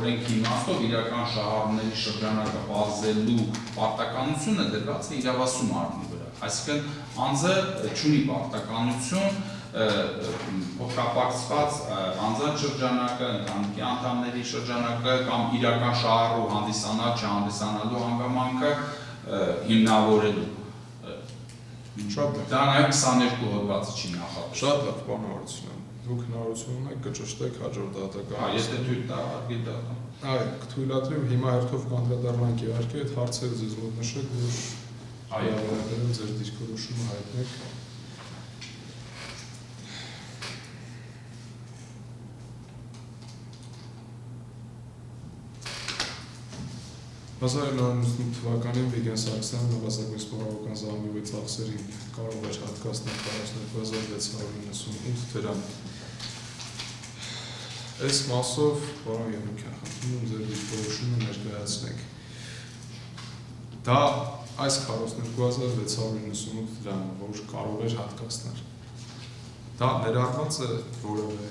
Speaker 3: օրենքի իմաստով իրական շահառուների շրջանակը բացելու պարտականությունը դրված է իրավասու մարմնի վրա։ Այսինքն անձը չունի պարտականություն փոխկապակցված անձանց շրջանակը, ընտանիքի անդամների շրջանակը կամ իրական շահառու հանդիսանալ չհանդիսանալու հանգամանքը հիմնավորելու։
Speaker 1: Շատ լավ։
Speaker 3: Դա նաև 22 հոդվածը չի նախատեսվում։
Speaker 1: Շատ լավ, պարոն Հարությունյան։ Դուք հնարավորություն ունեք կճշտեք հաջորդ դատական։
Speaker 3: Եթե թույլ տա արգել դատան։
Speaker 1: Այո, կթույլատրեմ հիմա հերթով կանդրադառնանք իհարկե այդ հարցերը ձեզ մոտ նշեք, որ այո, ձեր դիրքորոշումը հայտնեք։ 1998 թվականին Վիգեն Սարգսյանը նվազագույն սպառողական զամբյուղի ծախսերին կարող էր հատկացնել 42698 դրամ։ Այս մասով, պարոն Յանուկյան, խնդրում եմ ձեր դիրքորոշումը ներկայացնեք։ Դա այս 42698 դրամը, որ կարող էր հատկացնել։ Դա ներառված է որևէ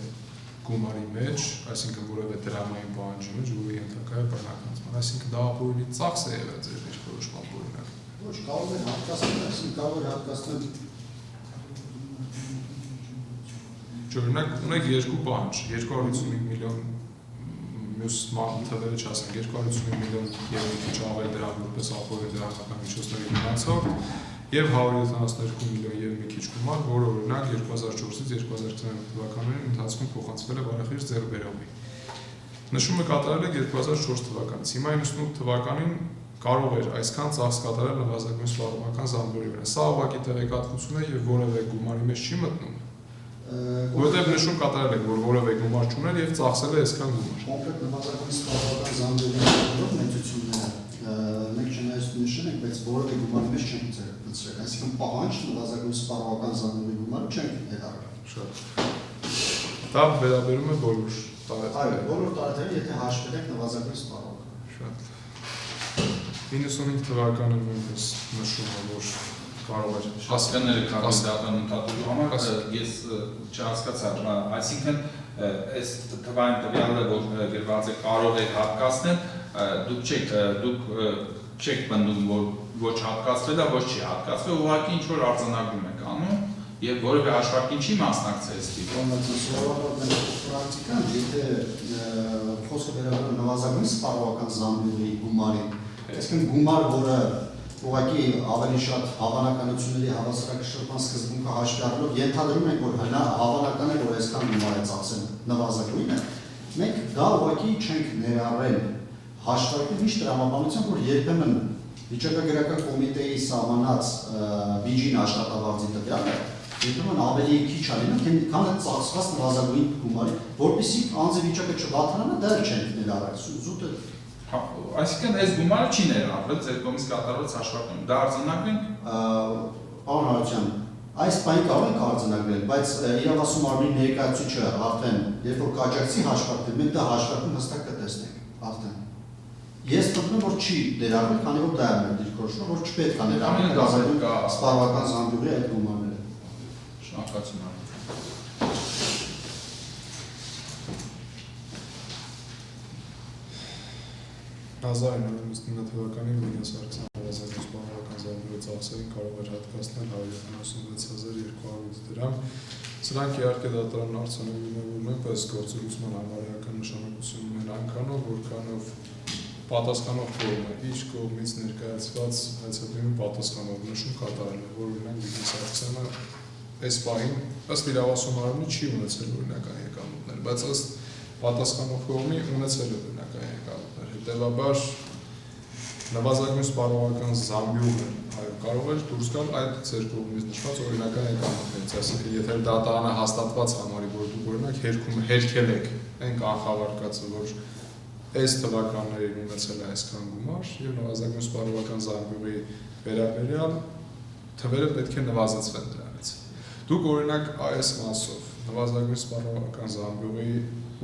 Speaker 1: գումարի մեջ, այսինքն որևէ դրամային պահանջի մեջ, որը ենթակա է բռնականացման, այսինքն դա ապօրինի ծախս է եղել ձեր դիրքորոշման օրինակ։
Speaker 4: Ոչ, կարող է հատկացնել, այսինքն կարող է հատկացնել։
Speaker 1: Օրինակ ունեք երկու պահանջ, 255 միլիոն մյուս թվերը չասենք, 255 միլիոն եւ մի քիչ ավել դրամ որպես ապօրինի դրամական միջոցների մնացող եւ 172 միլիոն եւ մի քիչ գումար, որը օրինակ 2004-ից 2022 թվականներին ընթացքում փոխանցվել է բարեխիղճ ձեռքբերողի։ Նշումը կատարել է 2004 թվականից։ Հիմա 98 թվականին կարող էր այսքան ծախս կատարել նվազագույն սպառողական զամբյուղի վրա։ Սա ուղղակի տեղեկատվություն է եւ որևէ գումարի մեջ չի մտնում։ Որտեղ նշում կատարել եք, որ որևէ գումար չուներ եւ ծախսել է այսքան գումար։
Speaker 4: Կոնկրետ նվազագույն սպառողական զամբյուղի մեծությունները մենք չնայած նշել ենք, բայց որևէ գումարի մեջ չենք ծրագրել, այսինքն պահանջ նվազագույն սպառողական զամբյուղի գումարը չենք ներառել։
Speaker 1: Շատ։ Դա վերաբերում է բոլոր տարեթերին։
Speaker 4: Այո, բոլոր տարեթերին, եթե հաշվենք նվազագույն սպառողական։
Speaker 1: Շատ։ 95 թվականը նույնպես նշում է, որ կարող է
Speaker 3: հասկանալի կանդիդատան ընդհատելու համար ես չհասկացա, այսինքն այս թվային տվյալը որ գրված է կարող է հատկացնել, դուք չեք պնդում որ ոչ հատկացվել է, ոչ չի հատկացվել, ուղղակի ինչ որ արձանագրում եք անում եւ որևէ հաշվարկին չի մասնակցել այս տիպը։
Speaker 4: Պրակտիկան, եթե խոսքը վերաբերում նվազագույն սպառողական զամբյուղի գումարին, այսինքն գումար, որը ուղղակի ավելի շատ հավանականությունների հավասարակշռման սկզբունքը հաշվի առնելով ենթադրում ենք, որ հավանական է, որ այսքան գումար է ծախսել նվազագույնը, մենք դա ուղղակի չենք ներառել հաշվարկի միշտ տրամաբանությամբ, որ երբեմն վիճակագրական կոմիտեի սահմանած բյուջեին աշխատավարձի տվյալը երբեմն ավելի քիչ է լինում, քան այդ ծախսված նվազագույն գումարի, որպեսզի անձի վիճակը չվատանա, դա չենք ներառել։ Զուտը
Speaker 3: Այսինքն այս գումարը չի ներառվել ձեր կողմից կատարված հաշվարկում։ Դա արձանագրենք։
Speaker 4: Պարոն Հարությունյան, այս բանը կարող ենք արձանագրել, բայց իրավասու մարմնի ներկայացուցիչը արդեն երբ որ կաջակցի հաշվարկել, մենք դա հաշվարկում հստակ կտեսնենք արդեն։ Ես պնդում եմ, որ չի ներառվել, քանի որ դա է մեր դիրքորոշումը, որ չպետք է ներառել սպառողական զամբյուղի այդ գումարները։
Speaker 3: Շնորհակալություն։
Speaker 1: թվականին Վիգեն Սարգսյանը նվազագույն սպառողական զամբյուղի ծախսերին կարող էր հատկացնել 176,200 դրամ։ Սրանք իհարկե դատարան արձանագրվում են, բայց գործողության համարյական նշանակություն ունեն այնքանով, որքանով պատասխանող կողմը իր կողմից ներկայացված հայցատուի պատասխանող նշում կատարել է, որ օրինակ Վիգեն Սարգսյանը այս պահին ըստ իրավասու մարմնի չի ունեցել օրինական եկամուտներ, բայց ըստ պատասխանող կողմի ունեցել է օրինական եկամուտներ։ Հետևաբար նվազագույն սպառողական զամբյուղը կարող էր դուրս գալ այդ ձեր կողմից նշված օրինական եկամուտներից, այսինքն եթե դատարանը հաստատված համարի, որ դուք օրինակ հերքել եք այն կանխավարկածը, որ այս թվականներին ունեցել է այսքան գումար եւ նվազագույն սպառողական զամբյուղի վերաբերյալ թվերը պետք է նվազեցվեն դրանից։ Դուք օրինակ այս մասով նվազագույն սպառողական զամբյուղի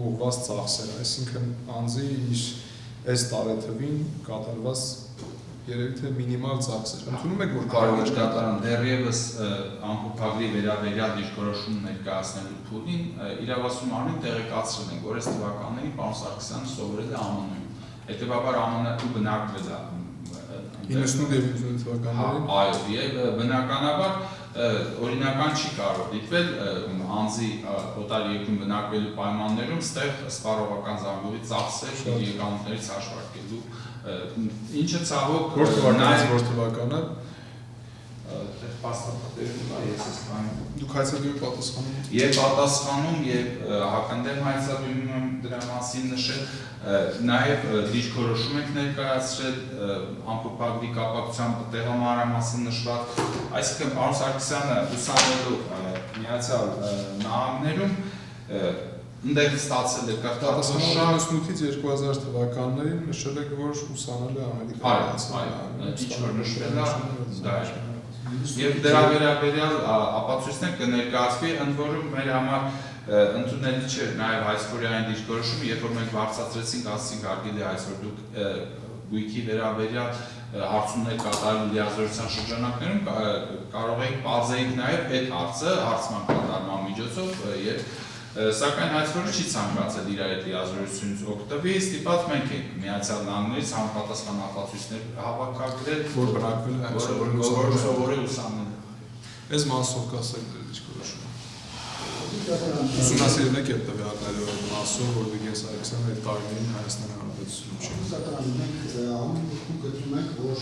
Speaker 1: ուղղված ծախսեր, այսինքն անձի իր այս տարեթվին կատարված երևի թե մինիմալ ծախսեր։ Ընդունում եք, որ կարող է
Speaker 3: դատարան դեռևս ամփոփագրի վերաբերյալ դիրքորոշում ներկայացնելու փուլին իրավասու մարմին տեղեկացրել են, որ այս թվականներին պարոն Սարգսյանը սովորել է ԱՄՆ-ում։ Հետևաբար ԱՄՆ-ում բնակվել է
Speaker 1: 90 թվականներին։
Speaker 3: Այո, եւ բնականաբար օրինական չի կարող դիտվել անձի օտար երկրում բնակվելու պայմաններում ստեղ սպառողական զամբյուղի ծախսեր եկամուտներից հաշվարկելու, ինչը ցավոք
Speaker 1: որ թվականը դուք հայցատուի պատասխանում
Speaker 3: եւ պատասխանում եւ հականդեմ հայցատուում եմ դրա մասին նշել, նաեւ դիրքորոշում եք ներկայացրել ամփոփագրի կապակցությամբ տեղամարամասն նշված, այսինքն պարոն Սարգսյանը ուսանելու Միացյալ Նահանգներում ընդեղ ստացել է
Speaker 1: կարտահանումից 2000 թվականներին նշել եք, որ ուսանել է Ամերիկայից։
Speaker 3: Այո, ինչ որ նշվել է, դա է։ Եվ դրա վերաբերյալ ապացույցներ կներկայացվի, ընդ որում մեր համար ընդունելի չէ նաև հայ-կորեային դիրքորոշումը, երբ որ մենք բարձրացրեցինք, ասացինք հարգելի այսօր դուք գույքի վերաբերյալ հարցումներ կատարելու լիազորության շրջանակներում կարող եք բարձրացնել նաև այդ հարցը հարցման կատարման միջոցով եւ սակայն հայցքորը չի ցանկացել իր այդ լիազորությունից օգտվի, ստիպած մենք ենք Միացյալ Նահանգներից համապատասխան ապացույցներ հավաքագրել,
Speaker 1: որ բնակվել է
Speaker 3: սովորել ուսանել։
Speaker 1: Այս մասով կասեք դեր դիրքորոշումը։ Ուսումնասիրել եք այդ տվյալները այդ մասով, որ Վիգեն Սարգսյանը այդ տարիներին Հայաստանի Հանրապետությունում չի։
Speaker 4: Դատարան մենք ամեն գտնում ենք, որ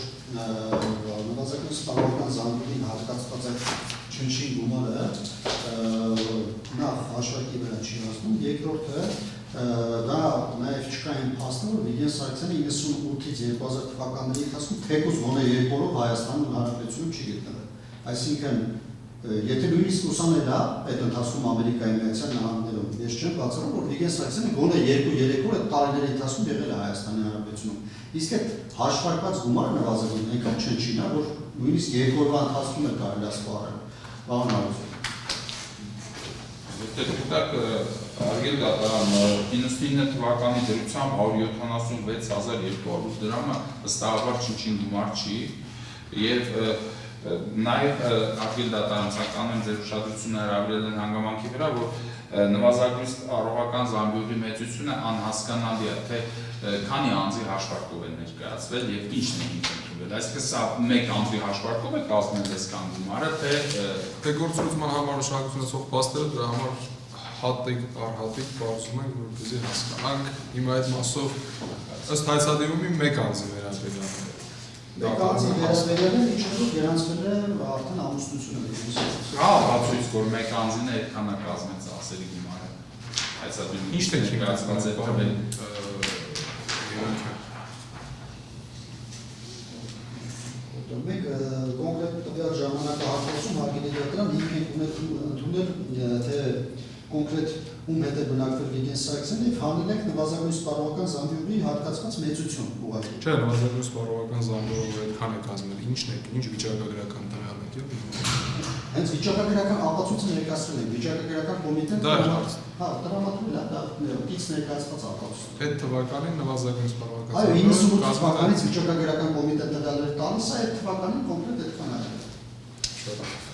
Speaker 4: նվազագույն սպառողական զամբյուղին հատկացված այդ չնչին գումարը նախ հաշվարկի վրա չի հասնում, երկրորդը դա նաև չկա այն փաստը, որ Վիգեն Սարգսյանը 98-ից 2000 թվականների ընթացքում թեկուզ գոնե երկու օրով Հայաստանում Հանրապետությունում չի գտնվել։ Այսինքն եթե նույնիսկ ուսանել է այդ ընթացքում Ամերիկայի Միացյալ Նահանգներում, ես չեմ բացառում, որ Վիգեն Սարգսյանը գոնե 2-3 օր այդ տարիների ընթացքում եղել է Հայաստանի Հանրապետությունում։ Իսկ այդ հաշվարկված գումարը նվազագույն այնքան չնչին է, որ նույնիսկ 2 օրվա ընթացքում է կարելի սպառել։ Պարոն Հարություն։
Speaker 3: Դուք արգել դատարան 99 թվականի դրությամբ 176,200 դրամը վստահաբար չնչին գումար չի եւ Նաև արգել դատարանցական են ձեր ուշադրությունը հրավիրել են հանգամանքի վրա, որ նվազագույն առողական զամբյուղի մեծությունը անհասկանալի է, թե քանի անձի հաշվարկով են ներկայացվել եւ ինչն է ընդունվել։ Այսինքն սա մեկ անձի հաշվարկով է կազմել այսքան գումարը,
Speaker 1: թե գործունեության համար ուշադրություն փաստերը դրա համար հատիկ առհատիկ բացում ենք, որպեսզի հասկանանք հիմա այդ մասով ըստ հայցադիմումի մեկ անձի վերաբերյալ է։
Speaker 4: Դեկացի վերաբերյալ իջնելու գրանցվել է արդեն ամուսնությունը։
Speaker 3: Հա, բացույց որ մեկ անձին է այդքան է կազմեց ասելի գումարը։ Հայցադիմումի
Speaker 1: Ինչ է
Speaker 3: ներկայացված է թվել։
Speaker 4: Մենք կոնկրետ տվյալ ժամանակահատվածում հարգելի դատարան հիմք ենք ընդունել թե կոնկրետ ում հետ է բնակվել Վիգեն Սարգսյանը եւ հանել ենք նվազագույն սպառողական զամբյուղի հատկացված մեծություն ուղղակի։
Speaker 1: Չէ, նվազագույն սպառողական զամբյուղը այդքան է կազմել, ինչն է, ինչ վիճակագրական տվյալ եք եւ։
Speaker 4: Հենց վիճակագրական ապացույցը ներկայացրել ենք, վիճակագրական կոմիտեն տրամադրել է դա կից ներկայացված ապացույց։
Speaker 1: Այդ թվականին նվազագույն սպառողական
Speaker 4: Այո, 98 թվականից վիճակագրական կոմիտեն տվյալներ տալիս է, այդ թվականին կոնկրետ այդքան է։
Speaker 1: Շատ